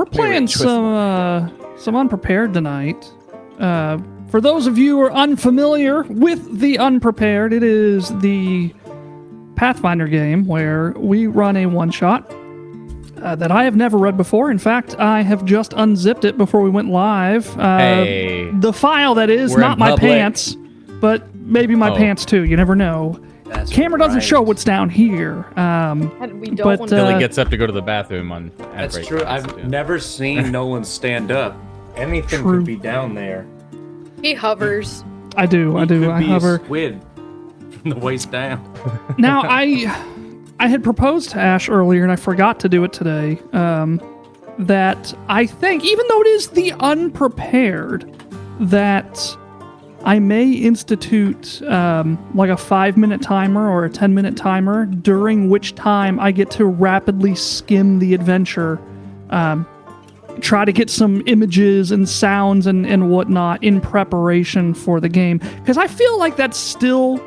We're playing some Unprepared tonight. For those of you who are unfamiliar with the Unprepared, it is the Pathfinder game where we run a one-shot that I have never read before. In fact, I have just unzipped it before we went live. Hey. The file that is We're not in my public. pants, but maybe my pants too. You never know. That's Camera doesn't right. show what's down here. And we don't But, want Billy uh, gets up to go to the bathroom on. That's break true. times, I've too. never seen Nolan stand up. Anything True. could be down there. He hovers. I do. He could I be hover. a squid from the waist down. Now, I had proposed to Ash earlier, and I forgot to do it today, that I think, even though it is the Unprepared, that I may institute like a 5-minute timer or a 10-minute timer, during which time I get to rapidly skim the adventure, try to get some images and sounds and whatnot in preparation for the game. Because I feel like that's still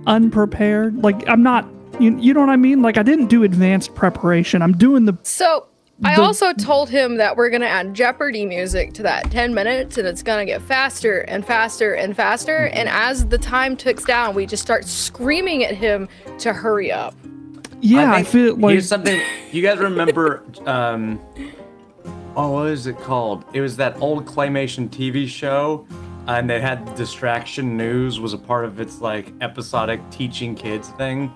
unprepared. Like, I'm not, you know what I mean? Like, I didn't do advanced preparation. I'm doing the... So I The- also told him that we're gonna add Jeopardy music to that 10 minutes, and it's gonna get faster and faster and faster. And as the time ticks down, we just start screaming at him to hurry up. Yeah, I think feel like... Here's something. You guys remember, what is it called? It was that old claymation TV show, and they had Distraction News was a part of its, like, episodic teaching kids thing.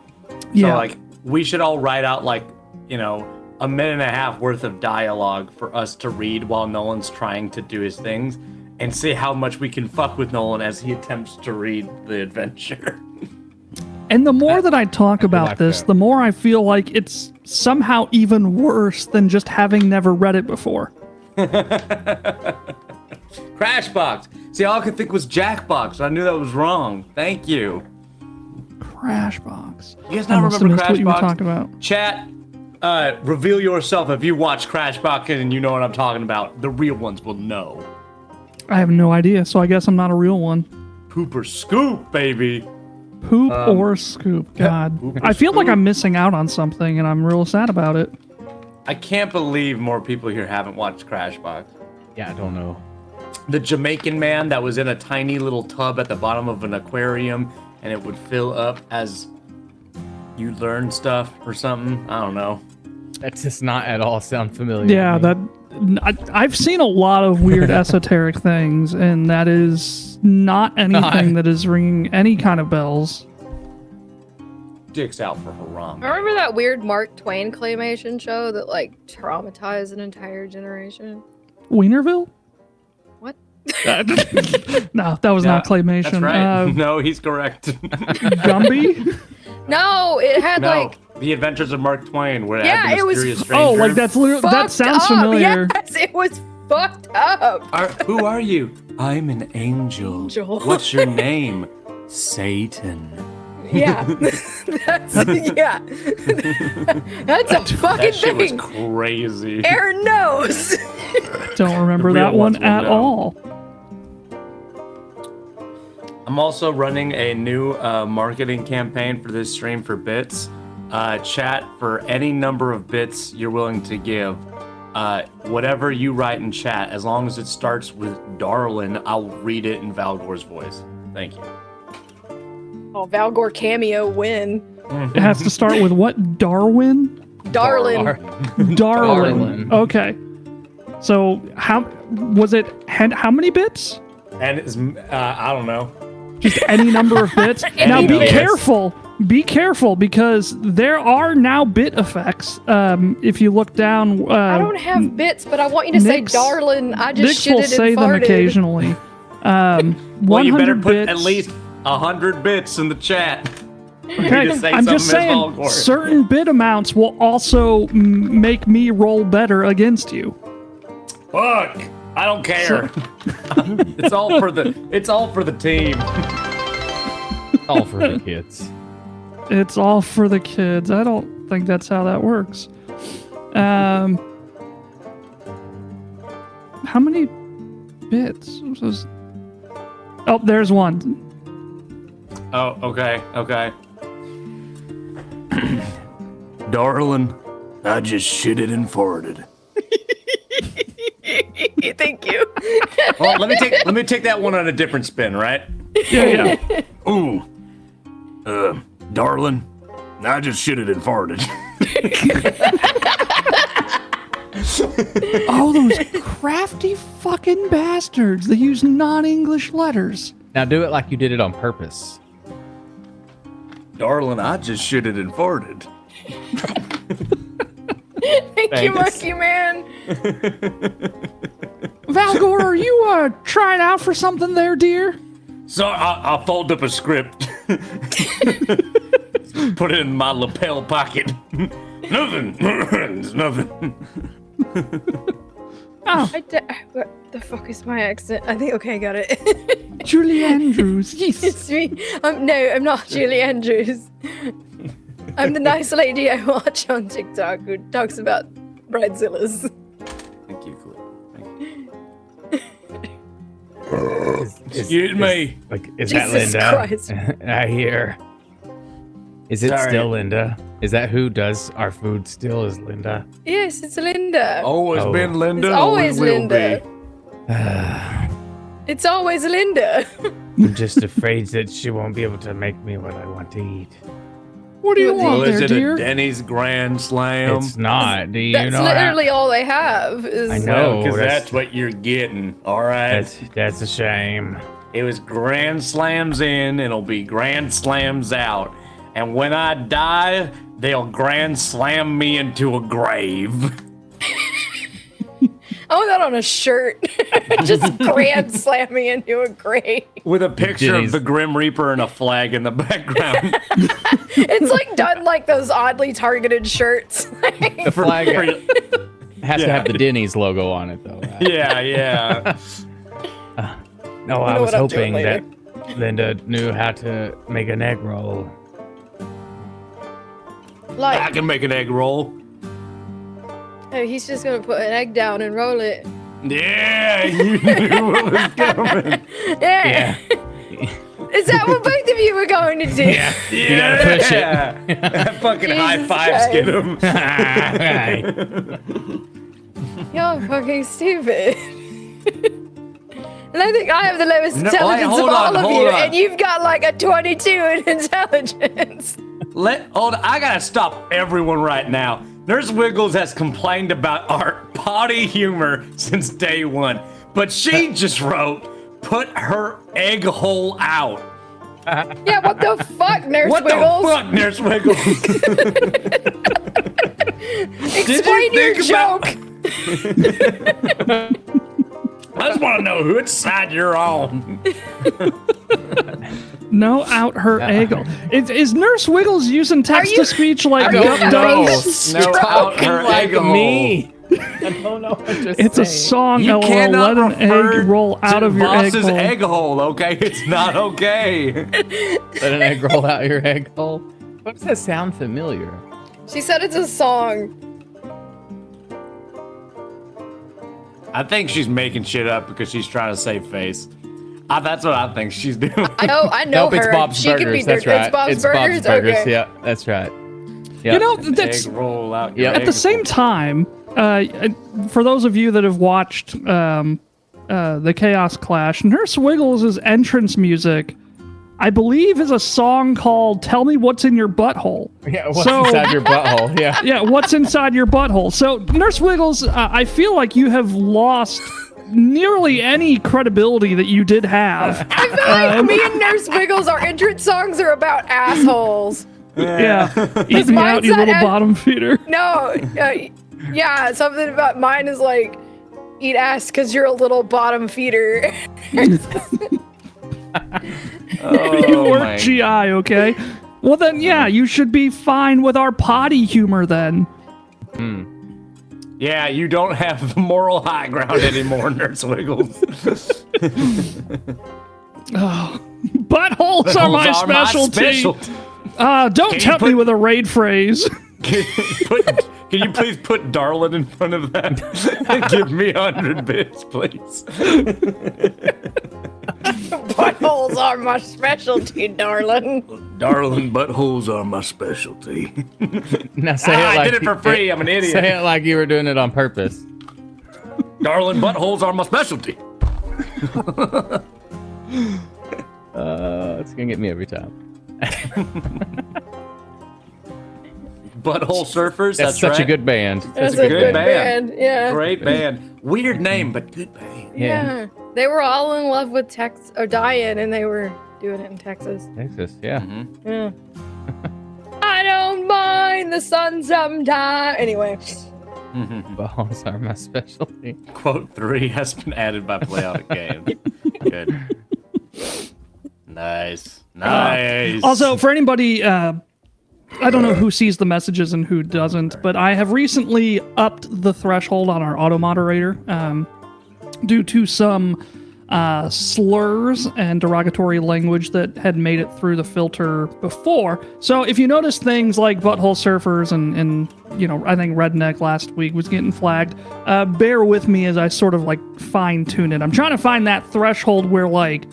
Yeah. So, like, we should all write out, like, you know, a minute and a half worth of dialogue for us to read while Nolan's trying to do his things, and see how much we can fuck with Nolan as he attempts to read the adventure. And the more that I talk about like this, that. the more I feel like it's somehow even worse than just having never read it before. Crashbox. See, all I could think was Jackbox. I knew that was wrong. Thank you. Crashbox. You guys I not must have remember missed what you were Crashbox? talking about. Chat, reveal yourself if you watch Crashbox and you know what I'm talking about. The real ones will know. I have no idea, so I guess I'm not a real one. Poop or scoop, baby. Poop or scoop, God. Poop or I feel like scoop. I'm missing out on something, and I'm real sad about it. I can't believe more people here haven't watched Crashbox. Yeah, I don't know. The Jamaican man that was in a tiny little tub at the bottom of an aquarium, and it would fill up as you learn stuff or something. I don't know. That does not at all sound familiar. Yeah, to me. I've seen a lot of weird esoteric things, and that is not anything that is ringing any kind of bells. Dicks out for Haram. Remember that weird Mark Twain claymation show that like traumatized an entire generation? Wienerville? What? No, that was not claymation. That's right. No, he's correct. Gumby? No, it had No, like The Adventures of Mark Twain, where it Yeah, had it the was mysterious f- stranger. Oh, like that's literally, that fucked sounds up. familiar. Yes, it was fucked up. Who are you? I'm an angel. Angel. What's your name? Satan. Yeah, that's yeah. That's a fucking That shit was thing. crazy. Aaron knows. Don't remember The real that one ones will at know. all. I'm also running a new marketing campaign for this stream for bits. Chat, for any number of bits you're willing to give, whatever you write in chat, as long as it starts with Darlin, I'll read it in Valgor's voice. Thank you. Oh, Valgor cameo win. It has to start with what? Darwin? Darlin. Darwin. Darwin. Okay. So how was it? How many bits? And it's, I don't know. Just any number of bits. Now Any be bits. careful. Be careful because there are now bit effects. If you look down, I don't have bits, but I want you to Nick's- say Darlin. I just Nick will shitted say and them farted. occasionally. Well, you better 100 put bits. at least 100 bits in the chat. Okay, to say I'm just something as saying, Valgor. certain bit amounts will also make me roll better against you. Fuck! I don't care. It's all for the team. All for the kids. It's all for the kids. I don't think that's how that works. How many bits? Oh, there's one. Oh, okay. Darlin, I just shitted and farted. Well, let me take that one on a different spin, right? Yeah. Ooh, darling, I just shitted and farted. Oh, those crafty fucking bastards. They use non-English letters. Now do it like you did it on purpose. Darling, I just shitted and farted. Thank you, Monkey Man. Valgor, are you trying out for something there, dear? So I fold up a script, put it in my lapel pocket. Nothing. It's nothing. Oh, What the fuck is my accent? I think, okay, got it. Julie Andrews. Yes. It's me. No, I'm not Julie Andrews. I'm the nice lady I watch on TikTok who talks about bridezillas. Thank you, Clip. Excuse me. Is Jesus that Linda? Christ. I hear. Is it Sorry. still Linda? Is that who does our food still is Linda? Yes, it's Linda. Always Oh. been Linda. It's always will Linda. be. It's always Linda. I'm just afraid that she won't be able to make me what I want to eat. What do you Well, want Well, is there, it dear? a Denny's Grand Slam? It's not. Do you That's know? literally all they have. Is I know. Because that's- that's what you're getting. All right. That's a shame. It was Grand Slams in, it'll be Grand Slams out. And when I die, they'll Grand Slam me into a grave. I want that on a shirt. Just grand slam me into a grave. With a picture Denny's. of the Grim Reaper and a flag in the background. It's like done like those oddly targeted shirts. The flag has to Yeah. have the Denny's logo on it, though. Right? yeah. No, You I know was what I'm doing hoping that Linda knew how to make an egg roll. I Like, can make an egg roll. oh, he's just gonna put an egg down and roll it. Yeah, you knew what was coming. Yeah. Is that what both of you were going to do? Yeah. You gotta push it. Fucking high Jesus fives get him. You're fucking stupid. And I think I have the lowest No, intelligence hold of all on, of hold you, on. and you've got like a 22 in intelligence. Hold on, I gotta stop everyone right now. Nurse Wiggles has complained about our potty humor since day one, but she just wrote, "Put her egg hole out." Yeah, what the fuck, Nurse What Wiggles? the fuck, Nurse Wiggles? Explain your think joke. I just want to know which side you're on. No, out her egg. Is Nurse Wiggles using text to speech like are you Gup having does? No, out her like egg hole. me. I don't know what to It's a say. song. You LOL, cannot let an refer egg roll out to of your egg boss's hole. egg hole, okay? It's not okay. Let an egg roll out your egg hole. Why does that sound familiar? She said it's a song. I think she's making shit up because she's trying to save face. That's what I think she's doing. I know Nope, it's her. Bob's she Burgers. could be That's there. right. It's Bob's Burgers. Burgers. Okay. Yeah, that's right. Yeah. You know, that's Egg roll out your Yep. at egg the same hole. time. For those of you that have watched the Chaos Clash, Nurse Wiggles' entrance music, I believe, is a song called "Tell Me What's in Your Butthole." Yeah, what's So- inside your butthole? Yeah. Yeah, what's inside your butthole? So, Nurse Wiggles, I feel like you have lost nearly any credibility that you did have. I feel like me and Nurse Wiggles, our entrance songs are about assholes. Yeah, eat me mine's out, you not little as- bottom feeder. No, yeah, something about mine is like, eat ass because you're a little bottom feeder. You Oh work my- GI, okay? Well then, yeah, you should be fine with our potty humor then. Yeah, you don't have the moral high ground anymore, Nurse Wiggles. Buttholes are my specialty. Don't Can you tempt me put- with a raid phrase. Can you please put darling in front of that? Give me 100 bits, please. Buttholes are my specialty, darling. Darling, buttholes are my specialty. Now say it like I did it for free. I'm an idiot. Say it like you were doing it on purpose. Darling, buttholes are my specialty. It's gonna get me every time. Butthole Surfers. That's such right. a good band. That's a a good good band. band. Yeah. Great band. Weird name, but good band. Yeah. They were all in love with Diane, and they were doing it in Texas. Texas, yeah. Mm-hmm. Yeah. I don't mind the sun sometime. Anyway. Balls are my specialty. Quote 3 has been added by Playotic Games. Good. Nice. Nice. Also, for anybody, I don't know who sees the messages and who doesn't, but I have recently upped the threshold on our auto moderator due to some slurs and derogatory language that had made it through the filter before. So if you notice things like butthole surfers and you know, I think redneck last week was getting flagged, bear with me as I sort of like fine tune it. I'm trying to find that threshold where like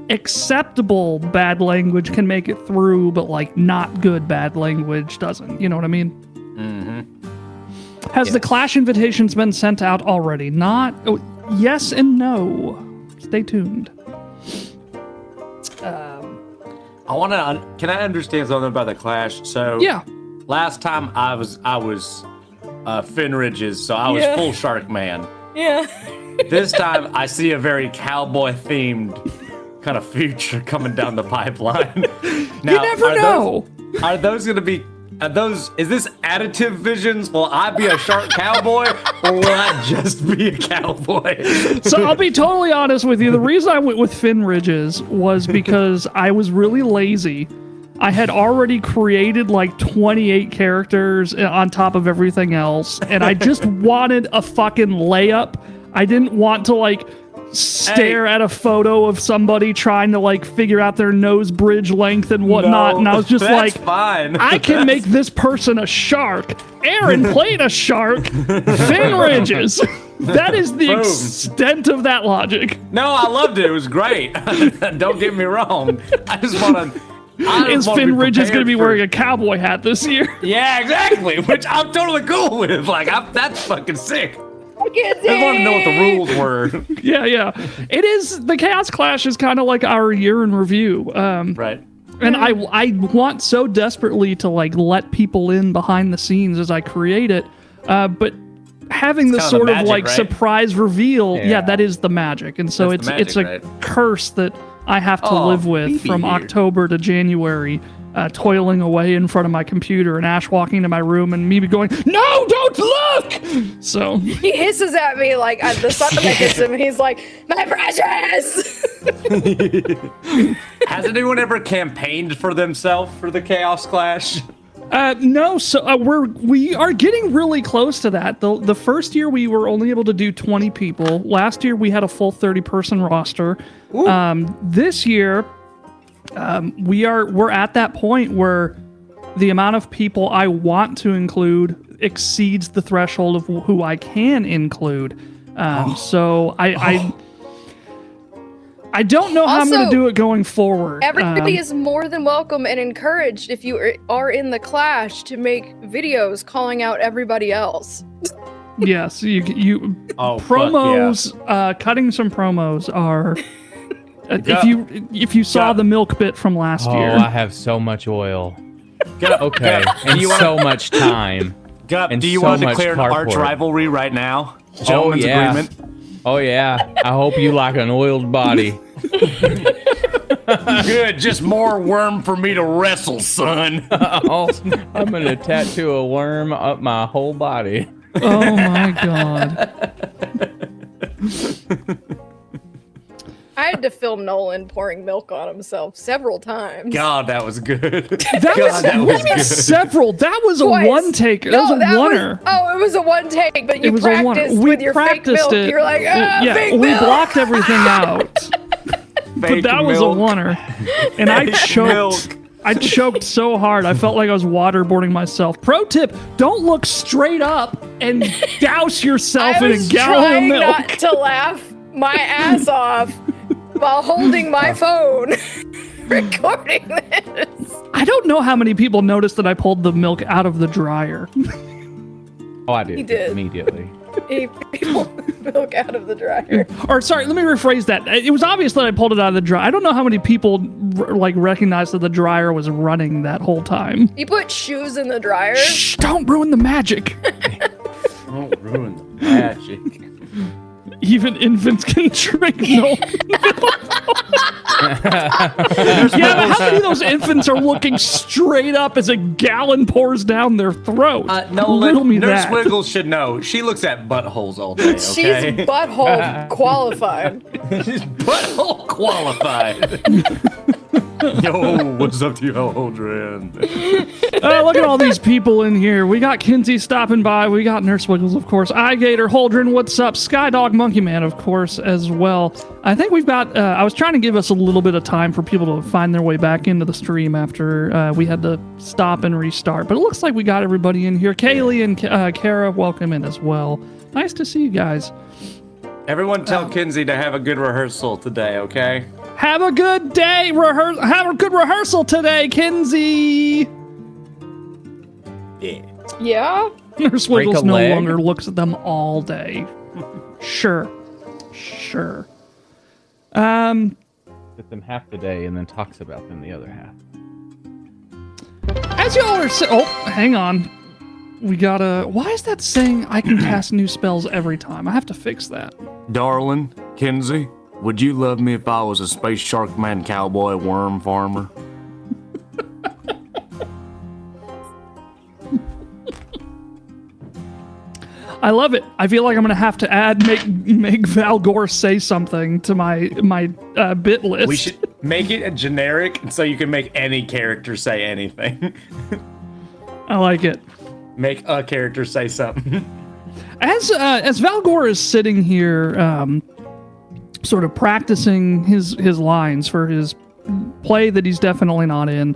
acceptable bad language can make it through, but like not good bad language doesn't. You know what I mean? Mm-hmm. Has the Clash invitations been sent out already? Not. Oh, yes and no. Stay tuned. I want to. Can I understand something about the Clash? So Yeah. last time I was Fenridge's, so I was Yeah. full Shark Man. Yeah. This time I see a very cowboy themed kind of future coming down the pipeline. Now, You never know. Are those going to be? Is this additive visions? Will I be a shark cowboy, or will I just be a cowboy? So I'll be totally honest with you. The reason I went with Fenridge's was because I was really lazy. I had already created like 28 characters on top of everything else, and I just wanted a fucking layup. I didn't want to like stare at a photo of somebody trying to like figure out thetheir nose bridge length and whatnot, and I was just that's like, fine. I can make this person a shark. Aaron played a shark. Fenridge's. That is the Boom. extent of that logic. No, I loved it. It was great. Don't get me wrong. I just want to. Is Fenridge's going to be wearing a cowboy hat this year? Yeah, exactly. Which I'm totally cool with. Like, that's fucking sick. I just want to know what the rules were. Yeah. It is, the Chaos Clash is kind of like our year in review. Right. And I want so desperately to like let people in behind the scenes as I create it. But having It's this kind of sort the of magic, like right? surprise reveal, Yeah. that is the magic. And so That's the it's a magic, right? curse that I have to Oh, live with Phoebe from here. October to January, toiling away in front of my computer and Ash walking into my room and me be going, "No, don't look!" So He hisses at me like at the sun that hits him. He's like, "My precious." Has anyone ever campaigned for themselves for the Chaos Clash? no, so we are getting really close to that. The first year we were only able to do 20 people. Last year we had a full 30-person roster. This year we're at that point where the amount of people I want to include exceeds the threshold of who I can include. So I don't know how I'm going to Also, do it going forward. Everybody is more than welcome and encouraged if you are in the Clash to make videos calling out everybody else. Yes, you Oh, fuck promos, cutting some promos are. Go. If you saw Go. the milk bit from last Oh, year, I have so much oil. Okay, Go. and You so much time. Gup, And do you so want to much declare an arch cardboard. rivalry right now? Gentleman's yeah. agreement. Oh yeah, I hope you like an oiled body. Good, just more worm for me to wrestle, son. Oh, I'm gonna tattoo a worm up my whole body. oh my god, I had to film Nolan pouring milk on himself several times. God, that was good. that was, that what was do you mean good. several. That was a Twice. one take. That was a oneer. it was a one take, but you It was a oneer. practiced We with your fake practiced milk. it. You're like, yeah, fake we milk. blocked everything out. But Fake that was milk. a oneer, and I choked. milk. I choked so hard, I felt like I was waterboarding myself. Pro tip, don't look straight up and douse yourself I in a was gallon of trying milk. not to laugh my ass off while holding my phone, recording this. I don't know how many people noticed that I pulled the milk out of the dryer. Oh, I did. He did. Immediately. people milk out of the dryer. Or sorry, let me rephrase that. It was obvious that I pulled it out of the dryer. I don't know how many people like recognized that the dryer was running that whole time. You put shoes in the dryer? Shh, don't ruin the magic. Don't ruin the magic. Even infants can drink milk. Yeah, but how many of those infants are looking straight up as a gallon pours down their throat? Riddle me Nurse that. Wiggles should know. She looks at buttholes all day, She's okay? butthole qualified. She's butthole qualified. Yo, what's up to you, Aldrin? Look at all these people in here. We got Kinsey stopping by. We got Nurse Wiggles, of course. Gator, Holdren, what's up? Skydog, Monkey Man, of course, as well. I think we've got... I was trying to give us a little bit of time for people to find their way back into the stream after we had to stop and restart. But it looks like we got everybody in here. Kaylee and Kara, welcome in as well. Nice to see you guys. Everyone tell Kinsey to have a good rehearsal today, okay? Have a good day. Have a good rehearsal today, Kinsey. Yeah. Yeah? Nurse Break Wiggles a no leg? longer looks at them all day. Sure. With them half the day and then talks about them the other half. As y'all are hang on. We gotta... Why is that saying I can cast new spells every time? I have to fix that. Darling, Kinsey, would you love me if I was a space shark man cowboy worm farmer? I love it. I feel like I'm gonna have to make Valgor say something to my bit list. We should make it a generic so you can make any character say anything. I like it. Make a character say something. As Valgor is sitting here, sort of practicing his lines for his play that he's definitely not in,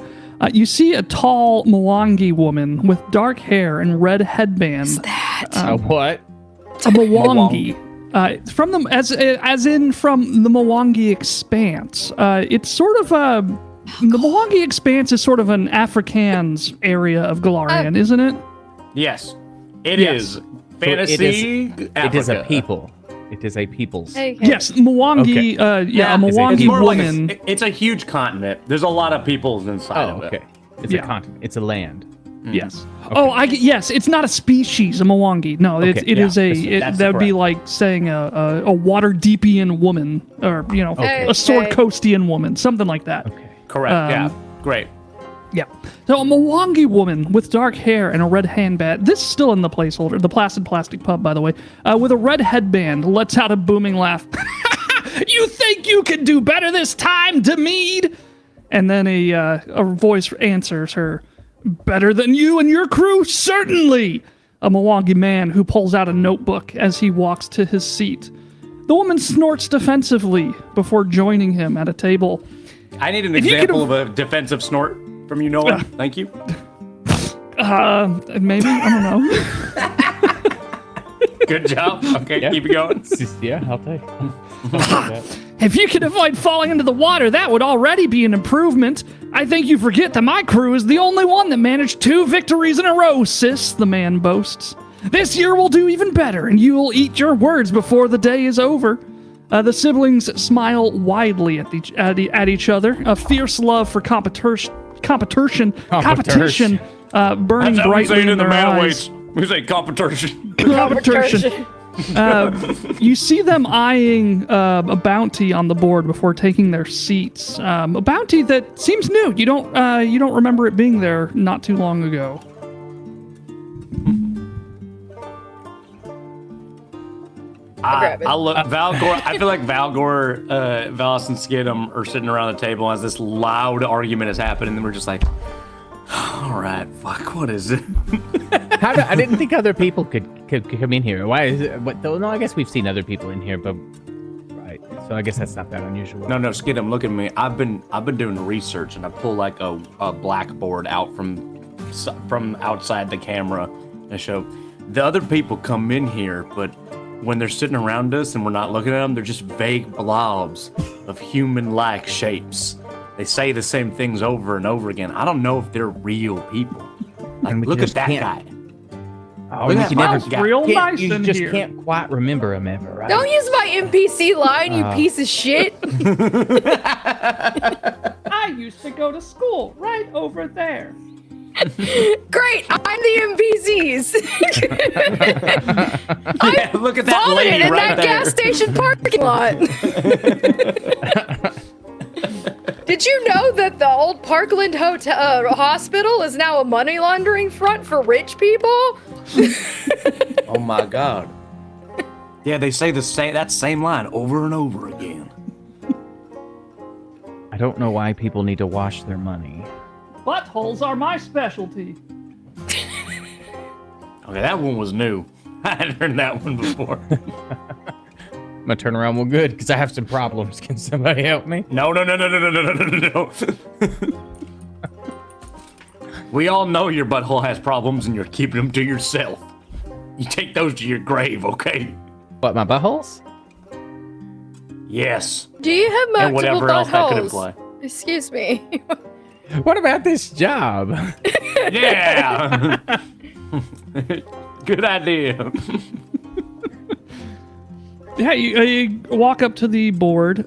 you see a tall Mwangi woman with dark hair and red headband. What? A Mwangi. From the as in from the Mwangi Expanse. It's sort of the Mwangi Expanse is sort of an Afrikaans area of Galarian, isn't it? Yes, it Yes. is. Fantasy. It is a Africa. people. It is a people's. Hey, Yes, Mwangi. A It's Mwangi more like woman. it's a huge continent. There's a lot of peoples inside Oh, of it. okay. It's Yeah. a continent. It's a land. Yes. Oh, yes. It's not a species, a Mwangi. No, Okay, it is that's that would be correct. like saying a Waterdeepian woman, or Okay. a Sword Coastian woman, something like that. Okay. Correct. Yeah. Great. Yeah. So a Mwangi woman with dark hair and a red handband. This is still in the placeholder, the Placid Plastic Pub, by the way. With a red headband, lets out a booming laugh. You think you can do better this time, Demead? And then a voice answers her. Better than you and your crew, certainly. A Mwangi man who pulls out a notebook as he walks to his seat. The woman snorts defensively before joining him at a table. I need an If you could example of a defensive snort from you, Nolan. Thank you. Maybe? I don't know. Good job. Okay, Yeah. keep it going. Yeah, I'll take that. If you could avoid falling into the water, that would already be an improvement. I think you forget that my crew is the only one that managed 2 victories in a row, sis, the man boasts. This year we'll do even better, and you will eat your words before the day is over. The siblings smile widely at each other. A fierce love for competition burning brightly in their eyes. We say competition. Competition. You see them eyeing a bounty on the board before taking their seats. A bounty that seems new. You don't remember it being there not too long ago. grab it. I look Valgor. I feel like Valgor, Valis, and Skidum are sitting around the table as this loud argument is happening, and we're just like, "All right, fuck, what is it?" I didn't think other people could come in here. Why is it? No, I guess we've seen other people in here, but right. So I guess that's not that unusual. No, Skidum, look at me. I've been doing research, and I pull like a blackboard out from outside the camera and show the other people come in here, but when they're sitting around us and we're not looking at them, they're just vague blobs of human-like shapes. They say the same things over and over again. I don't know if they're real people. Like, And we look at just that can't- guy. Oh, Look you at can that never mouse, get- real can't- nice You in just here. can't quite remember them ever, right? Don't use my NPC line, you piece of shit. I used to go to school right over there. Great, I'm the NPCs. Yeah, look at that Vomited lady in right that there. gas station parking lot. Did you know that the old Parkland hospital is now a money laundering front for rich people? Oh my god. Yeah, they say that same line over and over again. I don't know why people need to wash their money. Buttholes are my specialty. Okay, that one was new. I hadn't heard that one before. My turnaround will good because I have some problems. Can somebody help me? No. We all know your butthole has problems and you're keeping them to yourself. You take those to your grave, okay? What, my buttholes? Yes. Do you have multiple And whatever else that could buttholes? imply. Excuse me. What about this job? Yeah. Good idea. Yeah, you walk up to the board.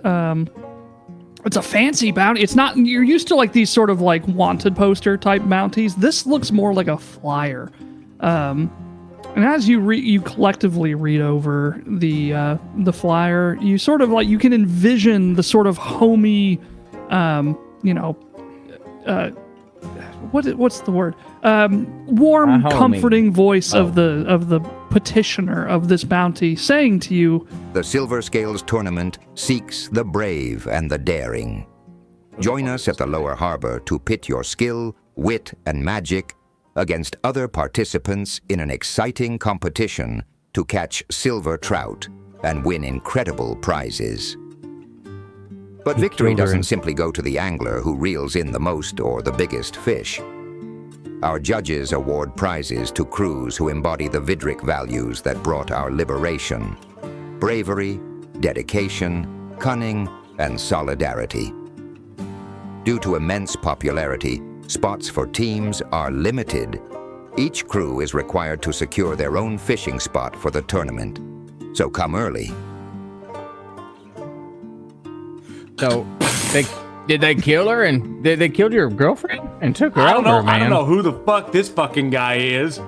It's a fancy bounty. It's not. You're used to like these sort of like wanted poster type bounties. This looks more like a flyer. And as you collectively read over the flyer, you sort of like you can envision the sort of homey, what's the word? Warm, homie. comforting voice of the petitioner of this bounty saying to you, The Silver Scales Tournament seeks the brave and the daring. Join us at the lower harbor to pit your skill, wit, and magic against other participants in an exciting competition to catch silver trout and win incredible prizes. But victory doesn't simply go to the angler who reels in the most or the biggest fish. Our judges award prizes to crews who embody the Vidric values that brought our liberation: bravery, dedication, cunning, and solidarity. Due to immense popularity, spots for teams are limited. Each crew is required to secure their own fishing spot for the tournament. So come early. So, did they kill her and did they kill your girlfriend and took her over, man? I don't know who the fuck this fucking guy is.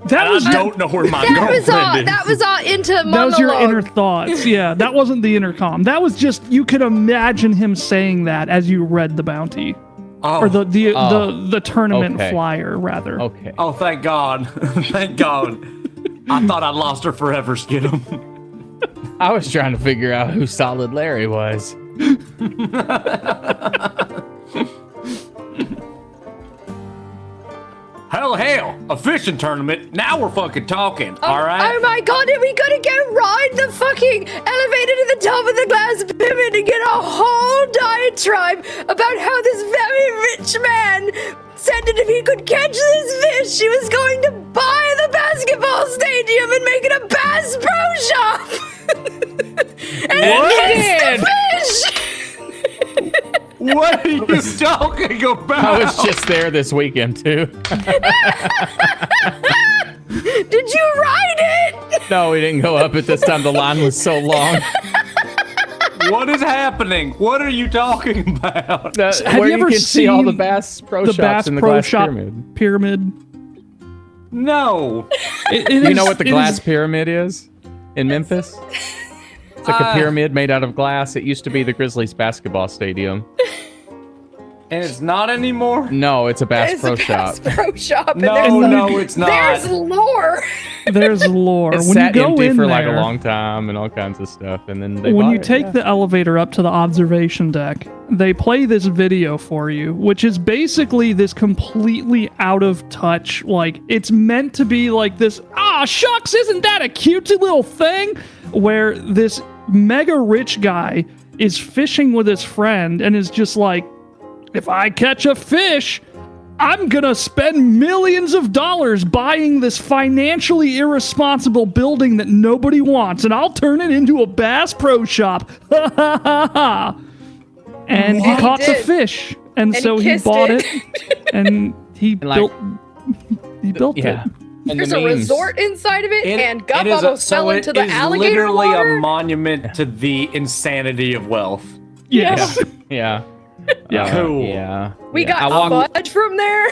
"That was I don't know where my That was all. girlfriend is. That was all into monologue. that was your inner thoughts." Yeah, that wasn't the intercom. That was just you could imagine him saying that as you read the bounty or the tournament okay. flyer rather. Okay. Oh, thank God. Thank God. I thought I'd lost her forever, Skidum. I was trying to figure out who Solid Larry was. Hell, a fishing tournament. Now we're fucking talking, all right? Oh my god, are we gonna go ride the fucking elevator to the top of the glass pyramid and get a whole diatribe about how this very rich man said that if he could catch this fish, he was going to buy the basketball stadium and make it a Bass Pro Shop? And he gets the fish! What are you talking about? I was just there this weekend too. Did you ride it? No, we didn't go up at this time. The line was so long. What is happening? What are you talking about? Have Where you ever can see all the seen Bass Pro The Shops Bass in the Pro Glass Shop Pyramid. No. You know what the Glass Pyramid is in Memphis? It's like a pyramid made out of glass. It used to be the Grizzlies basketball stadium. And it's not anymore? No, it's a Bass It's Pro a Shop. Bass Pro Shop. and No, there's no, it's not. There's lore. There's lore. It When you sat go empty in for there, like a long time and all kinds of stuff, and then they when bought you it, take yeah. the elevator up to the observation deck, they play this video for you, which is basically this completely out of touch, like it's meant to be like this, shucks, isn't that a cutesy little thing? Where this mega rich guy is fishing with his friend and is just like, if I catch a fish, I'm gonna spend millions of dollars buying this financially irresponsible building that nobody wants, and I'll turn it into a Bass Pro Shop. Ha ha ha ha. And he And he caught the did. fish, and And so he he kissed bought it. it, and he like- built it. Yeah. And There's the a memes. resort inside of it, and Gup it is almost fell into the it is alligator literally water. a monument to the insanity of wealth. Yes. Yeah. Yeah. Cool. Yeah. We yeah. got fudge from there.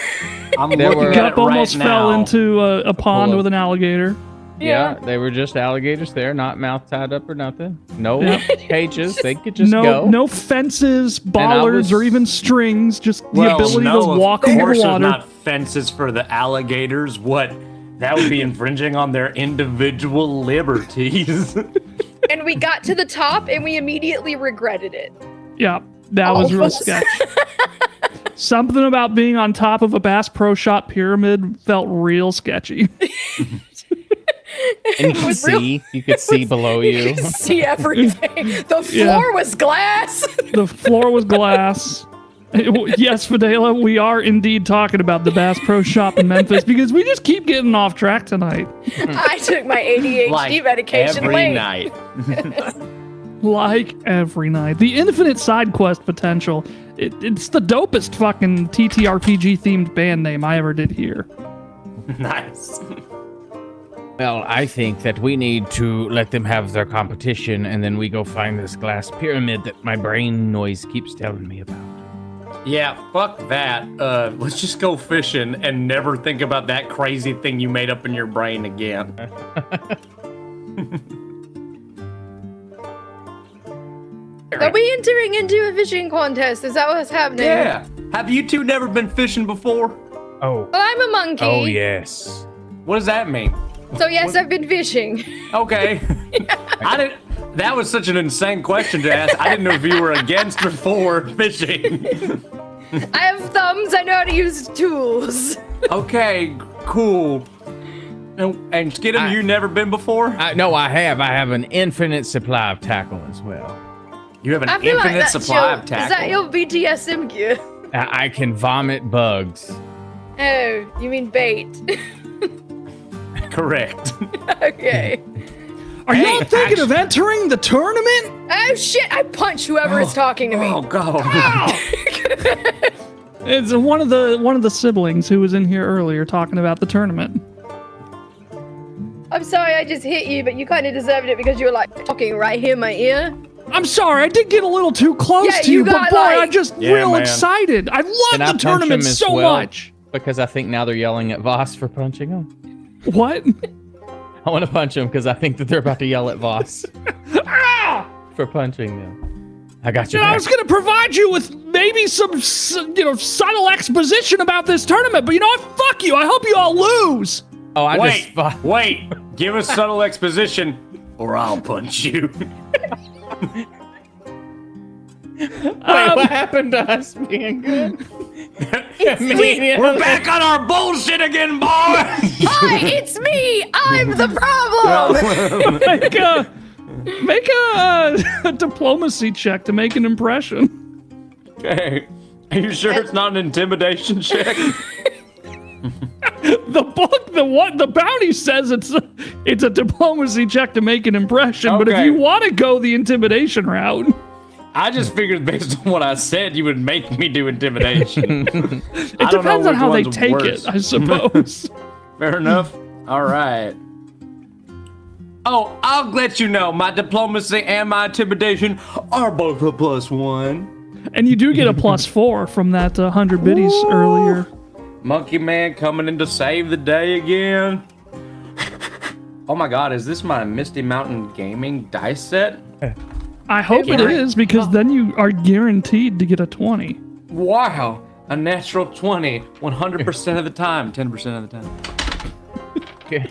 I'm There looking were- at Gup it right almost fell now. into a pond of- with an alligator. Yeah, they were just alligators there, not mouth tied up or nothing. No Yeah. cages. They could just no, go. no fences, I bollards, was- or even strings. Just the Well, ability no, to walk of over course the there's water. not fences for the alligators. What? That would be infringing on their individual liberties. And we got to the top, and we immediately regretted it. Yeah, that All was of real us. sketch. Something about being on top of a Bass Pro Shop pyramid felt real sketchy. And you could see, below You you. could see everything. The floor was glass. The floor was glass. Yes, Fidela, we are indeed talking about the Bass Pro Shop in Memphis because we just keep getting off track tonight. I took my ADHD like medication every late. night. Like every night. The infinite side quest potential. It's the dopest fucking TTRPG themed band name I ever did hear. Nice. Well, I think that we need to let them have their competition, and then we go find this glass pyramid that my brain noise keeps telling me about. Yeah, fuck that. Let's just go fishing and never think about that crazy thing you made up in your brain again. Are we entering into a fishing contest? Is that what's happening? Yeah. Have you two never been fishing before? Oh. Well, I'm a monkey. Oh, yes. What does that mean? So yes, I've been fishing. Okay. I didn't. That was such an insane question to ask. I didn't know if you were against or for fishing. I have thumbs. I know how to use tools. Okay, cool. And Skidum, you never been before? No, I have. I have an infinite supply of tackle as well. You have an I feel like infinite that's supply your, of tackle. Is that your BTSM gear? I can vomit bugs. Oh, you mean bait? Correct. Okay. Are Hey, y'all thinking of entering the tournament? Oh shit! I punch whoever is talking to me. Oh god. It's one of the siblings who was in here earlier talking about the tournament. I'm sorry, I just hit you, but you kind of deserved it because you were like talking right here in my ear. I'm sorry, I did get a little too close Yeah, to you you, but got, boy, like- I'm just Yeah, real man. excited. I And love I the punch tournament him as so well, much. Because I think now they're yelling at Voss for punching him. What? I want to punch him because I think that they're about to yell at Voss Ah! for punching them. I got you. And I back. was going to provide you with maybe some, subtle exposition about this tournament, but you know what? Fuck you. I hope you all lose. Oh, I Wait, just. wait. Give us subtle exposition, or I'll punch you. Wait, what happened to us being good? We're back on our bullshit again, boy. Hi, it's me. I'm the problem. Make a diplomacy check to make an impression. Okay. Are you sure it's not an intimidation check? The bounty says it's a diplomacy check to make an impression, but if Okay. you want to go the intimidation route, I just figured based on what I said, you would make me do intimidation. it depends on how they take it, I suppose. Fair enough. All right. Oh, I'll let you know. My diplomacy and my intimidation are both a +1. And you do get a +4 from that 100 biddies earlier. Monkey Man coming in to save the day again. Oh my God, is this my Misty Mountain Gaming dice set? I hope it Can I- is, because then you are guaranteed to get a 20. Wow, a natural 20, 100% of the time, 10% of the time. Okay.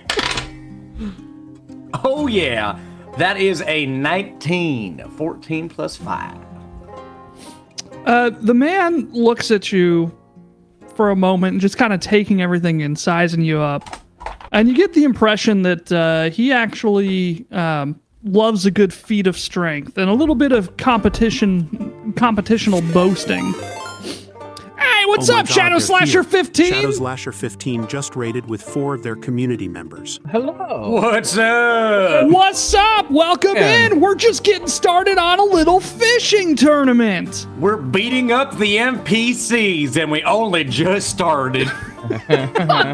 Oh yeah, that is a 19, 14 plus 5. The man looks at you for a moment, just kind of taking everything in, sizing you up. And you get the impression that he actually loves a good feat of strength and a little bit of competitional boasting. Hey, what's Oh my up, God, Shadow they're Slasher here. 15? Shadow Slasher 15 just raided with 4 of their community members. Hello. What's up? What's up? Welcome Yeah. in. We're just getting started on a little fishing tournament. We're beating up the NPCs, and we only just started. Fuck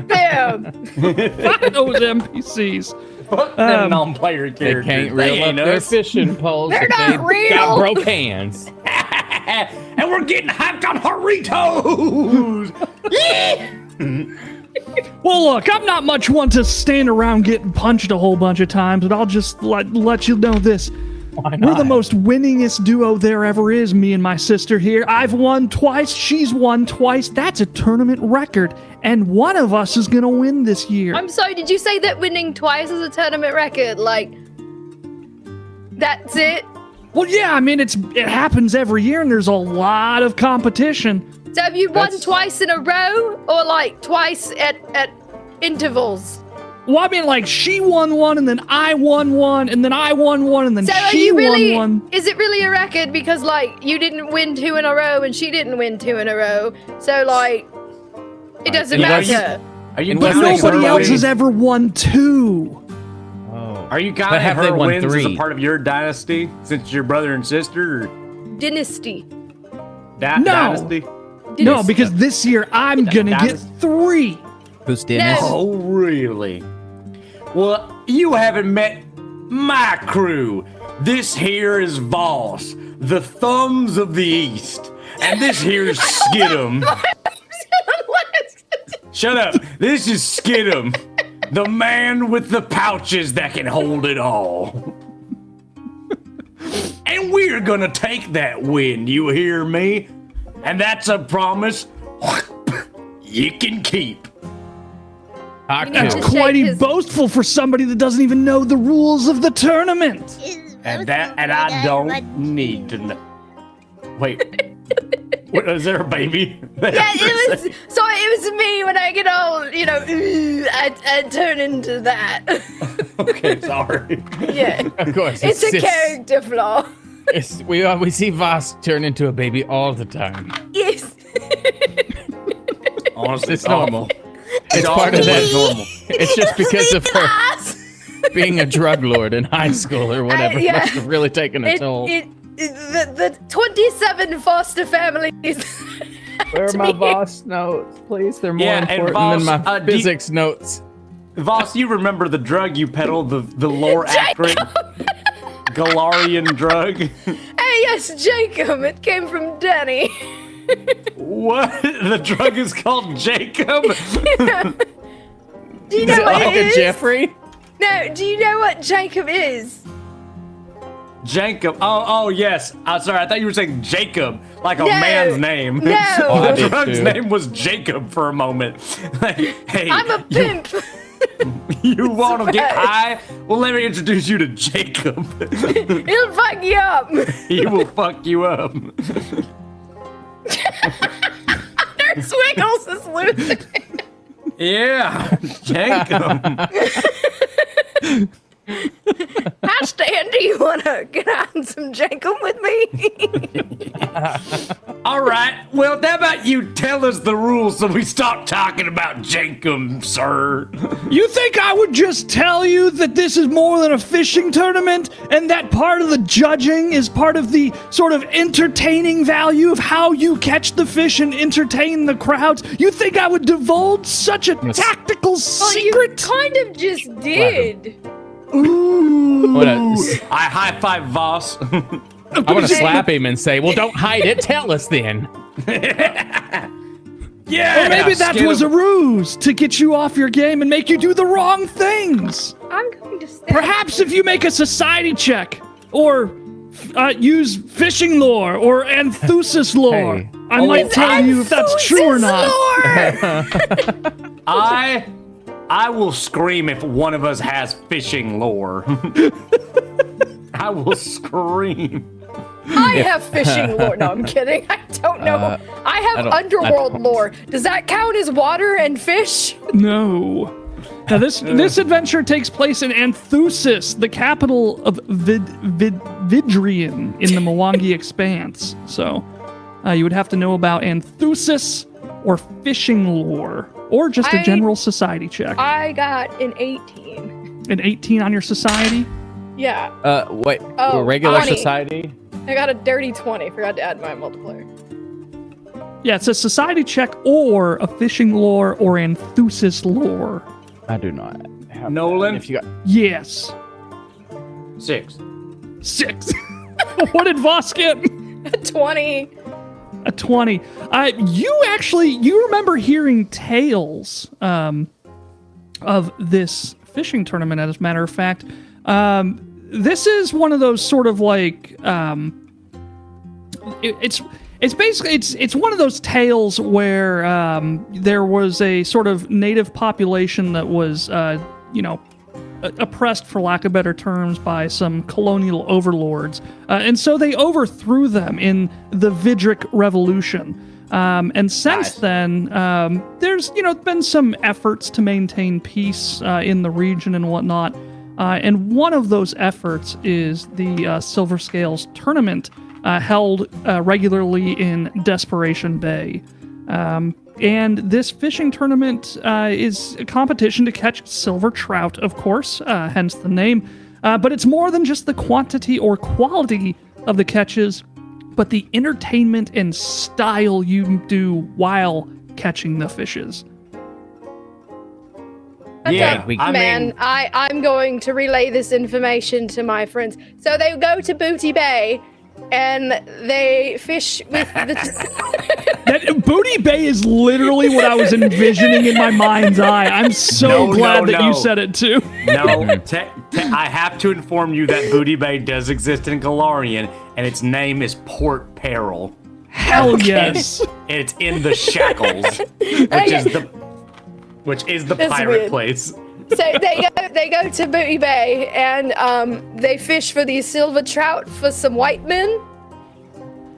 them. Fuck those NPCs. Fuck them non-player They characters. can't reel up ain't their us. fishing poles They're if not they've real. got broke hands. And we're getting hyped on Doritos. Well, look, I'm not much one to stand around getting punched a whole bunch of times, but I'll just let you know this. Why We're the not? most winningest duo there ever is, me and my sister here. I've won twice, she's won twice. That's a tournament record, and one of us is going to win this year. I'm sorry, did you say that winning twice is a tournament record? Like, that's it? Well, yeah, I mean, it happens every year, and there's a lot of competition. So have you won That's- twice in a row? Or like twice at intervals? Well, I mean, like, she won one, and then I won one, and then I won one, and then So are she you really, won one. is it really a record? Because like, you didn't win 2 in a row and she didn't win 2 in a row. So like, it doesn't Unless- matter. Are you And But what's counting next? nobody her else wins? has ever won 2. Oh. Are you But counting have they her won wins as a 3? part of your dynasty, since you're brother and sister? Or Dynasty. No. Dynasty? No, Dynasty. because this year I'm gonna get Dennis. 3. Who's Dennis? No. Oh, really? Well, you haven't met my crew. This here is Voss, the Thumbs of the East. And this here's Skidum. Shut up. This is Skidum, the man with the pouches that can hold it all. And we're gonna take that win, you hear me? And that's a promise you can keep. Haku. That's Shake quite his- boastful for somebody that doesn't even know the rules of the tournament. And I don't need to know. Wait. What, is there a baby? Yeah, it was. So it was me when I get all, you know, I turn into that. Okay, sorry. Yeah, Of course. it's a character flaw. We see Voss turn into a baby all the time. Yes. Honestly, It's normal. It's It's part of that. normal. It's just because of her being a drug lord in high school or whatever. yeah. Must have really taken a It, toll. the 27 foster families. Where are to my me. Voss notes, please? They're more Yeah, and important than Voss, my do you- physics notes. Voss, you remember the drug you peddled, the lore accurate Galarian drug? Hey, yes, Jacob. It came from Danny. What? The drug is called Jacob? Do you Is know it what like it a is? Jeffrey? No, do you know what Jacob is? Jacob. Oh, yes. Sorry, I thought you were saying Jacob, like a No. man's name. No. Oh, I The did drug's too. name was Jacob for a moment. Like, hey, I'm a pimp. you want to get high? Well, let me introduce you to Jacob. He'll fuck you up. He will fuck you up. Nurse Wiggles is losing. Yeah, Jacob. Hi, Stan. Do you want to get on some Jacob with me? All right. Well, how about you tell us the rules so we stop talking about Jacob, sir? You think I would just tell you that this is more than a fishing tournament and that part of the judging is part of the sort of entertaining value of how you catch the fish and entertain the crowds? You think I would divulge such a tactical Well, you secret? kind of just did. What I high five Voss. I want to slap him and say, well, don't hide it. Tell us then. Yeah. Or maybe that was a ruse to get you off your game and make you do the wrong things. I'm going to stay. Perhaps if you make a society check or use fishing lore or Anthusis lore, Hey. I might tell you if that's true or not. I will scream if one of us has fishing lore. I will scream. I have fishing lore. No, I'm kidding. I don't know. I have underworld lore. Does that count as water and fish? No. Now this adventure takes place in Anthusis, the capital of Vidrian in the Mwangi Expanse. So you would have to know about Anthusis. or fishing lore, or just a general society check. I got an 18. An 18 on your society? Yeah. Wait. Oh, regular 20. society? I got a dirty 20. Forgot to add my multiplier. Yeah, it's a society check or a fishing lore or Anthusis lore. I do not have Nolan? If you got Yes. 6. 6. What did Voss get? A 20. A 20. You remember hearing tales of this fishing tournament, as a matter of fact. This is one of those sort of like it's basically it's one of those tales where there was a sort of native population that was oppressed, for lack of better terms, by some colonial overlords, and so they overthrew them in the Vidric Revolution. And since then, there's been some efforts to maintain peace in the region and whatnot. And one of those efforts is the Silver Scales tournament held regularly in Desperation Bay. And this fishing tournament is a competition to catch silver trout, of course, hence the name. But it's more than just the quantity or quality of the catches, but the entertainment and style you do while catching the fishes. Yeah, I'm going to relay this information to my friends. So they go to Booty Bay, and they fish with the... That Booty Bay is literally what I was envisioning in my mind's eye. I'm so glad that you said it too. No, I have to inform you that Booty Bay does exist in Galarian, and its name is Port-Peril. Hell yes. And it's in the Shackles, which is the That's pirate weird. place. So they go to Booty Bay, and they fish for these silver trout for some white men.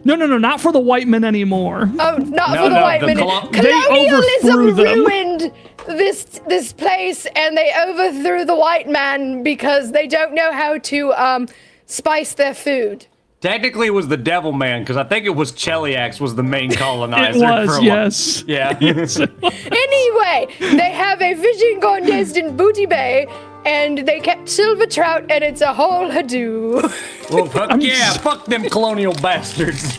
No, not for the white men anymore. Oh, not for the white men. They overthrew Colonialism them. ruined this place, and they overthrew the white man because they don't know how to spice their food. Technically, it was the Devil Man, because I think it was Cheliax was the main colonizer. It was, for a yes. Yeah. Anyway, they have a fishing contest in Booty Bay, and they catch silver trout, and it's a whole hadoo. Well, fuck them colonial bastards.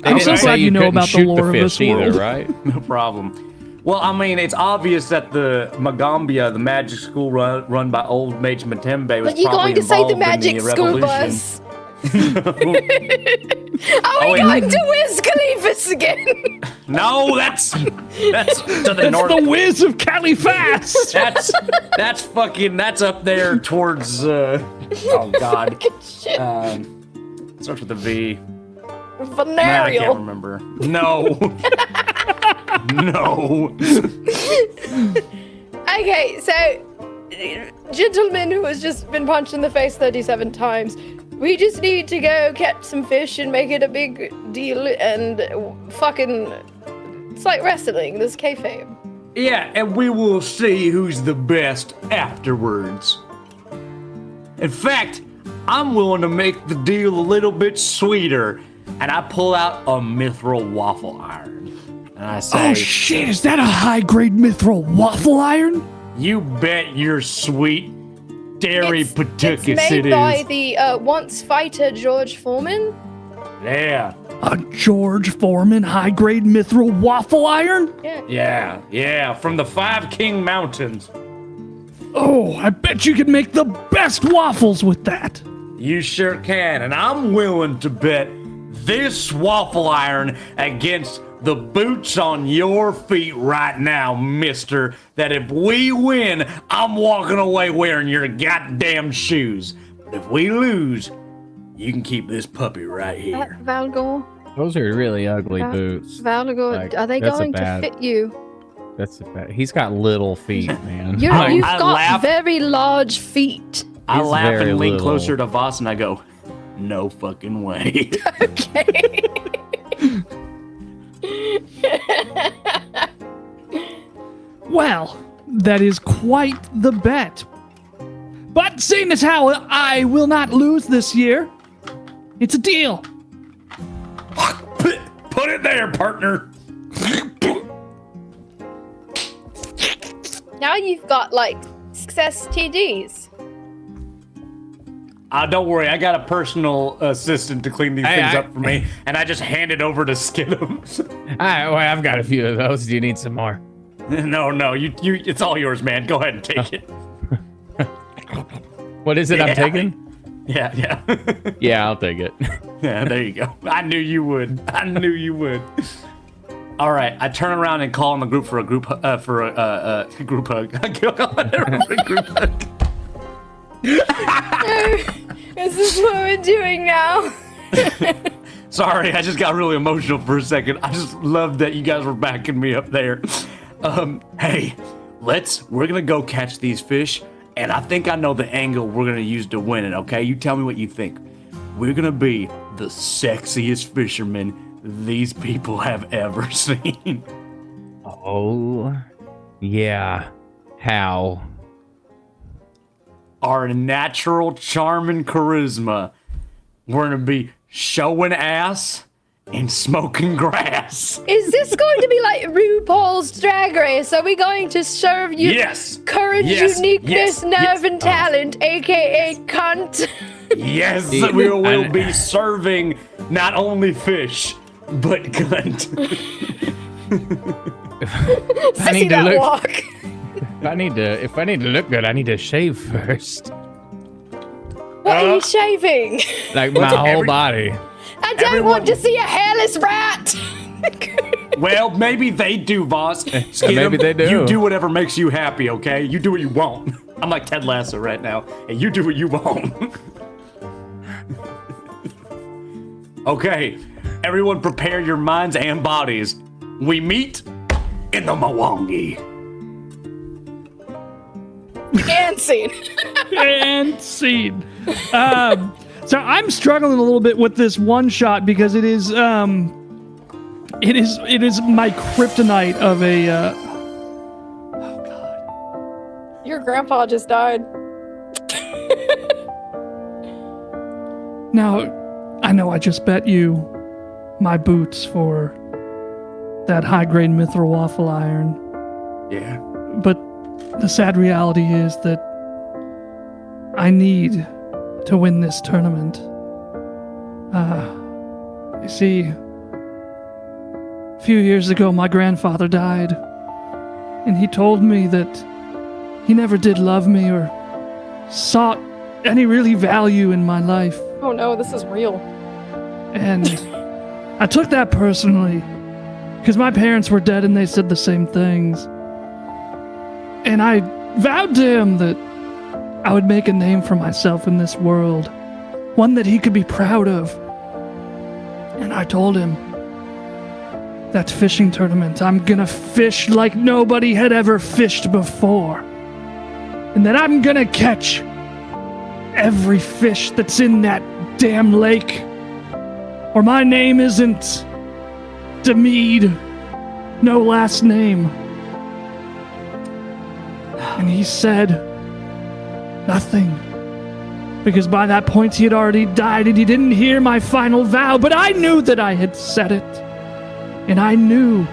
I'm so glad you know about the lore of this world. Right? No problem. Well, I mean, it's obvious that the Magambia, the magic school run by old Mage Matembe, was But you probably going to say the involved magic in the school revolution. bus? Are we going to Wiz Khalifa's again? No, that's to the That's north. the Wiz of Califas. That's up there towards oh god. Starts with a V. Nah, I can't Venereal. remember. No. No. Okay, so gentleman who has just been punched in the face 37 times. We just need to go catch some fish and make it a big deal and fucking... It's like wrestling, this kayfabe. Yeah, and we will see who's the best afterwards. In fact, I'm willing to make the deal a little bit sweeter, and I pull out a mithril waffle iron. And I say, Oh shit, is that a high-grade mithril waffle iron? you bet your sweet dairy It's paticus made it by is. the once fighter George Foreman. Yeah, A George Foreman high-grade mithril waffle iron? yeah, from the 5 King Mountains. Oh, I bet you could make the best waffles with that. You sure can, and I'm willing to bet this waffle iron against the boots on your feet right now, mister, that if we win, I'm walking away wearing your goddamn shoes. But if we lose, you can keep this puppy right here. Valgor, Those are really ugly boots. Valgor, Like, are they that's a going bad- to fit you? That's a bad. He's got little feet, man. You've I got laugh- very large feet. I He's laugh very and lean little. closer to Voss and I go, no fucking way. Okay. Well, that is quite the bet. But seeing as how I will not lose this year, it's a deal. Put it there, partner. Now you've got, like, success TDs. Don't worry, I got a personal assistant to clean these things I- up for me, and I just hand it over to Skidum. Well, I've got a few of those. Do you need some more? No, you, it's all yours, man. Go ahead and take it. What is it I'm Yeah. taking? Yeah. Yeah, I'll take it. Yeah, there you go. I knew you would. All right, I turn around and call in the group for a group hug. Group hug. Is this what we're doing now? Sorry, I just got really emotional for a second. I just loved that you guys were backing me up there. Hey, we're gonna go catch these fish, and I think I know the angle we're gonna use to win it, okay? You tell me what you think. We're gonna be the sexiest fishermen these people have ever seen. Oh, yeah. How? Our natural charm and charisma. We're gonna be showing ass and smoking grass. Is this going to be like RuPaul's Drag Race? Are we going to serve you Yes. courage, Yes. uniqueness, Yes. nerve, Yes. and talent, aka cunt? Yes, we will be serving not only fish, but cunt. I need to that look. walk. If I need to look good, I need to shave first. What are you shaving? Like my whole body. I don't want to see a hairless rat. Well, maybe they do, boss. Maybe they do. You do whatever makes you happy, okay? You do what you want. I'm like Ted Lasso right now, and you do what you want. Okay, everyone prepare your minds and bodies. We meet in the Mwangi. And scene. And scene. So I'm struggling a little bit with this one shot because it is my kryptonite of a. Oh God. Your grandpa just died. Now, I know I just bet you my boots for that high-grade mithril waffle iron, Yeah. but the sad reality is that I need to win this tournament. You see, a few years ago my grandfather died, and he told me that he never did love me or sought any really value in my life. Oh no, this is real. And I took that personally, because my parents were dead and they said the same things. And I vowed to him that I would make a name for myself in this world, one that he could be proud of. And I told him, that fishing tournament, I'm gonna fish like nobody had ever fished before. And that I'm gonna catch every fish that's in that damn lake. Or my name isn't Demead, no last name. And he said nothing. Because by that point he had already died and he didn't hear my final vow, but I knew that I had said it. And I knew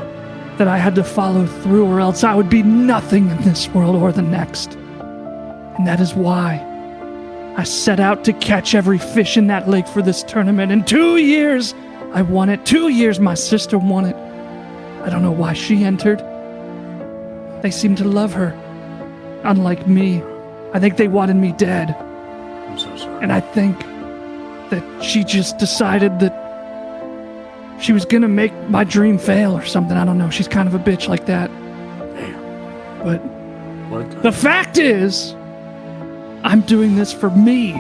that I had to follow through or else I would be nothing in this world or the next. And that is why I set out to catch every fish in that lake for this tournament. In 2 years, I won it. 2 years, my sister won it. I don't know why she entered. They seemed to love her. Unlike me, I think they wanted me dead. I'm so sorry. And I think that she just decided that she was gonna make my dream fail or something. I don't know. She's kind of a bitch like that. Damn. But What? the fact is, I'm doing this for me.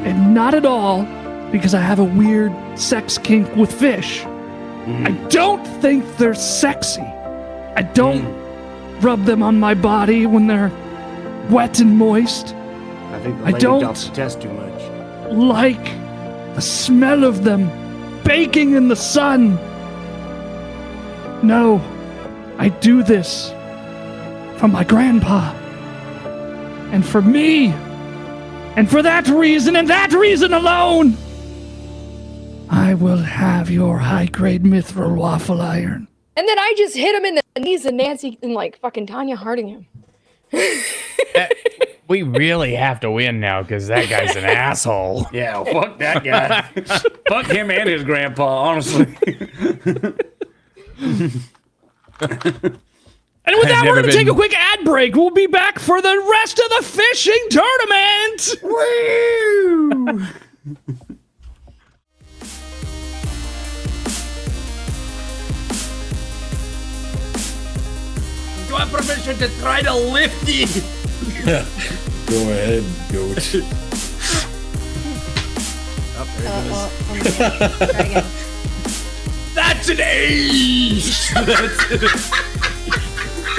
And not at all because I have a weird sex kink with fish. I don't think they're sexy. I don't rub them on my body when they're wet and moist. I think the I lady don't- does test too much. Like the smell of them baking in the sun. No, I do this for my grandpa. And for me. And for that reason and that reason alone, I will have your high-grade mithril waffle iron. And then I just hit him in the knees and Nancy and like fucking Tanya hearting him. We really have to win now because that guy's an asshole. Yeah, fuck that guy. Fuck him and his grandpa, honestly. And with that, we're going to take a quick ad break. We'll be back for the rest of the fishing tournament. Woo! Do I have permission to try to lift you? Go ahead, goat. Try again. That's an ace!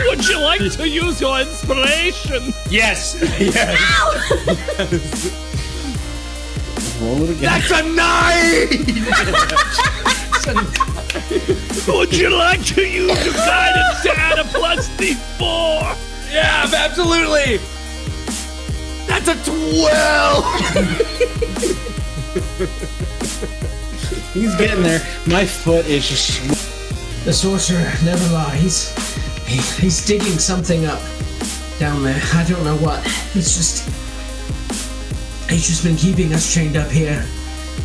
Would you like to use your inspiration? Yes! Yes! Roll it again. That's a 9! Would you like to use your guidance to add a plus D4? Yeah, absolutely! That's a 12! He's getting there. My foot is just. The sorcerer never lies. He's digging something up down there. I don't know what. He's just been keeping us chained up here.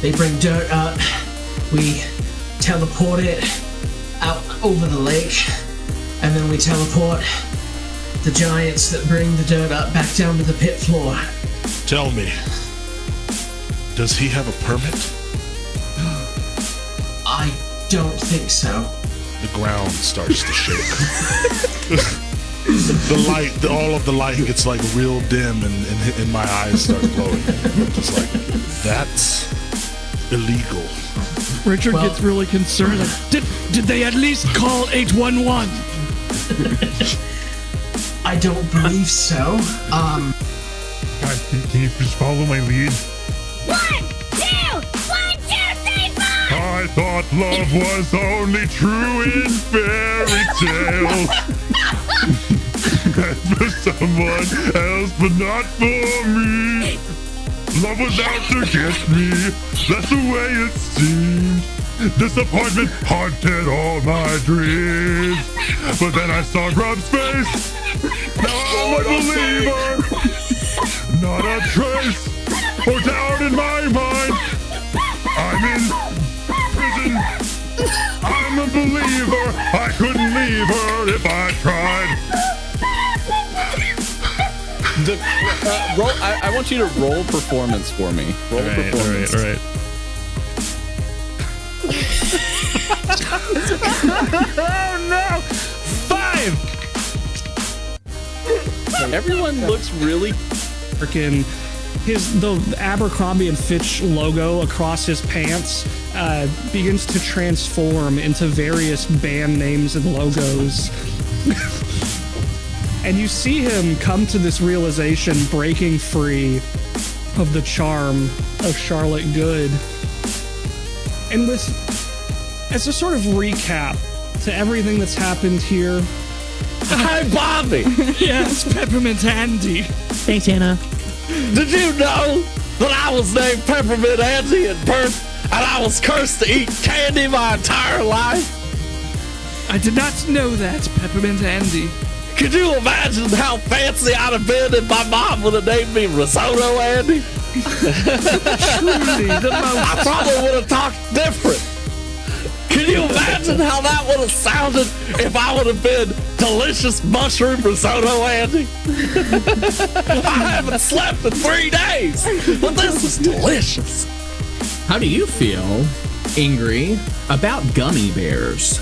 They bring dirt up. We teleport it out over the lake, and then we teleport the giants that bring the dirt up back down to the pit floor. Tell me, does he have a permit? I don't think so. The ground starts to shake. The light, all of the light gets like real dim, and my eyes start glowing. I'm just like, that's illegal. Richard gets really concerned. Like, did they at least call 811? I don't believe so. Guys, can you just follow my lead? 1, 2, 1, 2, 3, 4! I thought love was only true in fairy tales. And for someone else, but not for me. Love was out to get me, that's the way it seemed. Disappointment haunted all my dreams. But then I saw Grub's face. Now I'm a believer. Not a trace or doubt in my mind. I'm in prison. I'm a believer. I couldn't leave her if I tried. Roll. I want you to roll performance for me. Roll performance. All right. Oh no! 5! Everyone looks really. Freaking the Abercrombie and Fitch logo across his pants begins to transform into various band names and logos. And you see him come to this realization, breaking free of the charm of Charlotte Good. And as a sort of recap to everything that's happened here. Hi, Bobby! Yes, Peppermint Andy. Thanks, Anna. Did you know that I was named Peppermint Andy at birth and I was cursed to eat candy my entire life? I did not know that, Peppermint Andy. Could you imagine how fancy I'd have been if my mom would have named me Risotto Andy? Truly, the most. I probably would have talked different. Can you imagine how that would have sounded if I would have been Delicious Mushroom Risotto Andy? I haven't slept in 3 days, but this is delicious. How do you feel, Ingrid, about gummy bears?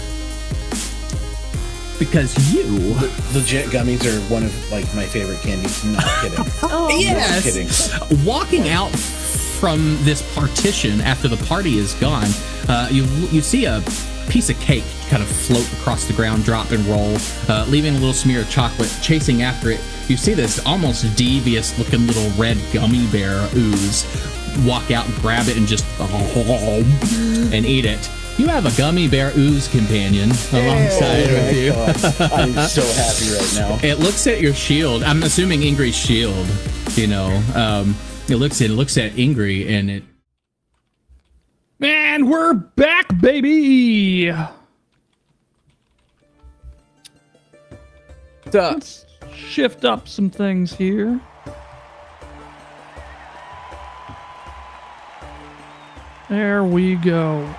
Because you Legit gummies are one of like my favorite candies. Not kidding. yes, Not kidding. Walking out from this partition after the party is gone, you see a piece of cake kind of float across the ground, drop and roll, leaving a little smear of chocolate. Chasing after it, you see this almost devious looking little red gummy bear ooze walk out and grab it and just and eat it. You have a gummy bear ooze companion alongside with you. I'm so happy right now. It looks at your shield. I'm assuming Ingrid's shield. You know, it looks at Ingrid and And we're back, baby. Let's shift up some things here. There we go.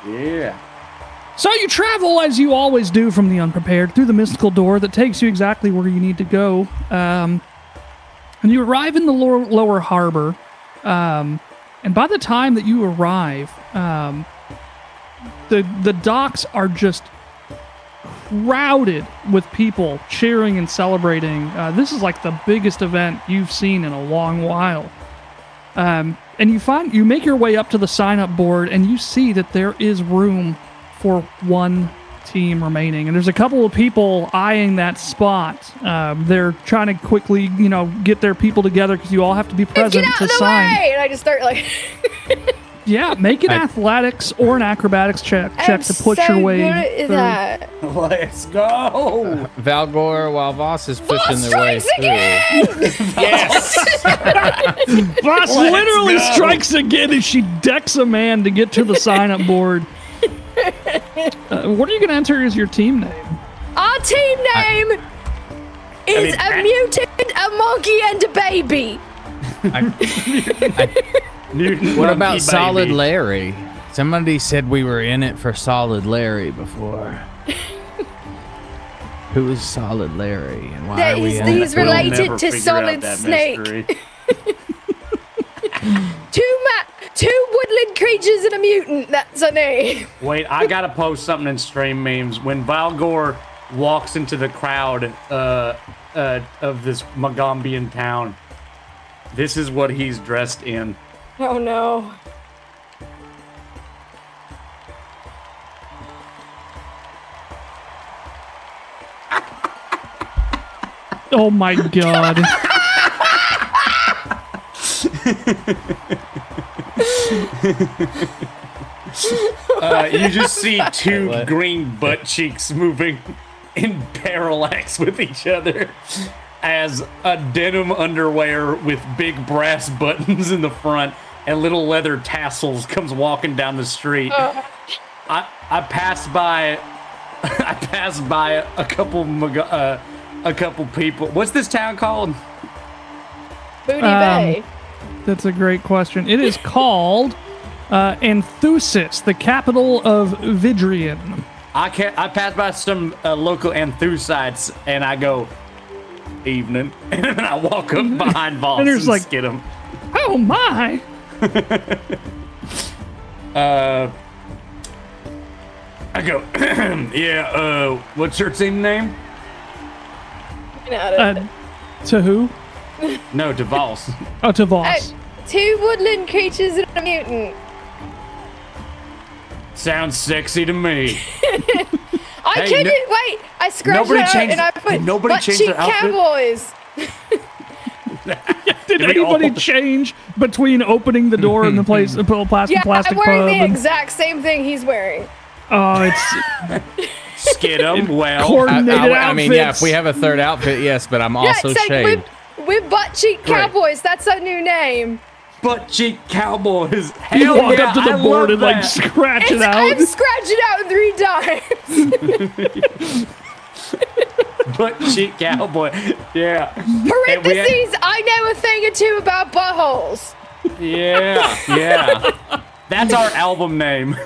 Yeah. So you travel as you always do from the Unprepared through the mystical door that takes you exactly where you need to go. And you arrive in the lower harbor. And by the time that you arrive, the docks are just crowded with people cheering and celebrating. This is like the biggest event you've seen in a long while. And you make your way up to the sign-up board, and you see that there is room for one team remaining. And there's a couple of people eyeing that spot. They're trying to quickly, get their people together because you all have to be present to sign. Way! And I just start like... Yeah, make an athletics or an acrobatics check to push your way through. Let's go. Valgor, while Voss is pushing their way through. Yes. Voss literally strikes again as she decks a man to get to the sign-up board. What are you going to enter as your team name? Our team name is a mutant, a monkey, and a baby. What about Solid Larry? Somebody said we were in it for Solid Larry before. Who is Solid Larry, and why are we in it? He's related to Solid Snake. Two woodland creatures and a mutant. That's a name. Wait, I gotta post something in stream memes. When Valgor walks into the crowd of this Magambian town, this is what he's dressed in. Oh no. Oh my god. You just see two green butt cheeks moving in parallax with each other as a denim underwear with big brass buttons in the front and little leather tassels comes walking down the street. I passed by a couple people. What's this town called? Booty Bay. That's a great question. It is called Anthusis, the capital of Vidrian. I passed by some local Anthusites and I go, evening, and then I walk up behind Voss and skid him. Oh my! I go, yeah, what's your team name? To who? No, to Voss. Oh, to Voss. Two woodland creatures and a mutant. Sounds sexy to me. I scratched it out and I put butt cheek cowboys. Did anybody change between opening the door and the plastic I'm wearing pub? the exact same thing he's wearing. Oh, it's skid him well. Coordinated outfits. I mean, yeah, if we have a third outfit, yes, but I'm also shaved. We're butt cheek cowboys. That's our new name. Butt cheek cowboys. You walk up to the board and scratch it out. I've scratched it out 3 times. Butt cheek cowboy. Yeah. Parentheses, I know a thing or two about buttholes. Yeah. That's our album name.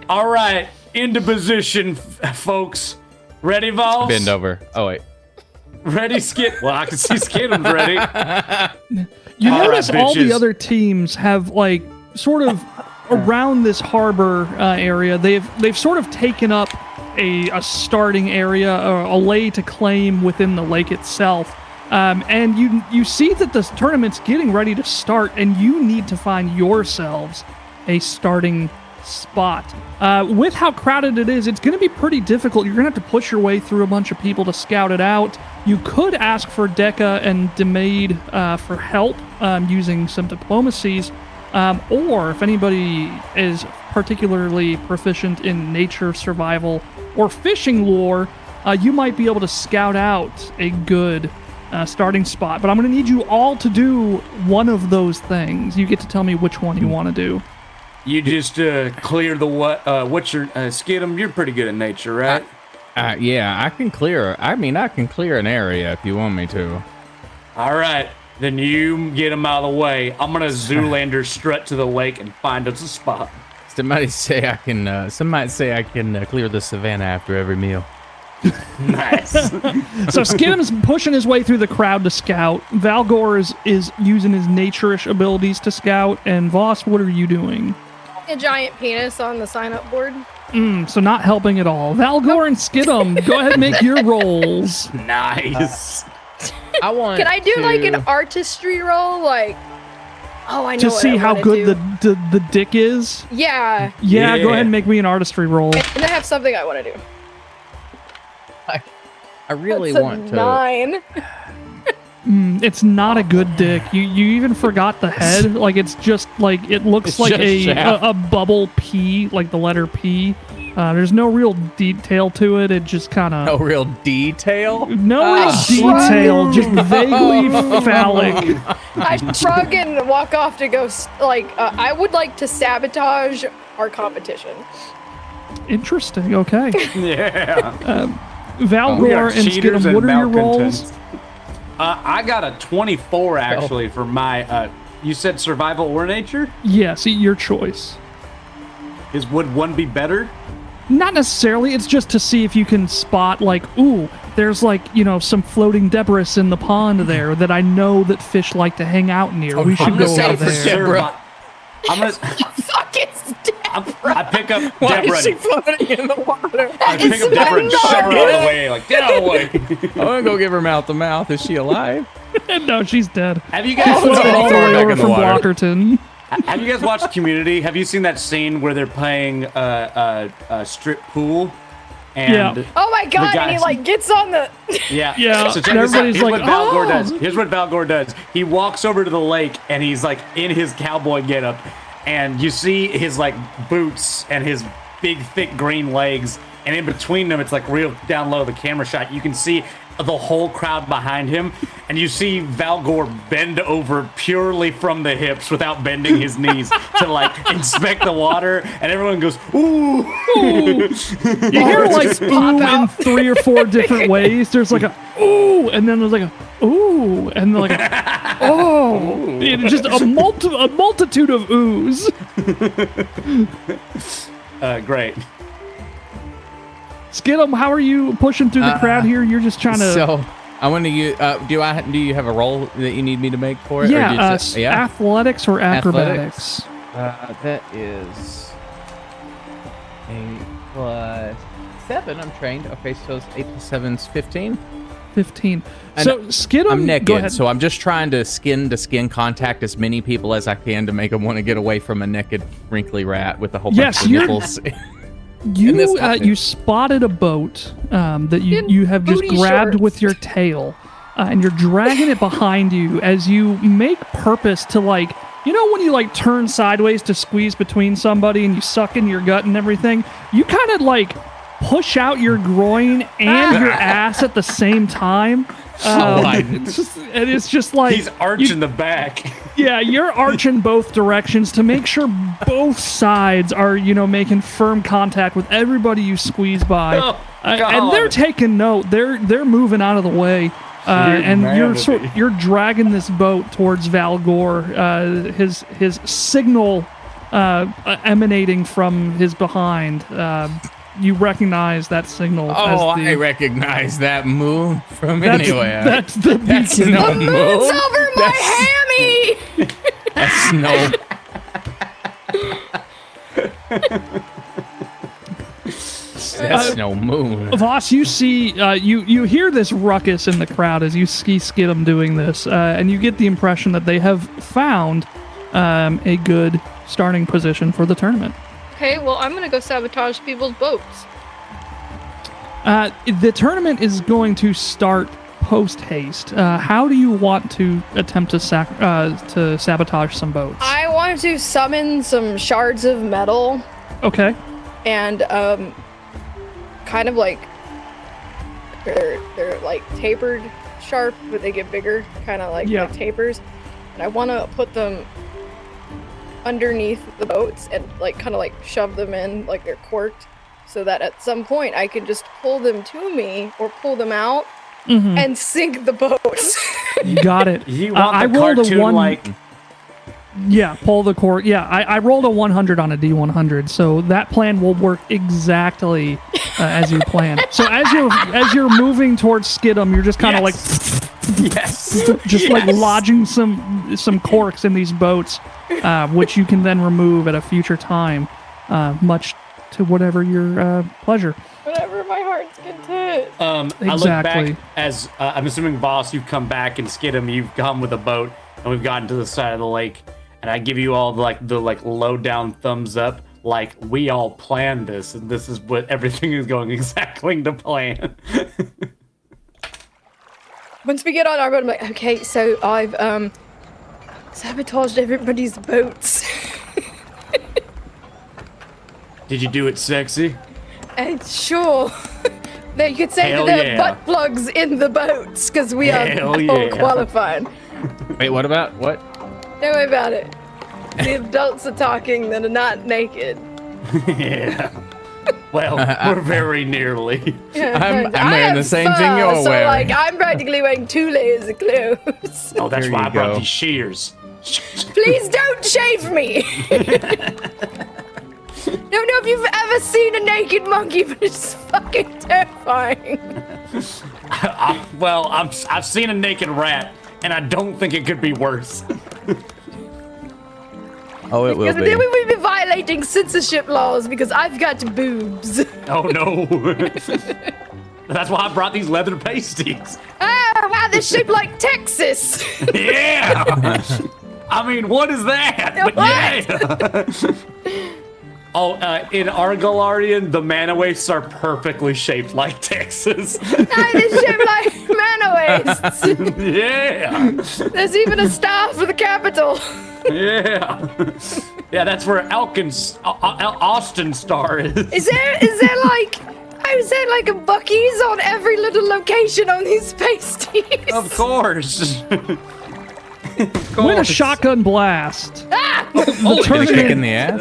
All right, into position, folks. Ready, Voss? Bend over. Oh, wait. Ready, Skid? Well, I can see Skidham's ready. You notice all the other teams have, sort of around this harbor area, they've sort of taken up a starting area, a lay to claim within the lake itself. And you see that the tournament's getting ready to start, and you need to find yourselves a starting spot. With how crowded it is, it's going to be pretty difficult. You're going to have to push your way through a bunch of people to scout it out. You could ask for Deca and Demaid for help using some diplomacies, or if anybody is particularly proficient in nature, survival, or fishing lore, you might be able to scout out a good starting spot, but I'm going to need you all to do one of those things. You get to tell me which one you want to do. You just clear the what's your Skidum? You're pretty good at nature, right? Yeah, I can clear. I mean, I can clear an area if you want me to. All right, then you get him out of the way. I'm gonna Zoolander strut to the lake and find us a spot. Some might say I can clear the savannah after every meal. Nice. So Skidum's pushing his way through the crowd to scout. Valgor is using his nature-ish abilities to scout. And Voss, what are you doing? A giant penis on the sign-up board. So not helping at all. Valgor and Skidum, go ahead and make your rolls. Nice. I want. Can I do like an artistry roll? Like, I know to what see I how wanna good do. the dick is? Yeah. Yeah, go ahead and make me an artistry roll. And I have something I want to do. I really That's want a to. 9. It's not a good dick. You even forgot the head. Like it's just like it looks It's like just a shaft. bubble P, like the letter P. There's no real detail to it. It just kind of No real detail. no real detail, just vaguely phallic. I shrug and walk off to go. I would like to sabotage our competition. Interesting. Okay. Yeah. Valgor and Skidum, what are your rolls? I got a 24 actually for my. You said survival or nature? Yes, your choice. Would one be better? Not necessarily. It's just to see if you can spot like, ooh, there's like, some floating debris in the pond there that I know that fish like to hang out near. We should go over there. I'm gonna. Fucking I pick up Why Deborah. is she floating in the water? I pick up Deborah and shove her out of the way. Like, get out of the way. I'm gonna go give her mouth to mouth. Is she alive? No, she's dead. Have you guys Floating all the way back over in the from water. Blockerton. Have you guys watched Community? Have you seen that scene where they're playing a strip pool? And Oh my god! And he like gets on the. Yeah. So check this out. Everybody's Here's like, what Valgor "Oh!" does. Here's what Valgor does. He walks over to the lake and he's like in his cowboy getup, and you see his like boots and his big thick green legs, and in between them, it's like real down low the camera shot. You can see the whole crowd behind him, and you see Valgor bend over purely from the hips without bending his knees to like inspect the water, and everyone goes, ooh. You hear like ooh in 3 or 4 different ways. There's like a ooh, and then there's like a ooh, and then like a oh. It's just a multitude of oohs. Great. Skidum, how are you pushing through the crowd here? You're just trying to. So I want to use. Do you have a role that you need me to make for it? Yeah, Or do you just- athletics or acrobatics. That is 8 + 7. I'm trained. Okay, so it's 8 + 7 is 15. 15. And So Skidum, I'm go naked, ahead. so I'm just trying to skin contact as many people as I can to make them want to get away from a naked, wrinkly rat with a whole bunch of nipples. You spotted a boat that you have just booty grabbed shorts. with your tail, and you're dragging it behind you as you make purpose to like, when you like turn sideways to squeeze between somebody and you suck in your gut and everything, you kind of like push out your groin and your ass at the same time. It's just like He's arching the back. Yeah, you're arching both directions to make sure both sides are, making firm contact with everybody you squeeze by. Oh, and they're taking note. They're moving out of the way. And you're dragging this boat towards Valgor. His signal emanating from his behind. You recognize that signal. I recognize that moon from That's anywhere. That's the beacon. no The moon's moon. over my hammy. That's no. That's no moon. Voss, you see, you hear this ruckus in the crowd as you see Skidum doing this, and you get the impression that they have found a good starting position for the tournament. Okay, well, I'm gonna go sabotage people's boats. The tournament is going to start post haste. How do you want to attempt to sabotage some boats? I want to summon some shards of metal Okay. and kind of like they're like tapered sharp, but they get bigger, kind of like tapers. And I want to put them underneath the boats and like kind of like shove them in like they're corked, so that at some point I can just pull them to me or pull them out and sink the boats. You got it. You want I the rolled cartoon a 1. like... Yeah, pull the cord. Yeah, I rolled a 100 on a D100, so that plan will work exactly as you planned. So as you're moving towards Skidum, you're just kind of like like lodging some corks in these boats, which you can then remove at a future time, much to whatever your pleasure. Whatever my heart's content. Exactly. I look back as I'm assuming, boss, you've come back and Skidum, you've come with a boat, and we've gotten to the side of the lake. And I give you all the low down thumbs up, like we all planned this, and this is what everything is going exactly to plan. Once we get on our boat, I'm like, okay, so I've sabotaged everybody's boats. Did you do it sexy? And sure. You could say that there are butt plugs in the boats, because we are all qualified. Wait, what about what? Don't worry about it. The adults are talking that are not naked. Yeah. Well, we're very nearly. I'm wearing the same thing you're so, wearing. I'm practically wearing 2 layers of clothes. Oh, that's why I brought these shears. Please don't shave me. Don't know if you've ever seen a naked monkey, but it's fucking terrifying. I've seen a naked rat, and I don't think it could be worse. Oh, it will Because be. then we would be violating censorship laws because I've got boobs. Oh no. That's why I brought these leather pasties. Ah, wow, they're shaped like Texas. Yeah. I mean, what is that? But yeah. Oh, in Argalarian, the mana wastes are perfectly shaped like Texas. No, they're shaped like mana wastes. Yeah. There's even a star for the capital. Yeah. Yeah, that's where Austin Star is. Is there like a Buc-ee's on every little location on these pasties? Of course. With a shotgun blast. Ah! Kick in the ass?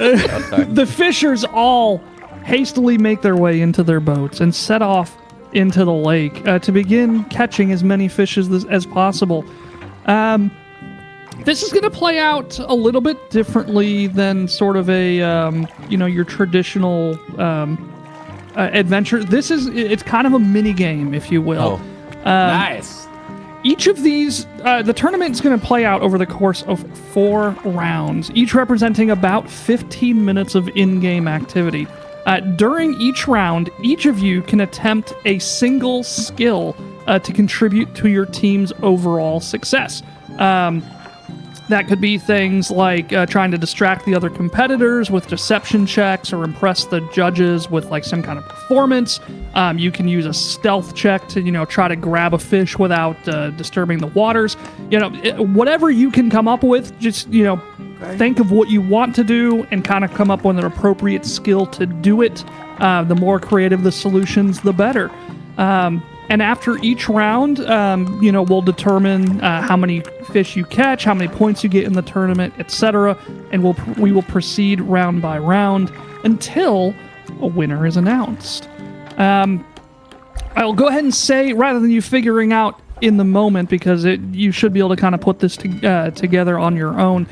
The fishers all hastily make their way into their boats and set off into the lake to begin catching as many fish as possible. This is going to play out a little bit differently than sort of a, your traditional adventure. It's kind of a mini game, if you will. Nice. Each of these, the tournament's going to play out over the course of 4 rounds, each representing about 15 minutes of in-game activity. During each round, each of you can attempt a single skill to contribute to your team's overall success. That could be things like trying to distract the other competitors with deception checks or impress the judges with like some kind of performance. You can use a stealth check to, try to grab a fish without disturbing the waters. Whatever you can come up with, just, think of what you want to do and kind of come up with an appropriate skill to do it. The more creative the solutions, the better. And after each round, we'll determine how many fish you catch, how many points you get in the tournament, etc. And we will proceed round by round until a winner is announced. I'll go ahead and say, rather than you figuring out in the moment, because you should be able to kind of put this together on your own.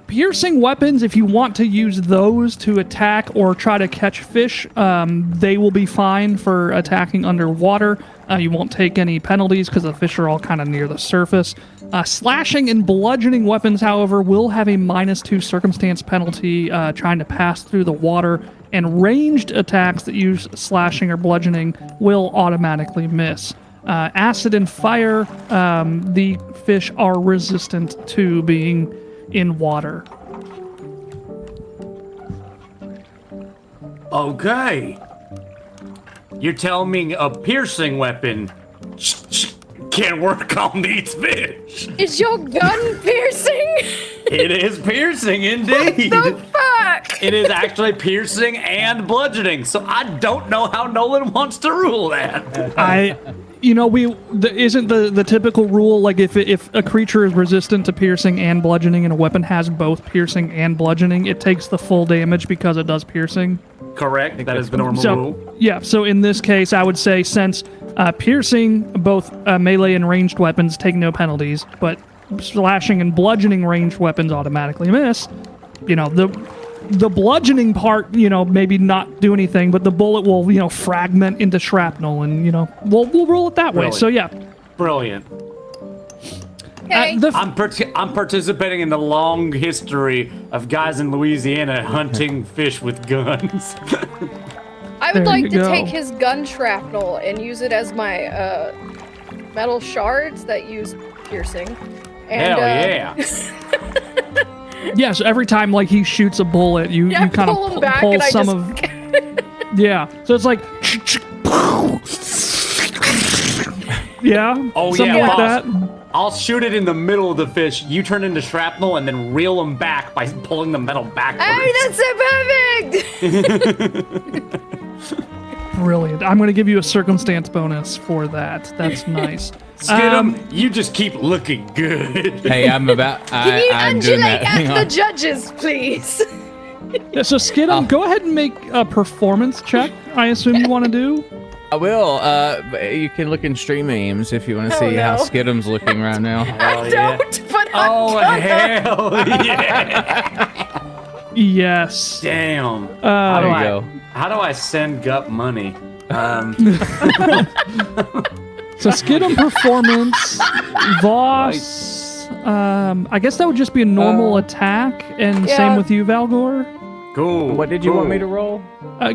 Piercing weapons, if you want to use those to attack or try to catch fish, they will be fine for attacking underwater. You won't take any penalties because the fish are all kind of near the surface. Slashing and bludgeoning weapons, however, will have a -2 circumstance penalty trying to pass through the water, and ranged attacks that use slashing or bludgeoning will automatically miss. Acid and fire, the fish are resistant to being in water. Okay. You're telling me a piercing weapon can't work on these fish? Is your gun piercing? It is piercing, indeed. What the fuck? It is actually piercing and bludgeoning, so I don't know how Nolan wants to rule that. you know, isn't the typical rule, like, if a creature is resistant to piercing and bludgeoning and a weapon has both piercing and bludgeoning, it takes the full damage because it does piercing? Correct. That is the normal rule. Yeah, so in this case, I would say since piercing, both melee and ranged weapons take no penalties, but slashing and bludgeoning ranged weapons automatically miss, you know, the bludgeoning part, you know, maybe not do anything, but the bullet will, you know, fragment into shrapnel, and, you know, we'll roll it that way. So, yeah. Brilliant. Okay. I'm participating in the long history of guys in Louisiana hunting fish with guns. I would There like you to go. take his gun shrapnel and use it as my metal shards that use piercing. And, Hell yeah. Yeah, so every time, like, he shoots a bullet, you kind of pull him back pull and I some just- of... Yeah, so it's like... Yeah, Oh something yeah, like boss. that. I'll shoot it in the middle of the fish. You turn into shrapnel and then reel them back by pulling the metal backwards. Hey, that's so perfect! Brilliant. I'm going to give you a circumstance bonus for that. That's nice. Skidum, you just keep looking good. Hey, I'm doing that. Hang At the on. judges, please. Yeah, so Skidum, go ahead and make a performance check, I assume you want to do. I will. You can look in stream memes if you want to see how no. Skidum's looking right now. I don't, but Oh, I'm hell yeah. Yes. Damn. There you go. How do I send Gup money? So Skidum performance, Voss, I guess that would just be a normal attack, and Yeah. same with you, Valgor. Cool. What did you want me to roll?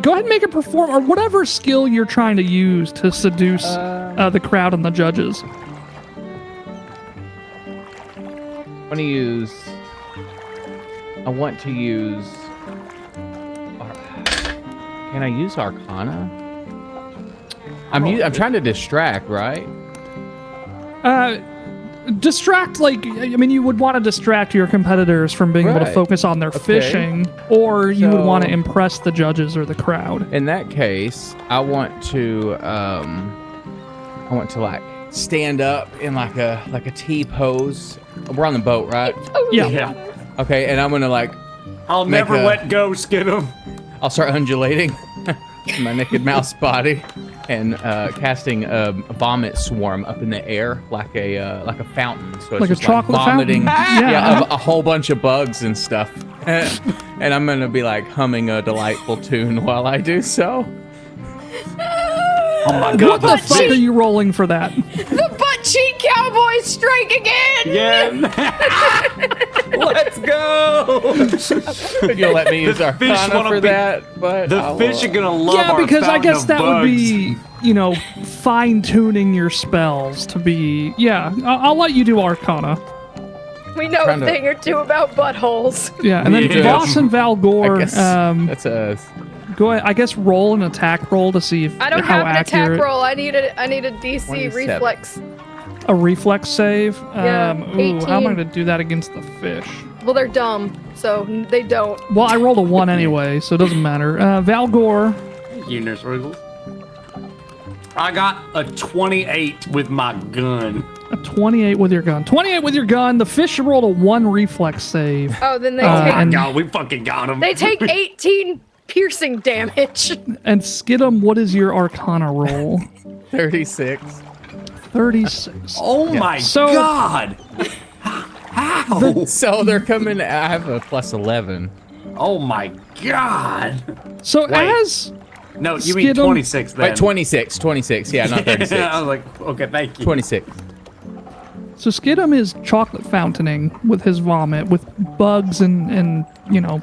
Go ahead and make it perform, or whatever skill you're trying to use to seduce the crowd and the judges. I want to use. Can I use Arcana? I'm trying to distract, right? Distract, like, I mean, you would want to distract your competitors from being able to Right. focus on their Okay. fishing, or you would want to So- impress the judges or the crowd. In that case, I want to like stand up in like a T pose. We're on the boat, right? Yeah. Okay, and I'm gonna like I'll make never a- let go, Skidum. I'll start undulating my naked mouse body and casting a vomit swarm up in the air like a fountain. So it's Like a just chocolate vomiting, fountain? Yeah. a whole bunch of bugs and stuff. And I'm gonna be like humming a delightful tune while I do so. Oh my What god. the fuck are you rolling for that? The butt cheek cowboys strike again! Yeah. Let's go. You'll let me use fish Arcana wanna for be- that, but The I'll, fish are gonna love Yeah, our because I fountain guess of that would bugs. be, you know, fine-tuning your spells to be... Yeah, I'll let you do Arcana. We know a Trying to- thing or two about buttholes. Yeah, and then Yeah. Voss and I Valgor, guess that's a. go ahead, I guess roll an attack roll to see if I don't how have an accurate attack roll. I need a DC 27. reflex. a reflex save. Yeah, Ooh, how am I 18. going to do that against the fish? Well, they're dumb, so they don't. Well, I rolled a 1 anyway, so it doesn't matter. Valgor, You nurse wriggles. I got a 28 with my gun. a 28 with your gun. 28 with your gun. The fish rolled a 1 reflex save. Oh, then they Oh take my and- god, we fucking got him. they take 18 piercing damage. And Skidum, what is your Arcana roll? 36. 36. Oh my So- god. How? So they're coming. I have a plus 11. Oh my god. So Wait. as No, you mean Skidum- 26 then. Wait, 26. Yeah, not 36. I was like, okay, thank you. 26. So Skidum is chocolate fountaining with his vomit, with bugs and you know,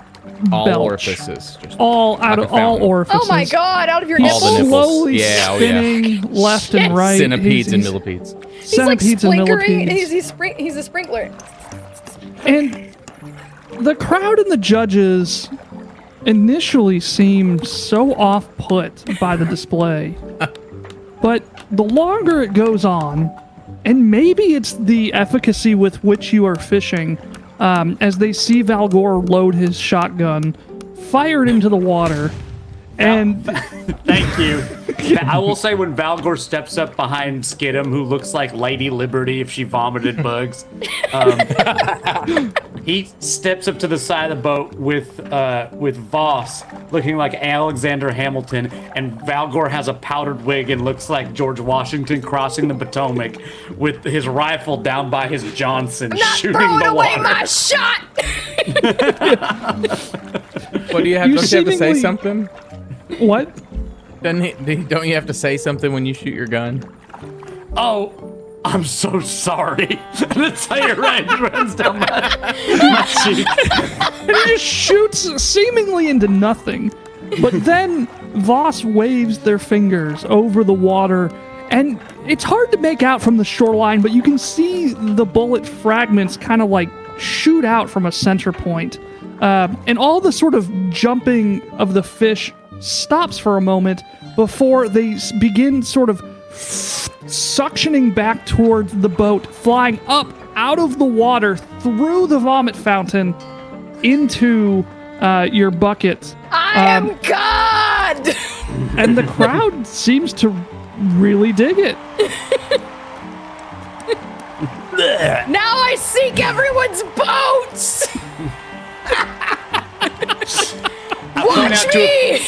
All belch. orifices. Just All out Like of a fountain. all orifices. Oh my god, out of your He's All the nipples? nipples. slowly Yeah, oh yeah. spinning left and Shit. right. Centipedes and He's- millipedes. He's like Centipedes and splinkering. millipedes. He's a sprinkler. And the crowd and the judges initially seemed so off-put by the display. But the longer it goes on, and maybe it's the efficacy with which you are fishing, as they see Valgor load his shotgun, fire it into the water, And thank you. I will say when Valgor steps up behind Skidum, who looks like Lady Liberty if she vomited bugs, he steps up to the side of the boat with Voss looking like Alexander Hamilton, and Valgor has a powdered wig and looks like George Washington crossing the Potomac with his rifle down by his Johnson, shooting the water. Away my shot! What do you have? Don't you have to say something? What? Don't you have to say something when you shoot your gun? Oh, I'm so sorry. That's how your range runs down my cheek. And he just shoots seemingly into nothing. But then Voss waves their fingers over the water, and it's hard to make out from the shoreline, but you can see the bullet fragments kind of like shoot out from a center point. And all the sort of jumping of the fish stops for a moment before they begin sort of suctioning back towards the boat, flying up out of the water through the vomit fountain into your bucket. I am God! And the crowd seems to really dig it. Now I sink everyone's boats! Watch me!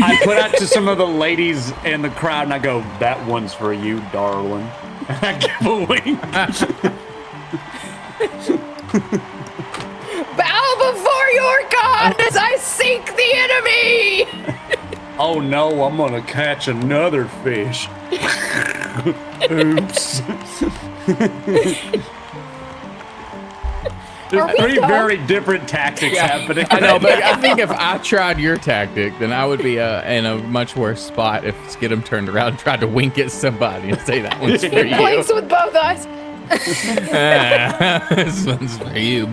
I put out to some of the ladies in the crowd and I go, that one's for you, darling. And I give a wink. Bow before your God as I sink the enemy! Oh no, I'm gonna catch another fish. Oops. There's three very different tactics happening. I know, but I think if I tried your tactic, then I would be in a much worse spot if Skidum turned around and tried to wink at somebody and say that one's for you. Blinks with both eyes. This one's for you.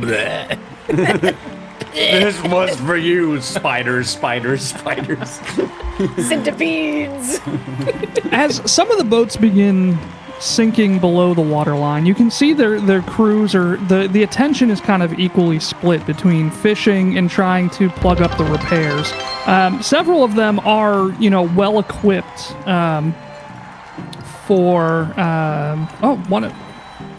This was for you, spiders. Centipedes. As some of the boats begin sinking below the waterline, you can see their crews are the attention is kind of equally split between fishing and trying to plug up the repairs. Several of them are, well equipped for.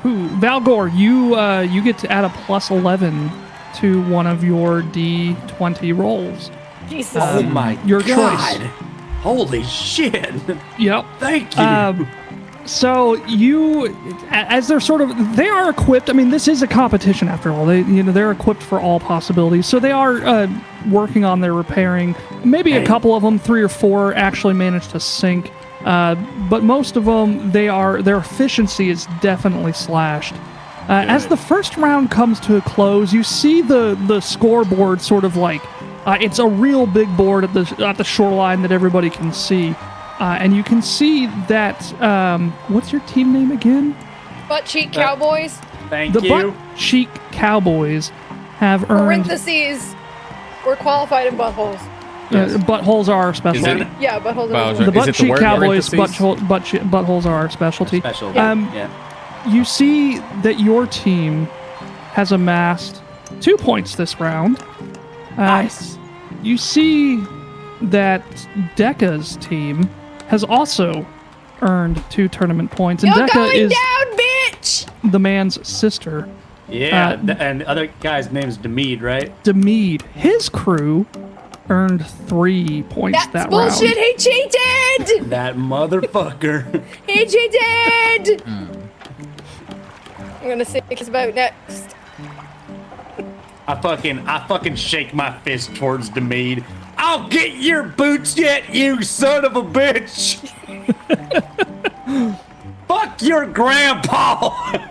Valgor, you get to add a +11 to one of your D20 rolls. Jesus. Oh my your God. choice. Holy shit. Yep. Thank you. So as they are equipped. I mean, this is a competition after all. They're equipped for all possibilities. So they are working on their repairing. Maybe a couple of them, 3 or 4, actually managed to sink. But most of them, their efficiency is definitely slashed. As the first round comes to a close, you see the scoreboard sort of like it's a real big board at the shoreline that everybody can see. And you can see that, what's your team name again? Butt Cheek Cowboys. Thank you. The Butt Cheek Cowboys have earned... Parentheses, we're qualified in buttholes. Buttholes are our specialty. Yeah, buttholes are the Butt Cheek Cowboys, buttholes are our specialty. You see that your team has amassed 2 points this round. Nice. You see that Dekka's team has also earned 2 tournament points, and You're Dekka going is down, bitch! the man's sister. Yeah, and the other guy's name's Demead, right? Demead. His crew earned 3 points that round. That's bullshit, he cheated! That motherfucker. He cheated! I'm gonna sink his boat next. I fucking shake my fist towards Demead. I'll get your boots yet, you son of a bitch! Fuck your grandpa!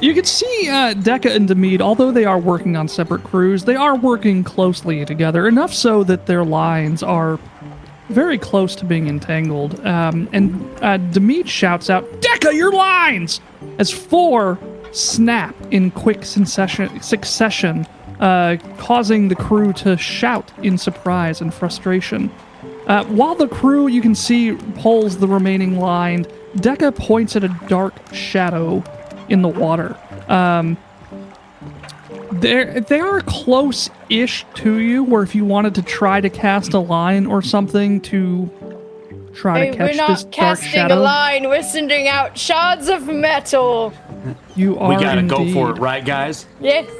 You can see Dekka and Demead, although they are working on separate crews, they are working closely together, enough so that their lines are very close to being entangled. And Demead shouts out, "Dekka, your lines!" as 4 snap in quick succession, causing the crew to shout in surprise and frustration. While the crew, you can see, pulls the remaining line, Dekka points at a dark shadow in the water. They are close-ish to you, where if you wanted to try to cast a line or something to try to catch we're this not dark casting shadow. a line. We're sending out shards of metal. You are We gotta go indeed. for it, right, guys? Yes.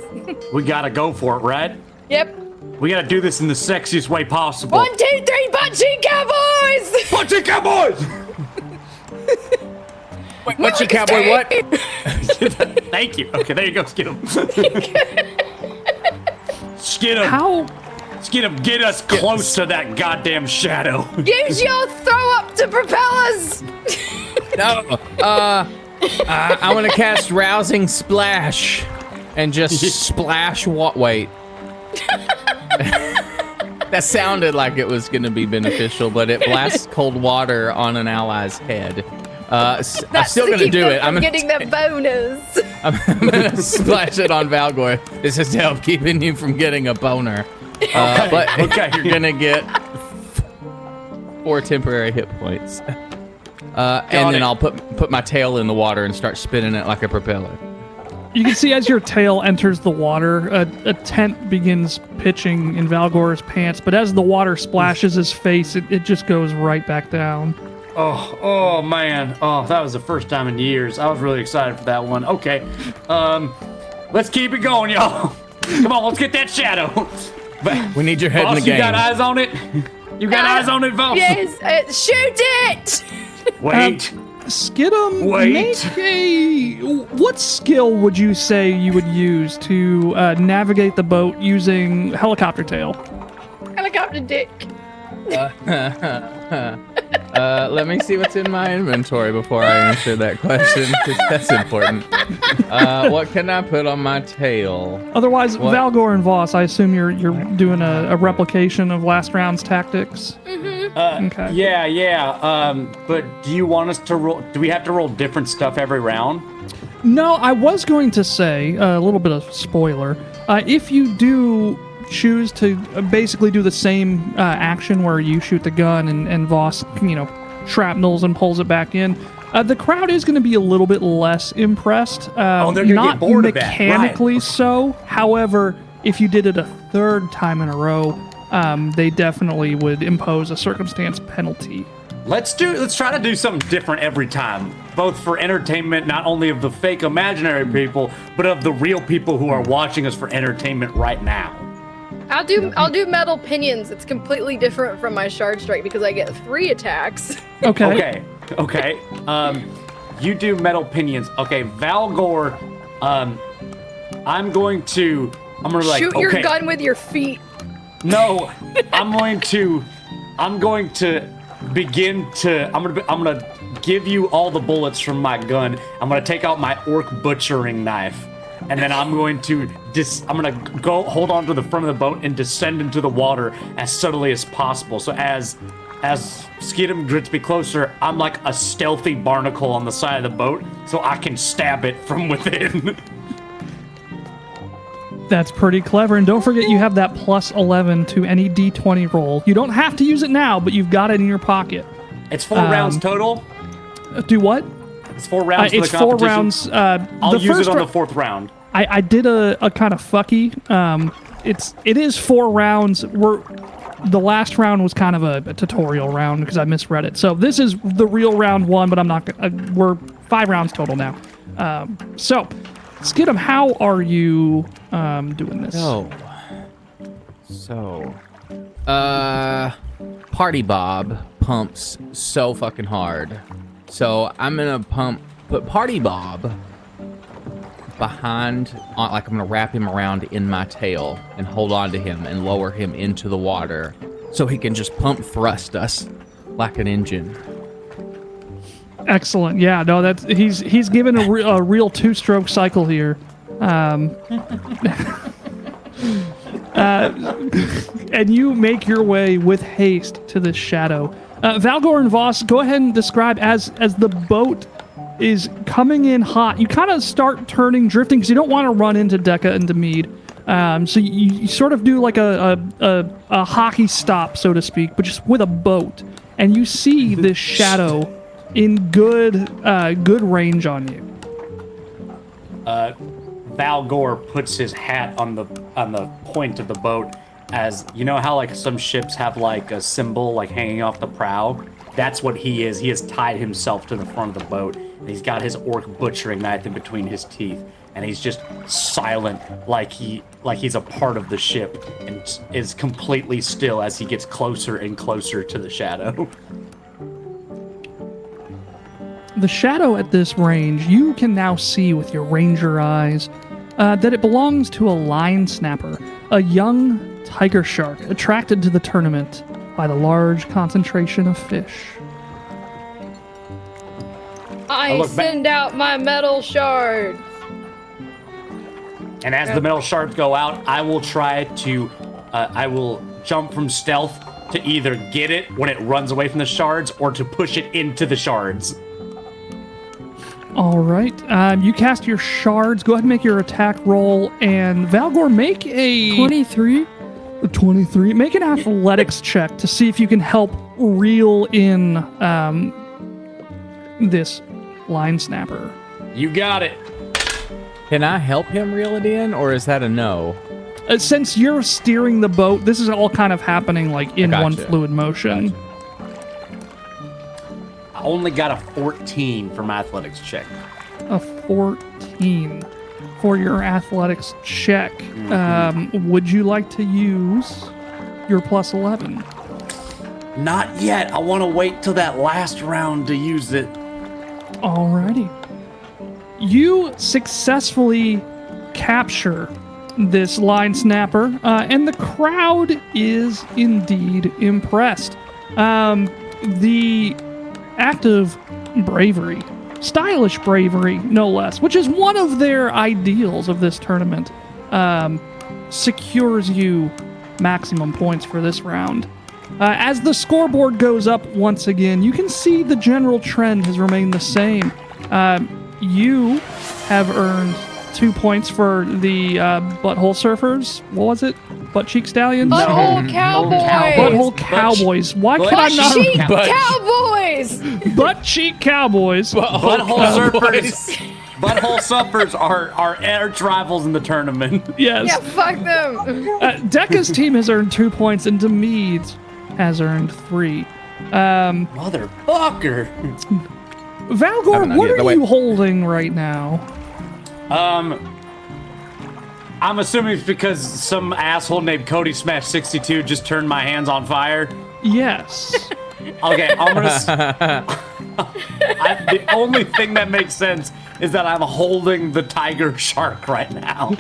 We gotta go for it, right? Yep. We gotta do this in the sexiest way possible. 1, 2, 3, butt-cheek cowboys! Butt-cheek cowboys! What's your cowboy? What? Thank you. Okay, there you go, Skid 'em. Skid 'em. How? Skid 'em, get us close to that goddamn shadow. Use your throw up to propel us! No. I want to cast Rousing Splash and just splash what? Wait. That sounded like it was going to be beneficial, but it blasts cold water on an ally's head. I'm still going to do it. I'm getting the bonus. I'm going to splash it on Valgor. This is to help keeping you from getting a boner. But you're going to get 4 temporary hit points. And then I'll put my tail in the water and start spinning it like a propeller. You can see as your tail enters the water, a tent begins pitching in Valgor's pants, but as the water splashes his face, it just goes right back down. Oh man. Oh, that was the first time in years. I was really excited for that one. Okay. Let's keep it going, y'all. Come on, let's get that shadow. We need your head Boss, in the game. You got eyes on it? You got eyes on it, Boss? Yes, shoot it! Wait. Skidum, Wait. what skill would you say you would use to navigate the boat using helicopter tail? Helicopter dick. Let me see what's in my inventory before I answer that question, because that's important. What can I put on my tail? Otherwise, What? Valgor and Voss, I assume you're doing a replication of last round's tactics. Okay. Yeah. But do you want us to roll? Do we have to roll different stuff every round? No, I was going to say a little bit of spoiler. If you do choose to basically do the same action where you shoot the gun and Voss, shrapnels and pulls it back in, the crowd is going to be a little bit less impressed. They're going to not get bored of that. mechanically so. However, if you did it a third time in a row, they definitely would impose a circumstance penalty. Let's try to do something different every time, both for entertainment, not only of the fake imaginary people, but of the real people who are watching us for entertainment right now. I'll do metal pinions. It's completely different from my shard strike because I get 3 attacks. Okay. You do metal pinions. Okay, Valgor, I'm going to Shoot your gun with your feet. No, I'm going to begin to. I'm gonna give you all the bullets from my gun. I'm gonna take out my orc butchering knife, and then I'm going to I'm gonna go hold on to the front of the boat and descend into the water as subtly as possible. So as Skidum gets me closer, I'm like a stealthy barnacle on the side of the boat, so I can stab it from within. That's pretty clever. And don't forget you have that plus 11 to any D20 roll. You don't have to use it now, but you've got it in your pocket. It's 4 rounds total. Do what? It's 4 rounds for it's the 4 competition. rounds. I'll use it on the 4th round. I did a kind of fucky. It is 4 rounds. The last round was kind of a tutorial round because I misread it. So this is the real round 1, but I'm not. We're 5 rounds total now. So, Skidum, how are you doing this? So, Party Bob pumps so fucking hard. So I'm gonna put Party Bob behind, like I'm gonna wrap him around in my tail and hold on to him and lower him into the water so he can just pump thrust us like an engine. Excellent. Yeah, no, he's given a real 2-stroke cycle here. And you make your way with haste to this shadow. Valgor and Voss, go ahead and describe as the boat is coming in hot. You kind of start drifting because you don't want to run into Dekka and Demede. So you sort of do like a hockey stop, so to speak, but just with a boat. And you see this shadow in good range on you. Valgor puts his hat on the point of the boat, as you know how like some ships have like a symbol like hanging off the prow. That's what he is. He has tied himself to the front of the boat. And he's got his orc butchering knife in between his teeth, and he's just silent, like he's a part of the ship, and is completely still as he gets closer and closer to the shadow. The shadow at this range, you can now see with your ranger eyes that it belongs to a line snapper, a young tiger shark attracted to the tournament by the large concentration of fish. I send out my metal shards. And as the metal shards go out, I will try to, I will jump from stealth to either get it when it runs away from the shards or to push it into the shards. All right. You cast your shards. Go ahead and make your attack roll. And Valgor, make a 23. 23. Make an athletics check to see if you can help reel in this line snapper. You got it. Can I help him reel it in, or is that a no? Since you're steering the boat, this is all kind of happening like in one fluid motion. Gotcha. I only got a 14 for my athletics check. A 14 for your athletics check. Would you like to use your plus 11? Not yet. I want to wait till that last round to use it. Alrighty. You successfully capture this line snapper, and the crowd is indeed impressed. The act of bravery, stylish bravery, no less, which is one of their ideals of this tournament, secures you maximum points for this round. As the scoreboard goes up once again, you can see the general trend has remained the same. You have earned 2 points for the butthole surfers. What was it? Butt cheek stallions? Butthole cowboys. Butthole cowboys. Why can I not? Butt cheek cowboys. Butt cheek cowboys. Butthole surfers. Butthole suppers are arch rivals in the tournament. Yes. Yeah, fuck them. Dekka's team has earned 2 points, and Demid's has earned 3. Motherfucker. Valgor, what are you holding right now? I'm assuming it's because some asshole named Cody Smash 62 just turned my hands on fire. Yes. Okay, I'm gonna. The only thing that makes sense is that I'm holding the tiger shark right now.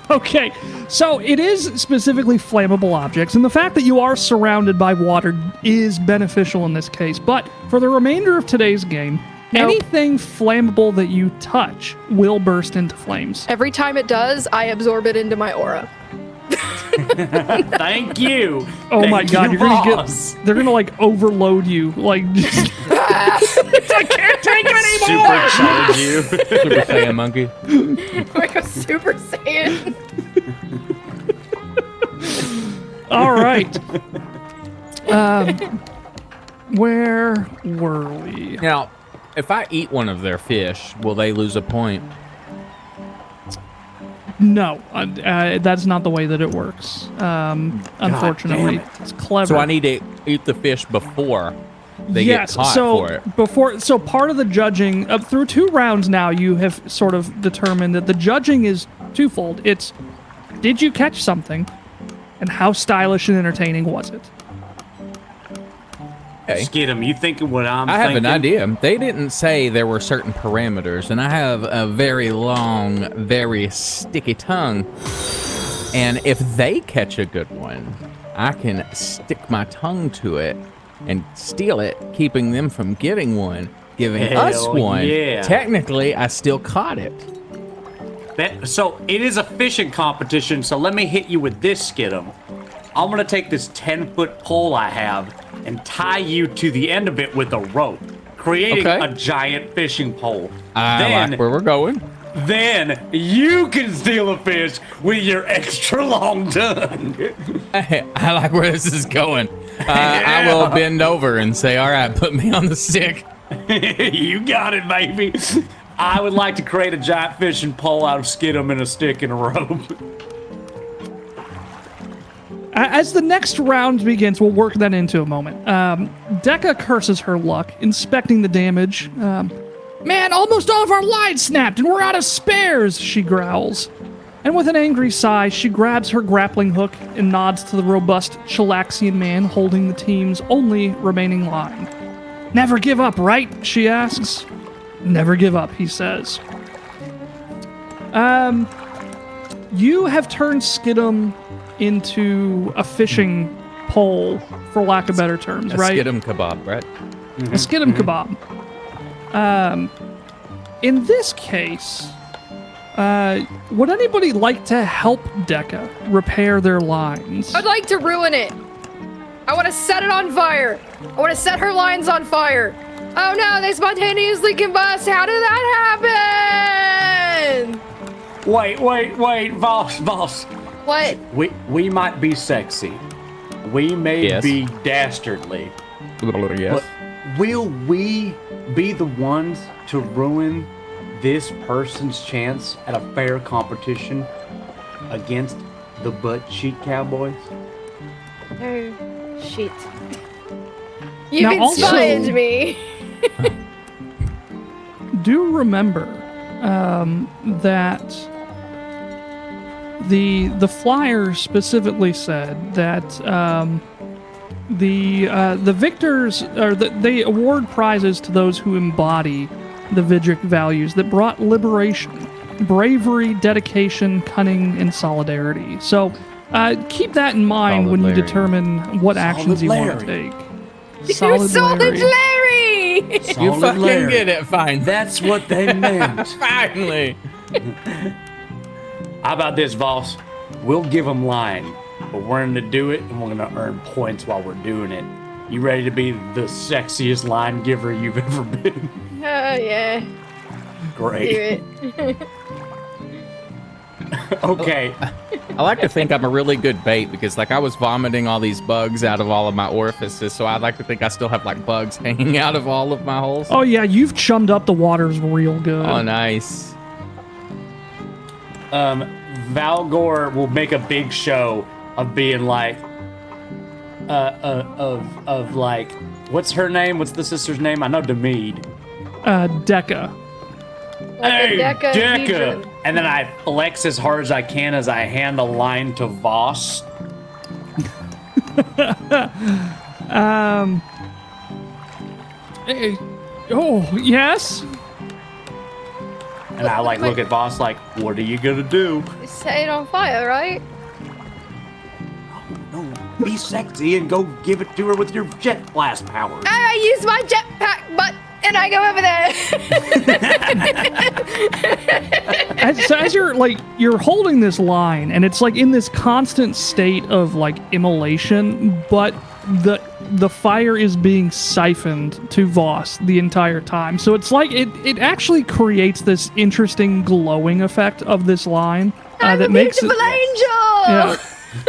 Okay, so it is specifically flammable objects, and the fact that you are surrounded by water is beneficial in this case. But for the remainder of today's game, anything flammable that you touch will burst into flames. Every time it does, I absorb it into my aura. Thank you. Oh my Thank god, you, you're gonna Ross. they're gonna like overload you. Like I can't take it anymore. Supercharge you. Super Saiyan monkey. Like a Super Saiyan. All right. Where were we? Now, if I eat one of their fish, will they lose a point? No, that's not the way that it works. Unfortunately, it's clever. So I need to eat the fish before they get caught for it. So part of the judging, up through 2 rounds now, you have sort of determined that the judging is twofold. It's, did you catch something, and how stylish and entertaining was it? Okay. Skidum, you thinking what I'm I have thinking? an idea. They didn't say there were certain parameters, and I have a very long, very sticky tongue. And if they catch a good one, I can stick my tongue to it and steal it, keeping them from getting one, giving us one. Yeah. Technically, I still caught it. So it is a fishing competition, so let me hit you with this, Skidum. I'm gonna take this 10-foot pole I have and tie you to the end of it with a rope, creating a giant fishing pole. I like where we're going. Then you can steal a fish with your extra long tongue. I like where this is going. I will bend over and say, all right, put me on the stick. You got it, baby. I would like to create a giant fishing pole out of Skidum and a stick and a rope. As the next round begins, we'll work that into a moment. Dekka curses her luck, inspecting the damage. Man, almost all of our lines snapped and we're out of spares, she growls. And with an angry sigh, she grabs her grappling hook and nods to the robust Chilaxian man holding the team's only remaining line. Never give up, right? She asks. Never give up, he says. You have turned Skidum into a fishing pole, for lack of better terms, right? A Skidum kebab, right? A Skidum kebab. In this case, would anybody like to help Dekka repair their lines? I'd like to ruin it. I want to set it on fire. I want to set her lines on fire. Oh no, they spontaneously combust. How did that happen? Wait, Voss. What? We might be sexy. We may be dastardly. Yes. But will we be the ones to ruin this person's chance at a fair competition against the butt cheek cowboys? Oh, shit. You've inspired me. Do remember that the flyer specifically said that the victors, or they award prizes to those who embody the Vidric values that brought liberation, bravery, dedication, cunning, and solidarity. So keep that in mind when you determine what actions you want to take. Solid Larry! You fucking get it, fine. That's what they meant. Finally. How about this, Voss? We'll give them line, but we're going to do it, and we're going to earn points while we're doing it. You ready to be the sexiest line giver you've ever been? Oh, yeah. Great. Do it. Okay. I like to think I'm a really good bait because, like, I was vomiting all these bugs out of all of my orifices, so I'd like to think I still have, like, bugs hanging out of all of my holes. Oh, yeah, you've chummed up the waters real good. Oh, nice. Valgor will make a big show of being like, of like, what's her name? What's the sister's name? I know Demead. Dekka. Hey, Dekka. Dekka! And then I flex as hard as I can as I hand a line to Voss. Oh, yes? And I like look at Voss like, what are you gonna do? Set it on fire, right? No, be sexy and go give it to her with your jet blast powers. I use my jetpack, but and I go over there. as you're holding this line, and it's like in this constant state of like immolation, but the fire is being siphoned to Voss the entire time. So it's like it actually creates this interesting glowing effect of this line that makes it. Angel.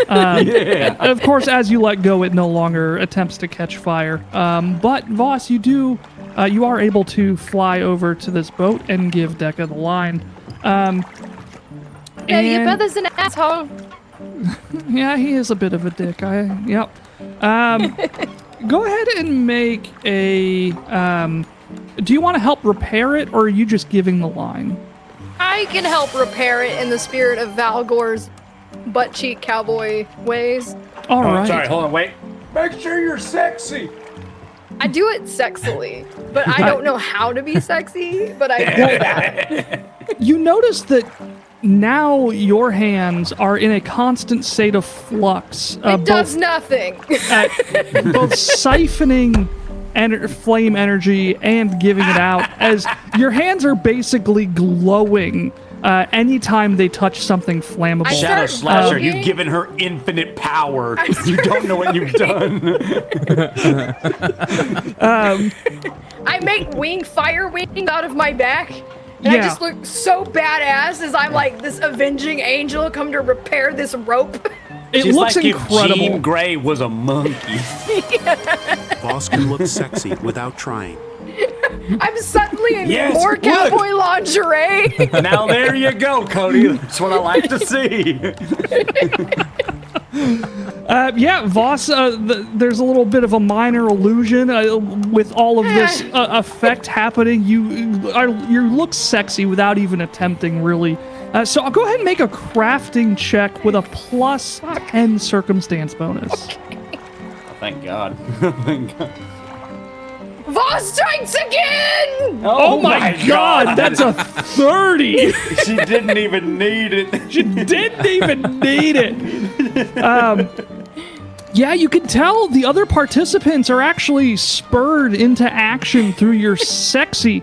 Yeah. Of course, as you let go, it no longer attempts to catch fire. But Voss, you are able to fly over to this boat and give Dekka the line. Yeah, your brother's an asshole. Yeah, he is a bit of a dick. Yep. Go ahead and make a. Do you want to help repair it, or are you just giving the line? I can help repair it in the spirit of Valgor's butt cheek cowboy ways. All right. Sorry, hold on, wait. Make sure you're sexy. I do it sexily, but I don't know how to be sexy, but I do that. You notice that now your hands are in a constant state of flux. It does nothing. Both siphoning flame energy and giving it out, as your hands are basically glowing anytime they touch something flammable. Shadow Slasher, you've given her infinite power. You don't know what you've done. I make fire wings out of my back. And I just look so badass as I'm like this avenging angel come to repair this rope. It She's looks like incredible. If Jean Grey was a monkey. Voss can look sexy without trying. I'm suddenly in Yes, more look. cowboy lingerie. Now there you go, Cody. That's what I like to see. Yeah, Voss, there's a little bit of a minor illusion with all of this effect happening. You look sexy without even attempting, really. So I'll go ahead and make a crafting check with a plus 10 circumstance bonus. Thank God. Thank God. Voss strikes again! Oh my God, that's a 30! She didn't even need it. She didn't even need it. Yeah, you can tell the other participants are actually spurred into action through your sexy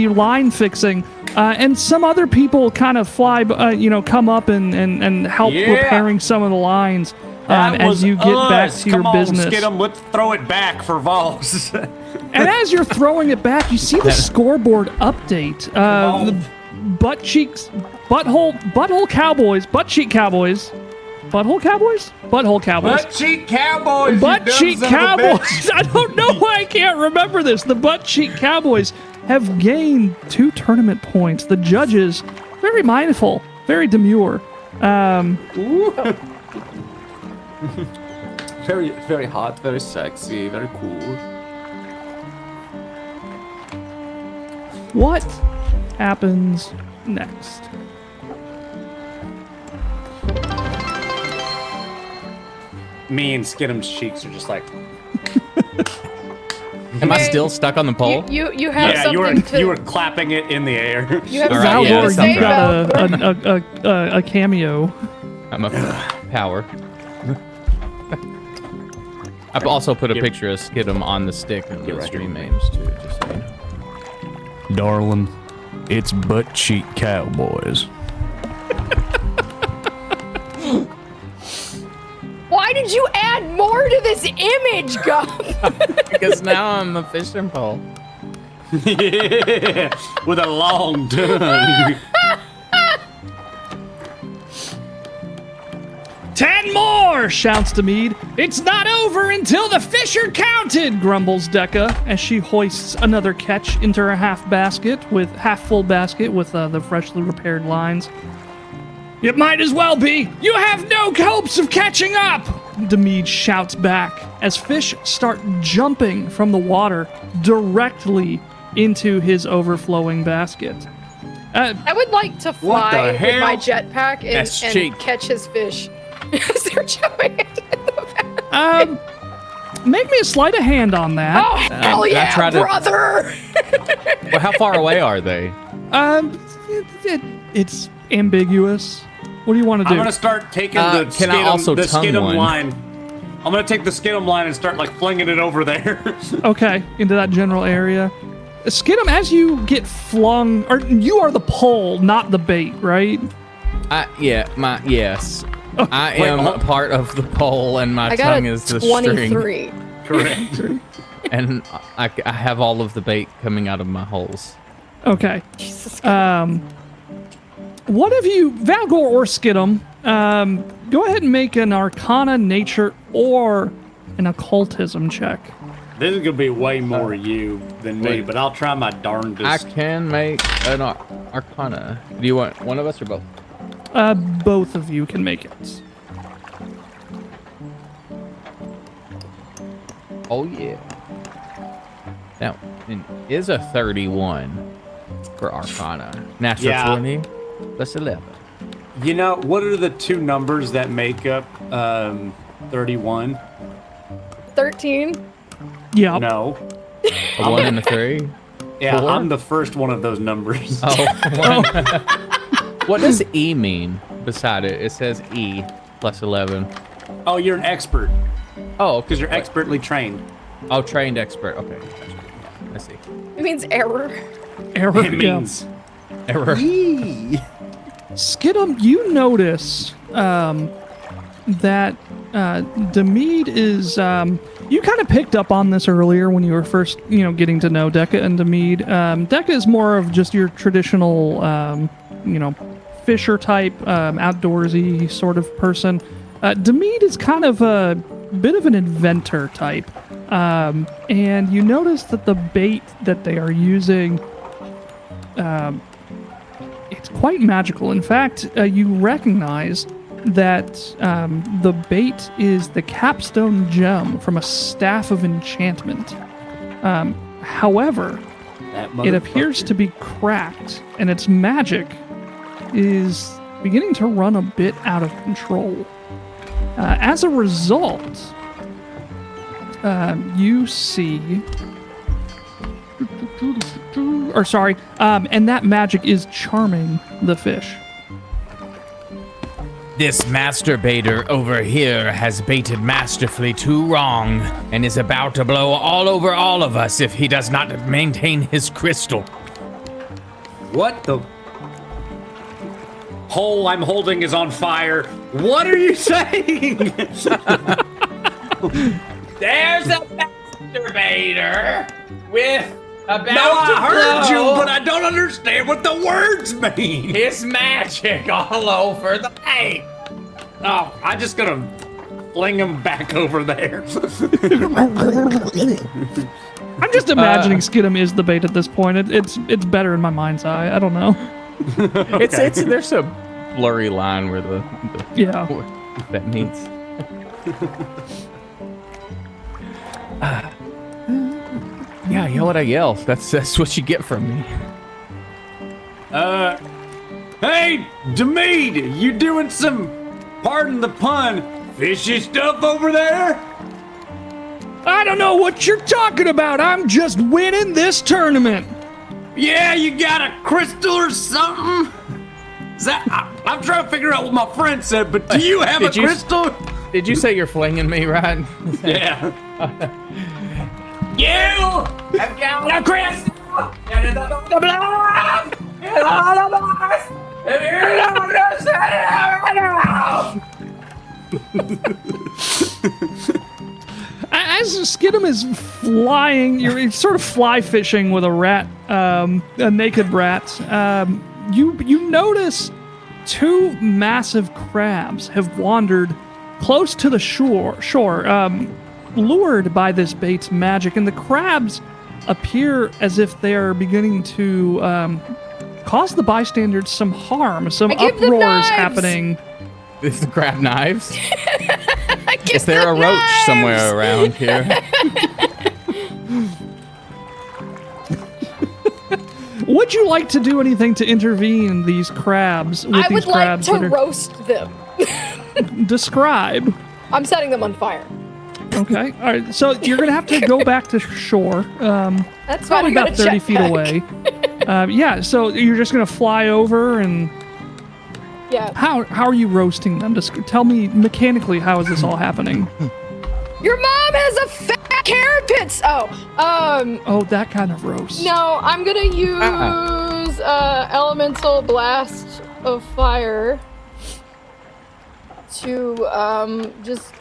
line fixing. And some other people kind of come up and help repairing some of the lines as you get back to your business. Skid 'em, let's throw it back for Voss. And as you're throwing it back, you see the scoreboard update. The butt cheek cowboys. Butthole cowboys. Butt cheek cowboys. I don't know why I can't remember this. The butt cheek cowboys have gained 2 tournament points. The judges, very mindful, very demure. Very, very hot, very sexy, very cool. What happens next? Me and Skidum's cheeks are just like. Am I still stuck on the pole? You have Yeah, something you were clapping it in the air. You have All right, something yeah, to say, you got a cameo. I'm a power. I've also put a picture of Skidum on the stick in the stream names too, just so you know. Darling, it's butt cheek cowboys. Why did you add more to this image, Gum? Because now I'm a fishing pole. Yeah, with a long tongue. 10 more, shouts Demede. It's not over until the fish are counted, grumbles Decca as she hoists another catch into her half full basket with the freshly repaired lines. It might as well be. You have no hopes of catching up, Demede shouts back as fish start jumping from the water directly into his overflowing basket. I would like to fly with my jetpack That's and cheap. catch his fish. As they're jumping into the basket. Make me a sleight of hand on that. Oh, hell yeah, brother! Well, how far away are they? It's ambiguous. What do you want to do? I'm gonna start taking the Skidum line. I'm gonna take the Skidum line and start like flinging it over there. Okay, into that general area. Skidum, as you get flung, or you are the pole, not the bait, right? Yes. I am part of the pole, and my tongue is the 23. string. Correct. And I have all of the bait coming out of my holes. Okay. What have you, Valgor or Skidum, go ahead and make an Arcana, Nature, or an Occultism check. This is gonna be way more you than me, but I'll try my darndest. I can make an Arcana. Do you want one of us or both? Both of you can make it. Oh yeah. Now, it is a 31 for Arcana. Natural 20 plus 11. You know, what are the 2 numbers that make up 31? 13. Yeah. No. A 1 and a 3? Yeah, 4? I'm the first one of those numbers. Oh. What does E mean beside it? It says E plus 11. Oh, you're an expert. Oh, because you're expertly trained. Oh, trained expert. Okay. I see. It means error. Error. It means error. Skidum, you notice that Demede is. You kind of picked up on this earlier when you were first, getting to know Decca and Demede. Decca is more of just your traditional, fisher type, outdoorsy sort of person. Demede is kind of a bit of an inventor type. And you notice that the bait that they are using, it's quite magical. In fact, you recognize that the bait is the capstone gem from a staff of enchantment. However, it appears to be cracked, and its magic is beginning to run a bit out of control. As a result, you see... and that magic is charming the fish. This masturbator over here has baited masterfully too wrong and is about to blow all over all of us if he does not maintain his crystal. What the hole I'm holding is on fire. What are you saying? There's a masturbator with about No, I to heard you, blow but I don't understand what the words mean. his magic all over the lake. Oh, I'm just gonna fling him back over there. I'm just imagining Skidum is the bait at this point. It's better in my mind's eye. I don't know. It's there's a blurry line where the Yeah. that means. Yeah, yell what I yell. That's what you get from me. Hey, Demead, you doing some, pardon the pun, fishy stuff over there? I don't know what you're talking about. I'm just winning this tournament. Yeah, you got a crystal or something? Is that, I'm trying to figure out what my friend said, but do you have a crystal? Did you say you're flinging me, right? Yeah. You have got a crystal and it's the blood and all of us. If you don't understand, As Skidum is flying, you're sort of fly fishing with a rat, a naked rat. You notice two massive crabs have wandered close to the shore, lured by this bait's magic, and the crabs appear as if they are beginning to cause the bystanders some harm. Some uproars happening. Is the crab knives? Is there a roach somewhere around here? Would you like to do anything to intervene these crabs? I would like to roast them. Describe. I'm setting them on fire. Okay. All right. So you're gonna have to go back to shore. That's probably fine, I about got a 30 feet jetpack. away. Yeah. So you're just gonna fly over and. Yeah. How are you roasting them? Just tell me mechanically how is this all happening? Your mom has a fat carrot pits. Oh, that kind of roast. No, I'm gonna use elemental blast of fire to just.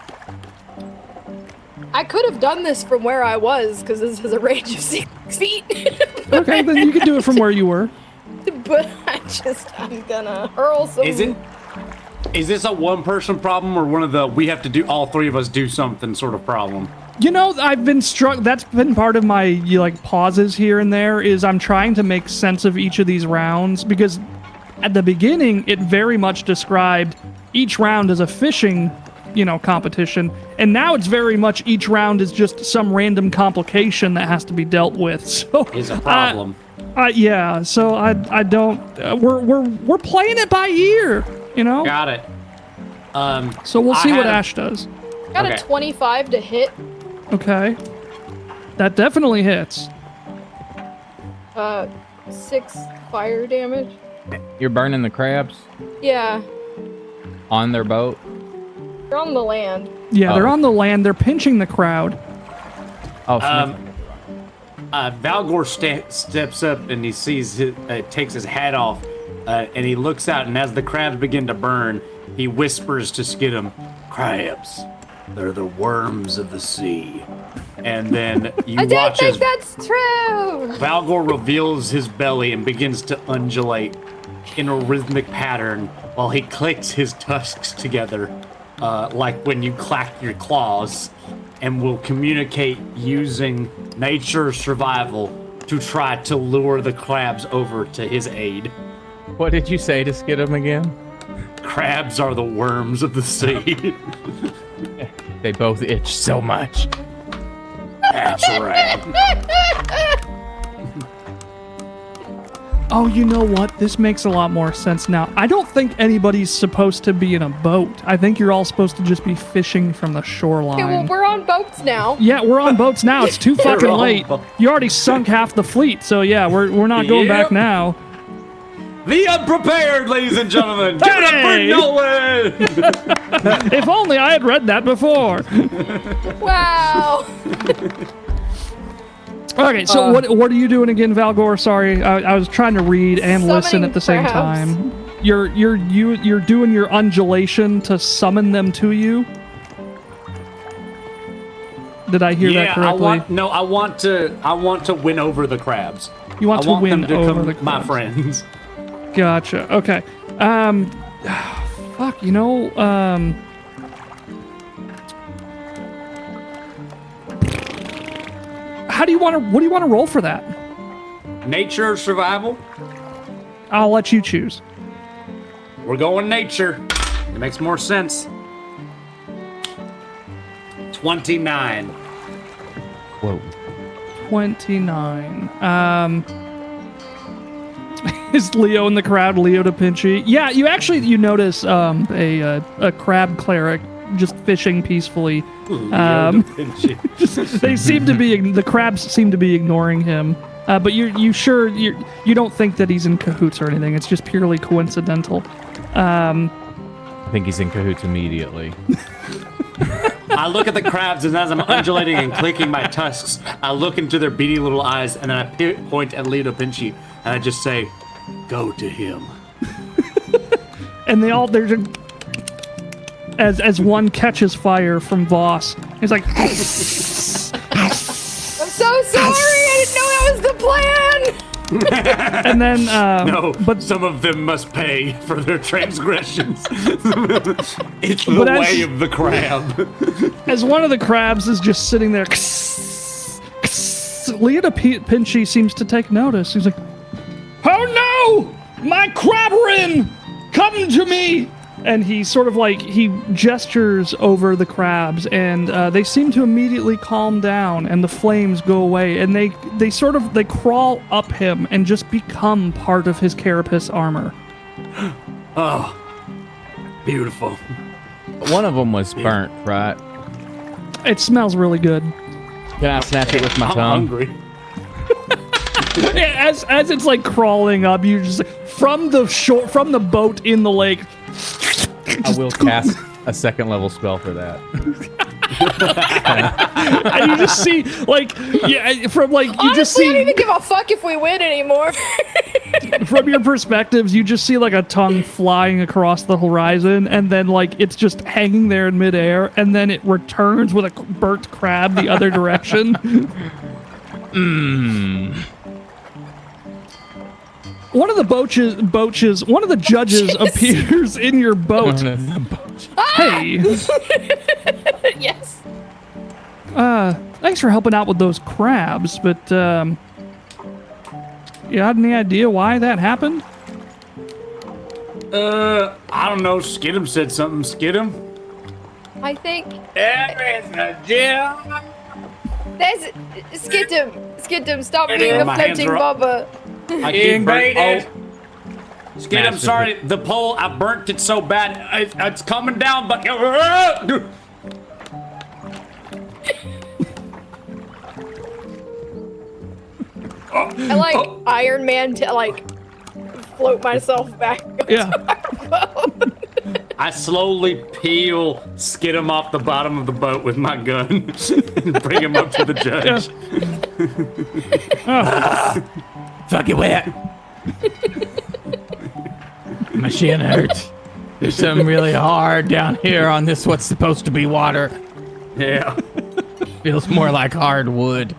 I could have done this from where I was because this is a range of 6 feet. Okay, then you can do it from where you were. But I'm gonna hurl some. Is this a one-person problem or one of the we have to do all three of us do something sort of problem? You know, I've been struck. That's been part of my pauses here and there. Is I'm trying to make sense of each of these rounds because at the beginning it very much described each round as a fishing, competition, and now it's very much each round is just some random complication that has to be dealt with. So is a problem. Yeah. So I don't. We're playing it by ear. Got it. So we'll see what Ash does. Got a 25 to hit. Okay. That definitely hits. 6 fire damage. You're burning the crabs Yeah, on their boat? they're on the land. Yeah, they're on the land. They're pinching the crowd. Valgor steps up and he sees takes his hat off, and he looks out, and as the crabs begin to burn, he whispers to Skidum, "Crabs, they're the worms of the sea." And then you I don't watch think as that's true. Valgor reveals his belly and begins to undulate in a rhythmic pattern while he clicks his tusks together, like when you clack your claws. and will communicate using nature survival to try to lure the crabs over to his aid. What did you say to Skidum again? Crabs are the worms of the sea. They both itch so much. That's right. Oh, you know what? This makes a lot more sense now. I don't think anybody's supposed to be in a boat. I think you're all supposed to just be fishing from the shoreline. Okay, well, we're on boats now. Yeah, we're on boats now. It's too fucking late. You already sunk half the fleet, so yeah, we're not going back now. The Unprepared, ladies and gentlemen. Give it up for Nolan! If only I had read that before. Wow. Okay, so what are you doing again, Valgor? Sorry, I was trying to read and listen at the same time. You're doing your undulation to summon them to you. Did I hear that correctly? I want to win over the crabs. You want to win them to over come the crabs. my friends. Gotcha. Okay. Fuck. You know. What do you want to roll for that? Nature or survival? I'll let you choose. We're going nature. It makes more sense. 29. Whoa. 29. Is Leo in the crowd? Leo Da Vinci? Yeah, you notice a crab cleric just fishing peacefully. They seem to be the crabs seem to be ignoring him. But you don't think that he's in cahoots or anything. It's just purely coincidental. I think he's in cahoots immediately. I look at the crabs, and as I'm undulating and clicking my tusks, I look into their beady little eyes, and then I point at Leo Da Vinci, and I just say, "Go to him." And there's as one catches fire from Voss, he's like, I'm so sorry. I didn't know that was the plan. And then but some of them must pay for their transgressions. It's the way of the crab. As one of the crabs is just sitting there, Leo Da Vinci seems to take notice. He's like, "Oh no, my crabrin, come to me!" And he sort of he gestures over the crabs, and they seem to immediately calm down, and the flames go away, and they crawl up him and just become part of his carapace armor. Oh, beautiful. One of them was burnt, right? It smells really good. Can I snatch it with my tongue? I'm hungry. Yeah, as it's crawling up, you just from the boat in the lake. I will cast a second level spell for that. And you just see Honestly, I don't even give a fuck if we win anymore. From your perspectives, you just see a tongue flying across the horizon, and then it's just hanging there in midair, and then it returns with a burnt crab the other direction. One of the one of the judges appears in your boat. Hey. Yes. Thanks for helping out with those crabs, but you had any idea why that happened? I don't know. Skidum said something. Skidum? I think There's a gem. there's Skidum, stop being a My hands floating are up. bubba. I keep Skid, I'm sorry. The pole, I burnt it so bad. It's coming down, but I Iron Man to float myself back. Yeah. I slowly peel Skidum off the bottom of the boat with my gun and bring him up to the judge. Fucking wet. My shin hurts. There's something really hard down here on this what's supposed to be water. Yeah. Feels more like hardwood.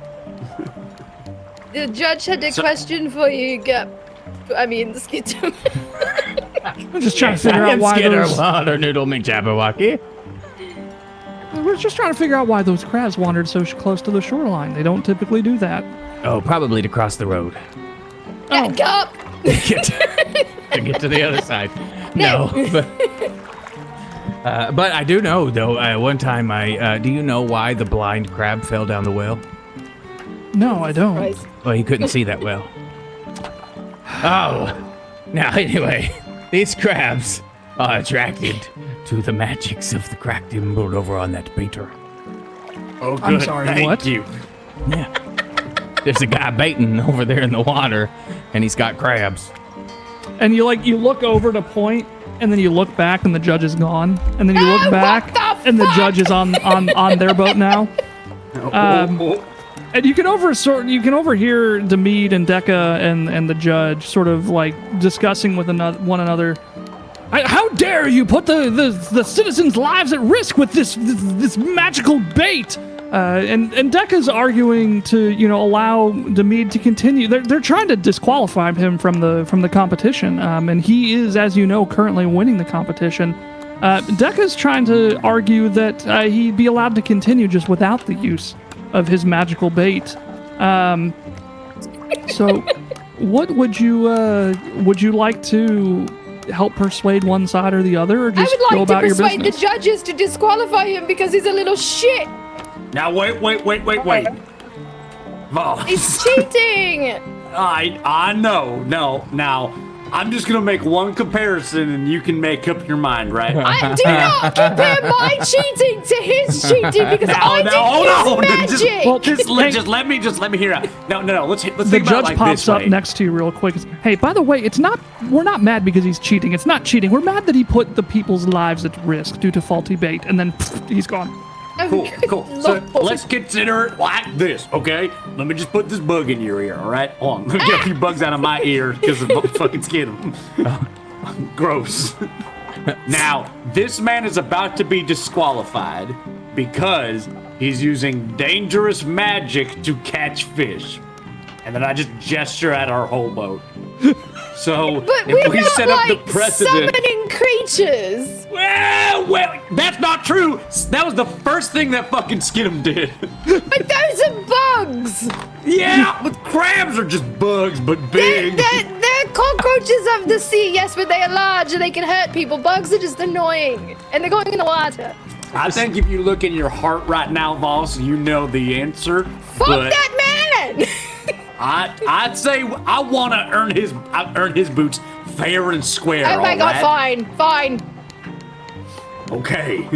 The judge had a question for you, Skidum. I'm just trying to figure out why those... water noodle McJabberwocky. We're just trying to figure out why those crabs wandered so close to the shoreline. They don't typically do that. Oh, probably to cross the road. Back up! To get to the other side. No. But I do know, though, one time do you know why the blind crab fell down the well? No, I don't. Christ. Well, he couldn't see that well. Oh. Now, anyway, these crabs are attracted to the magics of the cracked emerald over on that baiter. Oh, good. I'm sorry, Thank what? you. Yeah. There's a guy baiting over there in the water, and he's got crabs. And you look over to point, and then you look back, and the judge is gone. And then you look back, and the judge is on their boat now. And you can overhear Demead and Decca and the judge sort of like discussing with one another. How dare you put the citizens' lives at risk with this magical bait? And Decca's arguing to allow Demead to continue. They're trying to disqualify him from the competition. And he is, as you know, currently winning the competition. Decca's trying to argue that he'd be allowed to continue just without the use of his magical bait. So, what would you like to help persuade one side or the other, or just I go would about like to your persuade the business? judges to disqualify him because he's a little shit. Now, wait. Vol. He's cheating. I know. No, now, I'm just going to make one comparison and you can make up your mind, right? I do not compare my cheating to his cheating because I didn't use magic. Well, just let me hear out. No. Let's The think about it judge like pops this up way. next to you real quick. Hey, by the way, we're not mad because he's cheating. It's not cheating. We're mad that he put the people's lives at risk due to faulty bait, and then he's gone. Cool. So let's consider it like this, okay? Let me just put this bug in your ear, all right? Hold on. Let me get a few bugs out of my ear because of the fucking skin. Gross. Now, this man is about to be disqualified because he's using dangerous magic to catch fish. And then I just gesture at our whole boat. So But if we're we not set up the like precedent. summoning creatures. Well, that's not true. That was the first thing that fucking Skidum did. But those are bugs. Yeah, but crabs are just bugs, but big. They're cockroaches of the sea, yes, but they are large and they can hurt people. Bugs are just annoying, and they're going in the water. I think if you look in your heart right now, Voss, you know the answer. Fuck but that man! I'd say I want to earn his boots fair and square. Oh my god, right? fine. Okay.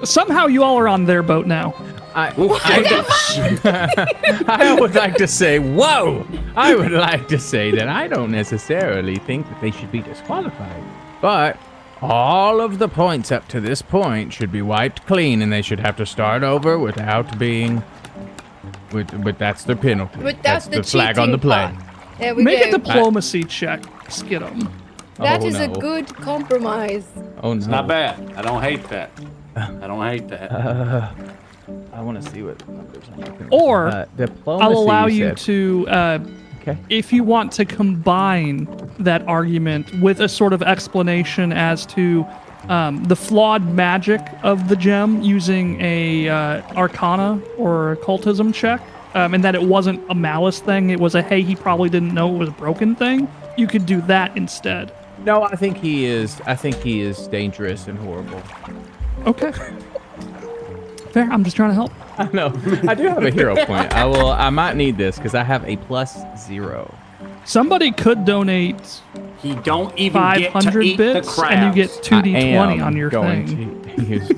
Somehow you all are on their boat now. I would like to say, whoa! I would like to say that I don't necessarily think that they should be disqualified. But all of the points up to this point should be wiped clean, and they should have to start over without being... But that's their penalty. But that's the flag on the play. There we Make go. a diplomacy check, Skidum. That Oh, is a no. good compromise. Oh, no. It's not bad. I don't hate that. I want to see what numbers I'm looking at. Or diplomacy, I'll allow you you said. to, Okay. if you want to combine that argument with a sort of explanation as to the flawed magic of the gem using a arcana or occultism check, and that it wasn't a malice thing, it was a hey, he probably didn't know it was broken thing, you could do that instead. No, I think he is dangerous and horrible. Okay. Fair, I'm just trying to help. I know. I do have a hero point. I might need this because I have a +0. Somebody could donate He don't even 500 get to eat bits, the crabs. and you get 2d20 on your thing.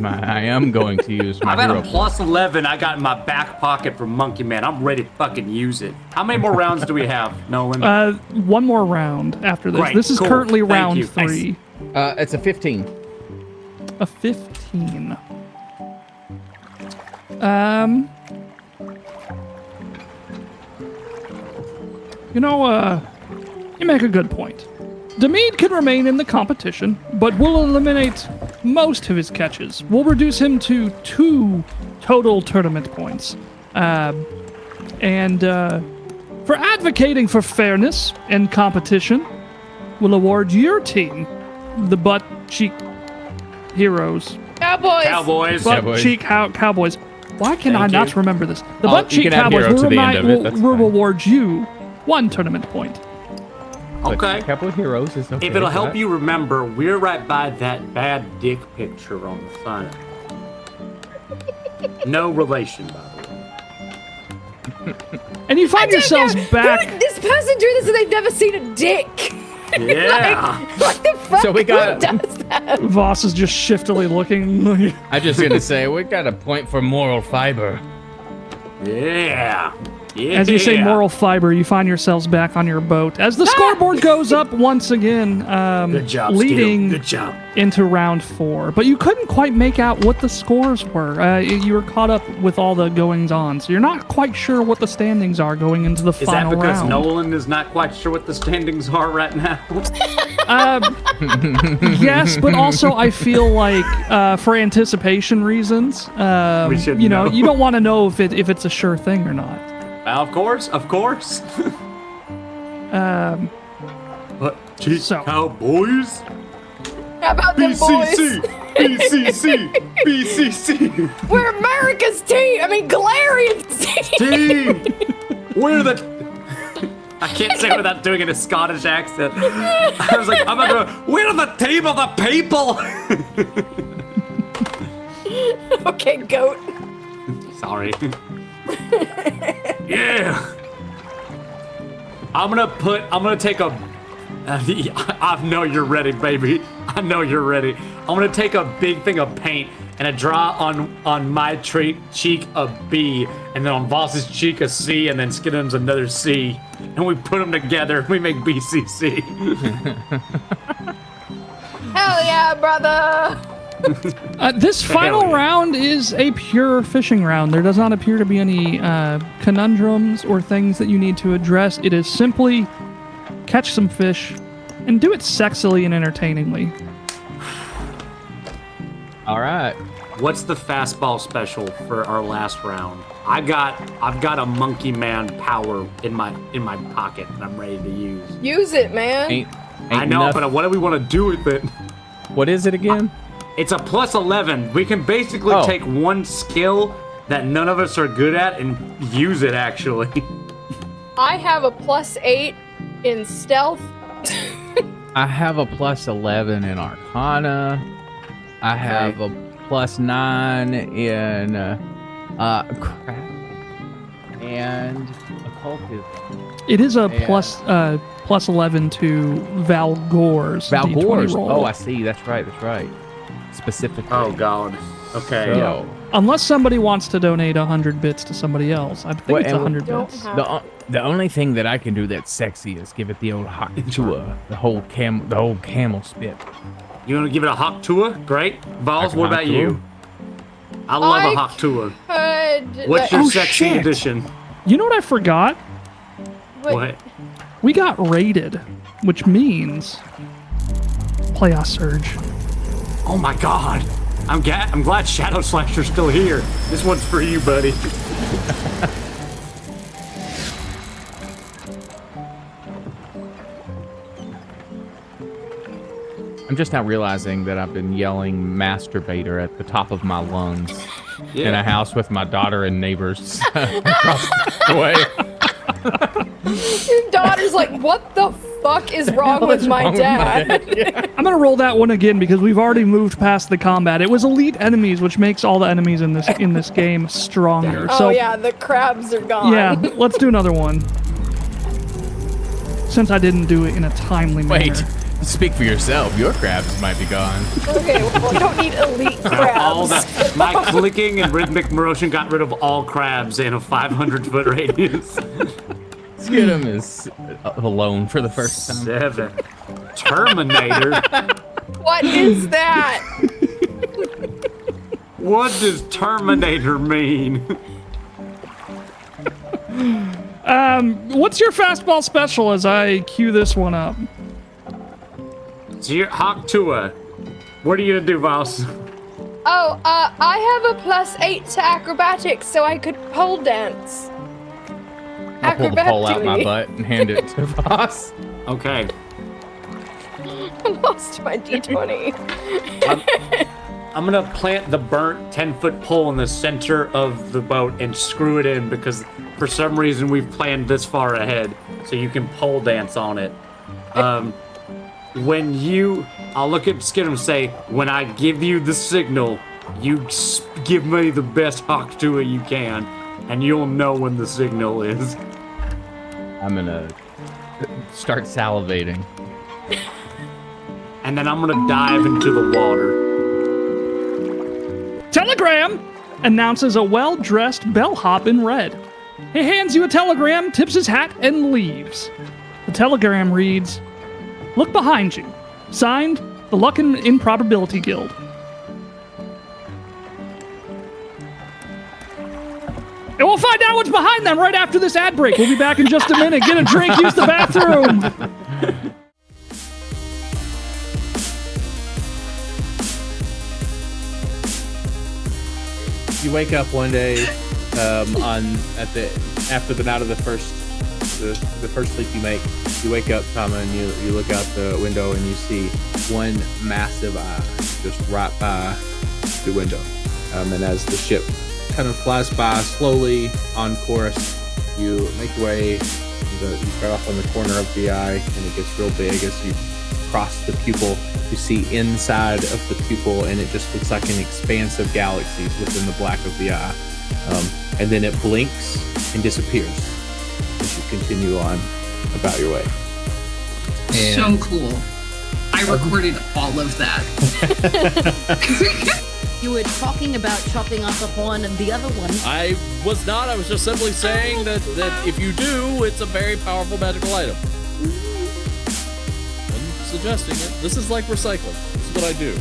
I am going to use my I've had hero a +11 I got in my back pocket from Monkey Man. I'm ready to fucking use it. How many more rounds do we have, Nolan? One more round after this. Great, This is cool. currently Thank round you. 3. It's a 15. A 15. You make a good point. Demead can remain in the competition, but we'll eliminate most of his catches. We'll reduce him to 2 total tournament points. And for advocating for fairness and competition, we'll award your team the butt cheek heroes. Cowboys. Butt cheek cowboys. Why can I not remember this? The butt you cheek can add cowboys hero to the end of it, that's will fine. reward you 1 tournament point. Okay. Couple of heroes is okay. If it'll help right? you remember, we're right by that bad dick picture on the side. No relation, by the way. And you find yourselves back. This person drew this and they've never seen a dick. Yeah. What the fuck? So we got- Who does that? Voss is just shiftily looking. I'm just gonna say we got a point for moral fiber. Yeah. Yeah. As you say moral fiber, you find yourselves back on your boat. As the scoreboard goes up once again, Good job, leading Good job. into round 4. But you couldn't quite make out what the scores were. You were caught up with all the goings-on, so you're not quite sure what the standings are going into the Is final that because round. Nolan is not quite sure what the standings are right now? Yes, but also I feel like for anticipation reasons, We should you know, know. you don't want to know if it's a sure thing or not. Of course, of course. But cheek So- cowboys. How about them boys? BCC, BCC. We're America's team. I mean, Galarian's team. Team. We're the. I can't say it without doing it in a Scottish accent. I was like, I'm gonna go. We're the team of the people. Okay, goat. Sorry. Yeah. I'm gonna take a. I know you're ready, baby. I know you're ready. I'm gonna take a big thing of paint and I draw on my cheek a B, and then on Voss's cheek a C, and then Skidum's another C, and we put them together. We make BCC. Hell yeah, brother. This final round is a pure fishing round. There does not appear to be any conundrums or things that you need to address. It is simply catch some fish and do it sexily and entertainingly. All right. What's the fastball special for our last round? I've got a monkey man power in my pocket that I'm ready to use. Use it, man. Ain't I know, enough- but what do we want to do with it? What is it again? It's a plus 11. We can basically Oh. take one skill that none of us are good at and use it, actually. I have a +8 in stealth. I have a plus 11 in Arcana. I have a plus 9 in crap and occultism. It is a Yeah. plus 11 to Valgor's D20 Valgor's. roll. Oh, I see. That's right. Specifically. Oh God. Okay. So, Unless somebody wants to donate 100 bits to somebody else. I think Well, it's and 100 Don't bits. have the only thing that I can do that's sexy is give it the old hot tour, the whole camel spit. You want to give it a hawk tour? Great. Balls, what about you? I love a hawk tour. What's your Oh, sexy shit. edition? You know what I forgot? What? We got raided, which means Playoff Surge. Oh my God. I'm glad Shadow Slasher's still here. This one's for you, buddy. I'm just now realizing that I've been yelling masturbator at the top of my lungs in a house with my daughter and neighbors across the way. Your daughter's like, what the fuck is wrong with my dad? I'm gonna roll that one again because we've already moved past the combat. It was elite enemies, which makes all the enemies in this game stronger. Oh So yeah, the crabs are gone. yeah, let's do another one. Since I didn't do it in a timely manner. Wait, speak for yourself. Your crabs might be gone. Okay, well, we don't need elite All crabs. my clicking and rhythmic motion got rid of all crabs in a 500-foot radius. Skidum is alone for the first time. 7. Terminator? What is that? What does Terminator mean? What's your fastball special as I cue this one up? So you're Hawk Tua. What are you gonna do, Voss? Oh, I have a +8 to acrobatics, so I could pole dance. I'll pull the pole out my Acrobatically. butt and hand it to Voss. Okay. I lost my D20. gonna plant the burnt 10-foot pole in the center of the boat and screw it in because for some reason we've planned this far ahead, so you can pole dance on it. I'll look at Skid and say, when I give you the signal, you give me the best hawk to it you can, and you'll know when the signal is. I'm gonna start salivating. And then I'm gonna dive into the water. Telegram announces a well-dressed bellhop in red. He hands you a telegram, tips his hat, and leaves. The telegram reads, "Look behind you. Signed, the Luck and Improbability Guild." And we'll find out what's behind them right after this ad break. We'll be back in just a minute. Get a drink, use the bathroom. You wake up one day after the night of the first sleep you make. You wake up, Tama, and you look out the window and you see one massive eye just right by the window. And as the ship kind of flies by slowly on course, you make your way. You start off on the corner of the eye, and it gets real big as you cross the pupil. You see inside of the pupil, and it just looks like an expanse of galaxies within the black of the eye. And then it blinks and disappears as you continue on about your way. So cool. I recorded all of that. You were talking about chopping off a horn and the other one. I was not. I was just simply saying that if you do, it's a very powerful magical item. I'm suggesting it. This is like recycling. This is what I do.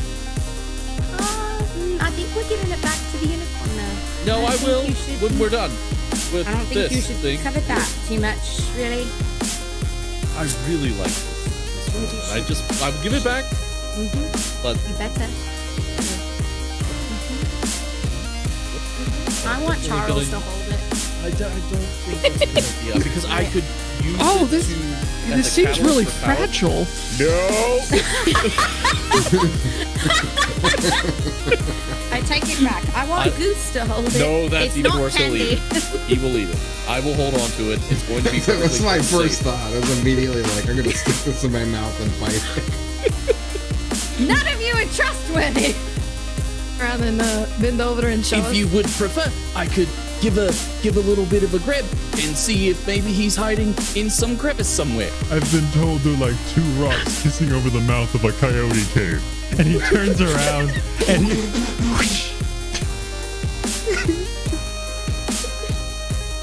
I think we're giving it back to the unicorn now. No, I will when we're done with I don't think you this should thing. cover that too much, really. I really like this one. I'll give it back. But You better. I want Charles to hold it. I don't think that's a good idea because I could use This seems really fragile. No. I take it back. I want Goose to hold it. No, that's it's even not worse. candy. He will eat it. I will hold on to it. It's going to be. That was my first safe. thought. I was immediately like, I'm gonna stick this in my mouth and bite it. None of you are trustworthy. Rather than bend over and show If us. you would prefer, I could give a little bit of a grip and see if maybe he's hiding in some crevice somewhere. I've been told they're like two rocks kissing over the mouth of a coyote cave. And he turns around and he...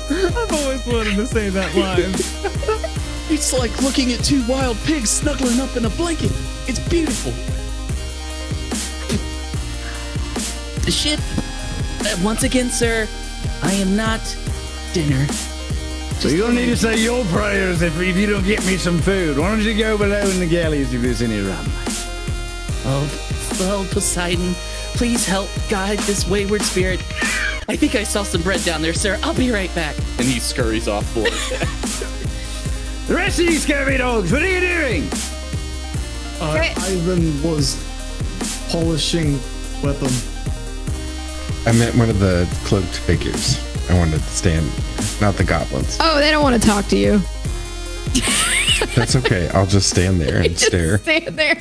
I've always wanted to say that line. It's like looking at two wild pigs snuggling up in a blanket. It's beautiful. The ship. Once again, sir, I am not dinner. So you're gonna need to say your prayers if you don't get me some food. Why don't you go below in the galleys if there's any rum? Oh, well, Poseidon, please help guide this wayward spirit. I think I saw some bread down there, sir. I'll be right back. And he scurries off board. The rest of you scurvy dogs, what are you doing? Ivan was polishing weapon. I meant one of the cloaked figures. I wanted to stand, not the goblins. Oh, they don't want to talk to you. That's okay. I'll just stand there and stare. Stand there.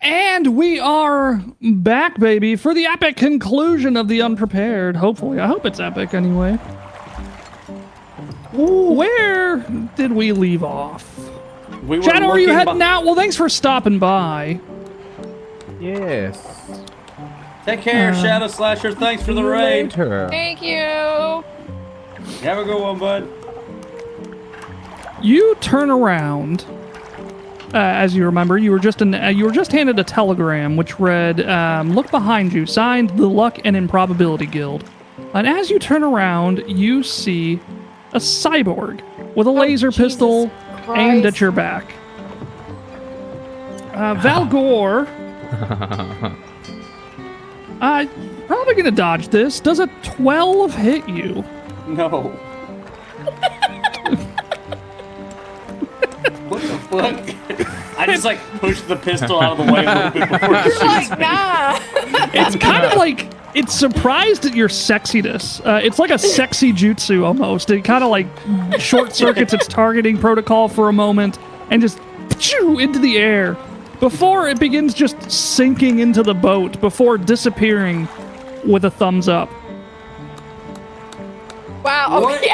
And we are back, baby, for the epic conclusion of the Unprepared. Hopefully. I hope it's epic anyway. Where did we leave off? We were Shadow, are you looking heading out? Well, thanks for stopping by. Yes. Take care, Shadow Slasher. Thanks for the raid. Thank you. Have a good one, bud. You turn around. As you remember, you were just handed a telegram which read, "Look behind you, signed the Luck and Improbability Guild." And as you turn around, you see a cyborg with a laser pistol aimed at your back. Valgor, probably gonna dodge this. Does a 12 hit you? No. What the fuck? I just like pushed the pistol out of the way a little bit before You're like, nah. It's kind of like it's surprised at your sexiness. It's like a sexy jutsu almost. It kind of like short circuits its targeting protocol for a moment and just into the air before it begins just sinking into the boat before disappearing with a thumbs up. Wow. What? Okay.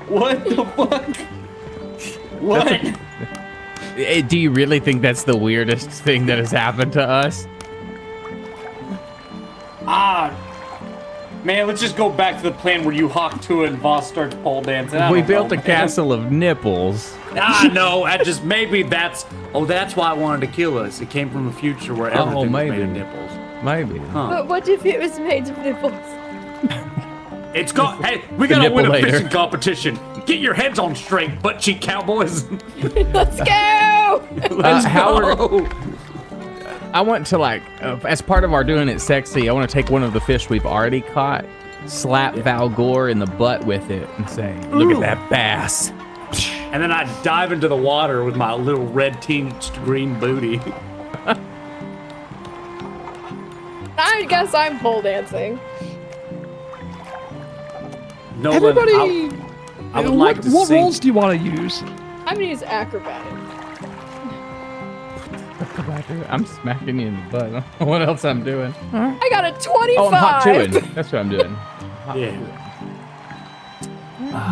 What the fuck? What? Do you really think that's the weirdest thing that has happened to us? Man, let's just go back to the plan where you hawk to it and Voss starts pole dancing. We built a castle of nipples. No, maybe that's why it wanted to kill us. It came from a future where everything was made of nipples. Maybe. Huh. But what if it was made of nipples? It's got. Hey, we gotta win a fishing competition. Get your heads on straight, butt cheek cowboys. Let's go. Howard, I want to as part of our doing it sexy, I want to take one of the fish we've already caught, slap Valgor in the butt with it, and say, "Look at that bass." And then I dive into the water with my little red tinged green booty. I guess I'm pole dancing. Nolan, Everybody, I would like to what sing. roles do you want to use? I'm gonna use acrobatic. I'm smacking you in the butt. I don't know what else I'm doing? I got a 25. Oh, I'm hot chewing. That's what I'm doing.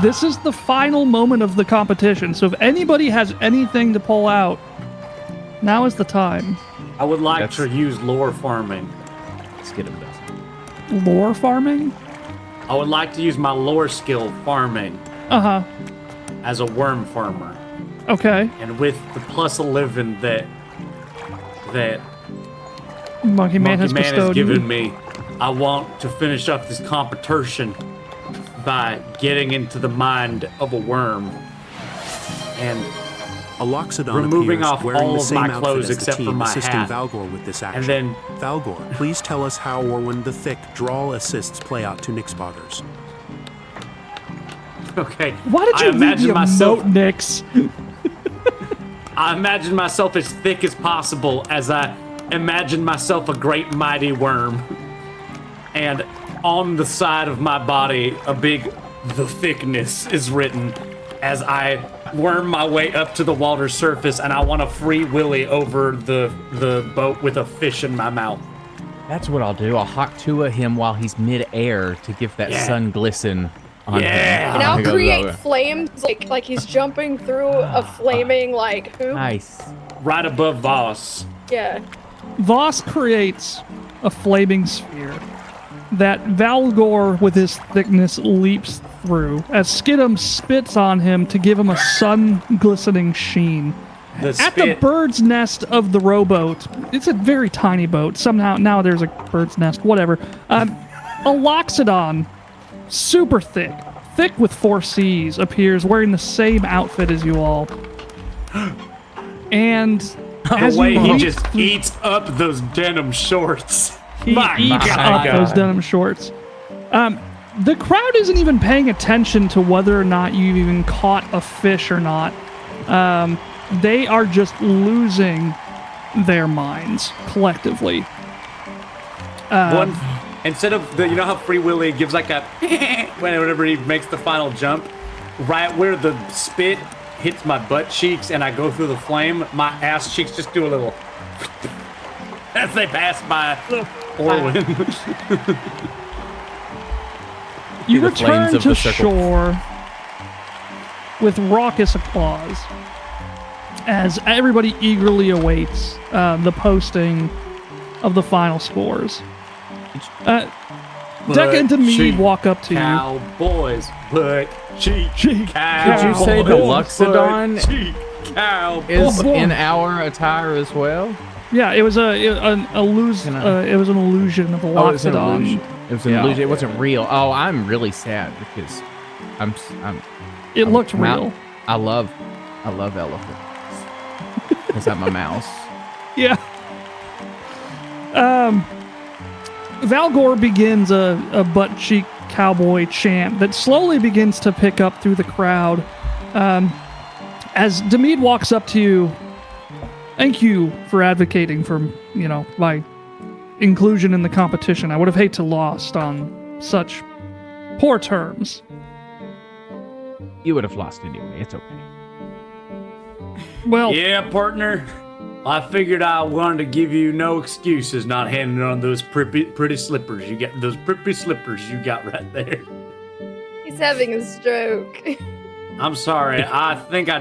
This is the final moment of the competition, so if anybody has anything to pull out, now is the time. I would like to use lore farming. Let's get him done. Lore farming? I would like to use my lore skill farming Uh-huh. as a worm farmer. Okay. And with the plus 11 that Monkey Man has bestowed given you. me, I want to finish up this competition by getting into the mind of a worm and Aloxodon removing appears off wearing all the of same my outfit clothes as the except for team my assisting hat. Valgor with this action. And then Valgor, please tell us how Orwin the Thick draw assists play out to Nixpoggers. Okay. Why did you I imagine leave the myself emote, Nix? I imagine myself as thick as possible as I imagine myself a great mighty worm. And on the side of my body, a big "the thickness" is written as I worm my way up to the water surface, and I want to free willy over the boat with a fish in my mouth. That's what I'll do. I'll hawk to him while he's mid-air to give that Yeah. sun glisten on him. And I'll create flames like he's jumping through a flaming hoop. Nice. Right above Voss. Yeah. Voss creates a flaming sphere that Valgor, with his thickness, leaps through as Skidum spits on him to give him a sun-glistening sheen. At the bird's nest of the rowboat, it's a very tiny boat. Somehow, now there's a bird's nest, whatever. A Loxodon, super thick with 4 C's, appears wearing the same outfit as you all. And as the way you he leap just eats up those denim shorts. He eats up those denim shorts. The crowd isn't even paying attention to whether or not you've even caught a fish or not. They are just losing their minds collectively. Instead of you know how Free Willy gives like a whenever he makes the final jump, right where the spit hits my butt cheeks and I go through the flame, my ass cheeks just do a little as they pass by Orwin. You The flames return of to the circle. shore with raucous applause as everybody eagerly awaits the posting of the final scores. Decca and Mead walk up to you. Cowboys, butt cheek, Did you say the Loxodon is Boy. in our attire as well? Yeah, it was an illusion. It was an illusion of a Oh, it was an Loxodon. illusion. It was an illusion. It wasn't real. Oh, I'm really sad because I'm It looked I'm out. real. I love elephants. Is that my mouse? Yeah. Valgor begins a butt cheek cowboy chant that slowly begins to pick up through the crowd. as Demid walks up to you, thank you for advocating for, my inclusion in the competition. I would have hated to lost on such poor terms. You would have lost anyway. It's okay. Well, yeah, partner. I figured I wanted to give you no excuses not handing on those pretty slippers. You got those pretty slippers you got right there. He's having a stroke. I'm sorry. I think I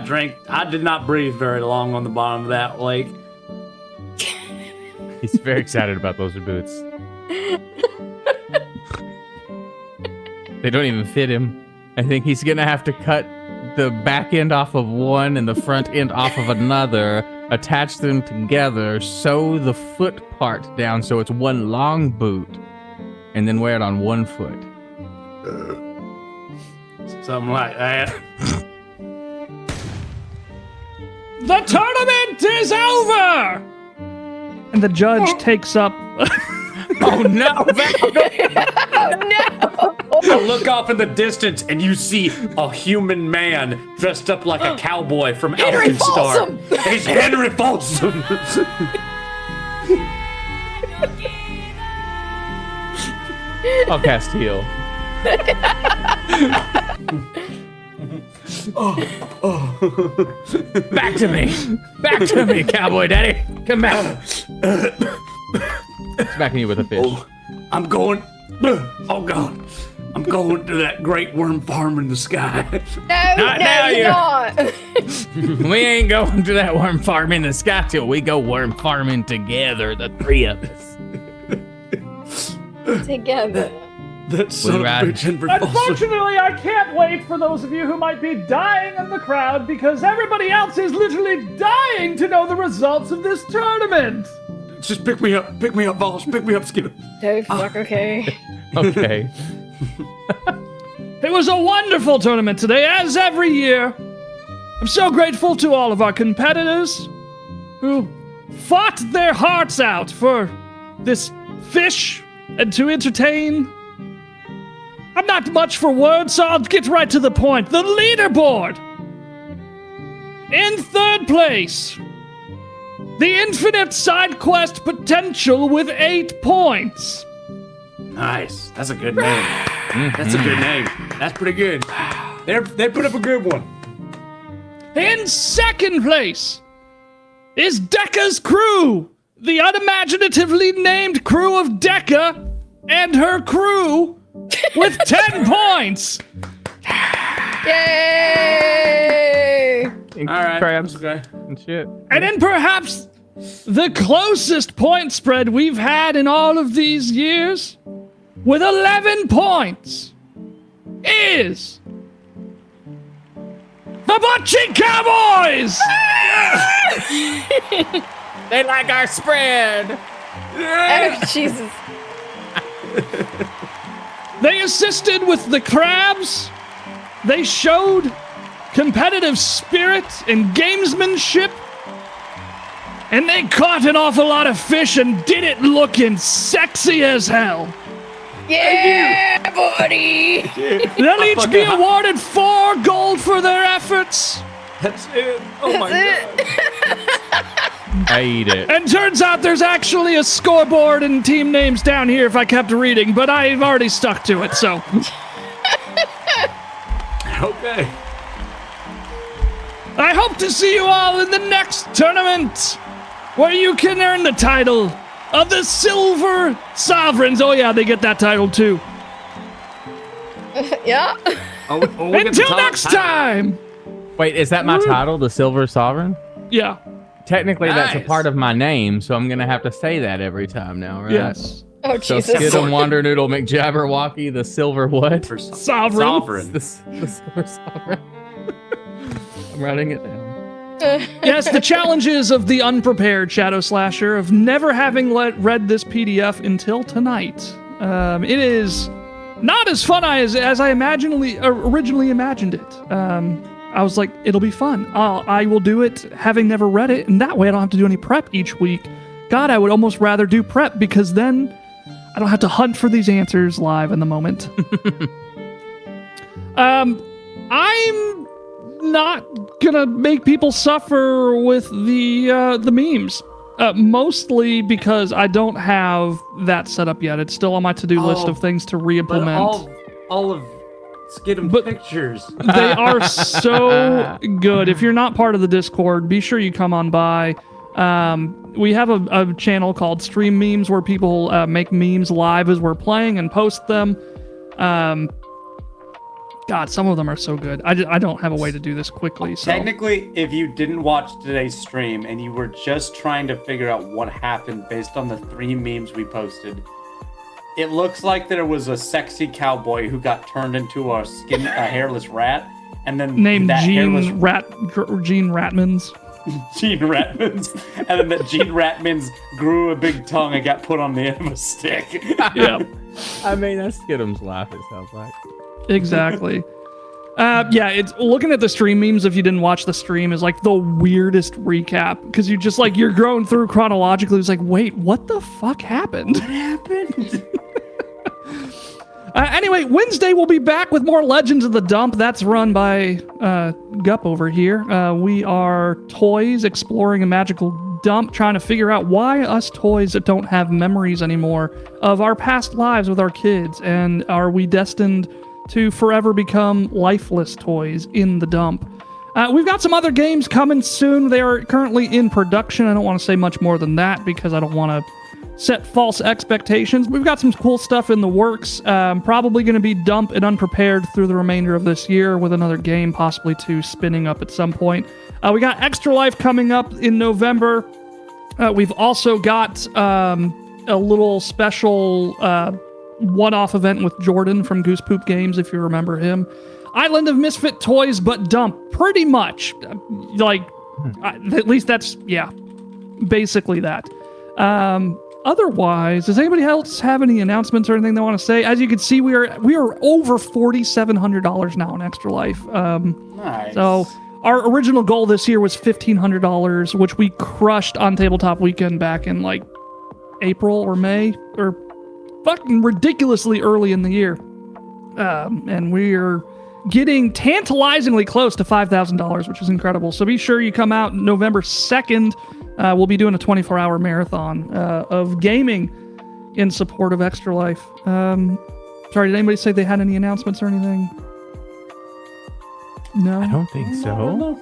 did not breathe very long on the bottom of that lake. He's very excited about those boots. They don't even fit him. I think he's gonna have to cut the back end off of one and the front end off of another, attach them together, sew the foot part down so it's one long boot, and then wear it on one foot. Something like that. The tournament is over! And the judge takes up... Oh no! Oh no! I look off in the distance and you see a human man dressed up like a cowboy from Henry Alkenstar. Folsom! He's Henry Folsom! I'll cast heal. Back to me! Back to me, cowboy daddy! Come back! Smacking you with a fish. Oh, I'm going... Oh god. I'm going to that great worm farm in the sky. You're not. We ain't going to that worm farm in the sky till we go worm farming together, the three of us. Together. That son of a bitch, Henry Folsom. Unfortunately, I can't wait for those of you who might be dying in the crowd because everybody else is literally dying to know the results of this tournament. Just pick me up, boss. Pick me up, Skip. Oh, fuck, okay. Okay. It was a wonderful tournament today, as every year. I'm so grateful to all of our competitors who fought their hearts out for this fish and to entertain. I'm not much for words, so I'll get right to the point. The leaderboard! In third place, the Infinite Side Quest Potential with 8 points. Nice. That's a good name. That's a good name. That's pretty good. They put up a good one. In second place is Dekka's crew, the unimaginatively named crew of Dekka and her crew with 10 points. Yay! All right. Crabs okay. and shit. And in perhaps the closest point spread we've had in all of these years, with 11 points, is the Butchie Cowboys! They like our spread. Oh, Jesus. They assisted with the crabs. They showed competitive spirit and gamesmanship. And they caught an awful lot of fish and did it looking sexy as hell. Yeah, buddy! They'll each be awarded 4 gold for their efforts. That's it. Oh my god. I eat it. And turns out there's actually a scoreboard and team names down here if I kept reading, but I've already stuck to it, so. Okay. I hope to see you all in the next tournament, where you can earn the title of the Silver Sovereigns. Oh yeah, they get that title too. Yeah. Until next time. Wait, is that my title, the Silver Sovereign? Yeah. Technically, that's a Nice. part of my name, so I'm gonna have to say that every time now, right? Yes. Oh, So Jesus. Skidum Wander Noodle McJabberwocky, the Silver what? Sovereign. The Silver Sovereign. I'm writing it down. Yes, the challenges of the unprepared Shadow Slasher of never having read this PDF until tonight. It is not as fun as I originally imagined it. I was like, it'll be fun. I will do it having never read it, and that way I don't have to do any prep each week. God, I would almost rather do prep because then I don't have to hunt for these answers live in the moment. I'm not gonna make people suffer with the memes. Mostly because I don't have that set up yet. It's still on my to-do list of things to re-implement. All of Skidum pictures. They are so good. If you're not part of the Discord, be sure you come on by. We have a channel called Stream Memes where people make memes live as we're playing and post them. God, some of them are so good. I don't have a way to do this quickly. So. Technically, if you didn't watch today's stream and you were just trying to figure out what happened based on the 3 memes we posted, it looks like there was a sexy cowboy who got turned into a hairless rat, and then named that Gene hairless Gene Ratmans. Gene Ratmans, and then that Gene Ratmans grew a big tongue and got put on the end of a stick. Yeah, I mean that's Skidum's laugh. It sounds like. Exactly. Yeah, it's looking at the stream memes if you didn't watch the stream is like the weirdest recap because you just like you're going through chronologically. It's like, wait, what the fuck happened? What happened? Anyway, Wednesday we'll be back with more Legends of the Dump. That's run by Gup over here. We are toys exploring a magical dump, trying to figure out why us toys that don't have memories anymore of our past lives with our kids, and are we destined to forever become lifeless toys in the dump. We've got some other games coming soon. They are currently in production. I don't want to say much more than that because I don't want to set false expectations. We've got some cool stuff in the works. Probably going to be Dump and Unprepared through the remainder of this year with another game, possibly 2 spinning up at some point. We got Extra Life coming up in November. We've also got a little special one-off event with Jordan from Goose Poop Games, if you remember him. Island of Misfit Toys, but Dump, pretty much. At least that's, yeah, basically that. Otherwise, does anybody else have any announcements or anything they want to say? As you can see, we are over $4,700 now in Extra Life. Nice. So our original goal this year was $1,500, which we crushed on Tabletop Weekend back in like April or May, or fucking ridiculously early in the year. And we're getting tantalizingly close to $5,000, which is incredible. So be sure you come out November 2nd. We'll be doing a 24-hour marathon of gaming in support of Extra Life. Sorry, did anybody say they had any announcements or anything? No? I don't think so.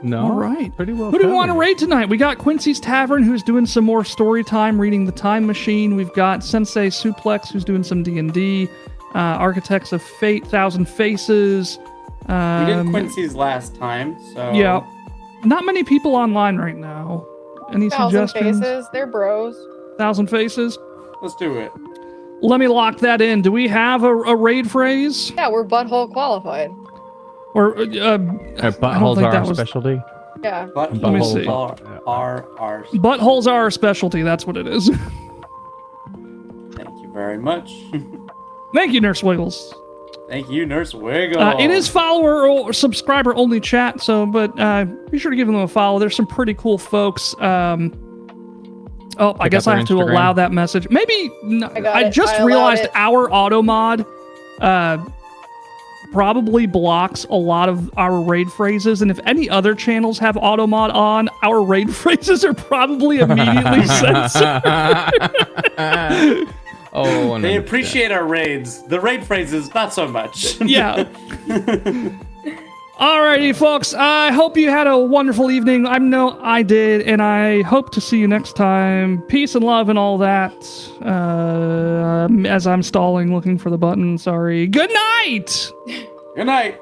No. All right. Pretty well Who do we covered. want to raid tonight? We got Quincy's Tavern, who's doing some more story time, reading the Time Machine. We've got Sensei Suplex, who's doing some D&D. Architects of Fate, Thousand Faces. We did Quincy's last time, so... Yeah. Not many people online right now. Any suggestions? Faces, they're bros. Thousand Faces? Let's do it. Let me lock that in. Do we have a raid phrase? Yeah, we're butthole qualified. Or buttholes are our specialty. Yeah. Let me see. Our Buttholes are our specialty. That's what it is. Thank you very much. Thank you, Nurse Wiggles. Thank you, Nurse Wiggle. It is follower or subscriber only chat, so but be sure to give them a follow. There's some pretty cool folks. I guess I have to allow that message. Maybe I just realized our auto mod probably blocks a lot of our raid phrases, and if any other channels have auto mod on, our raid phrases are probably immediately censored. Oh, they appreciate our raids. The raid phrases, not so much. Yeah. Alrighty, folks. I hope you had a wonderful evening. I know I did, and I hope to see you next time. Peace and love and all that. As I'm stalling, looking for the button. Sorry. Good night! Good night!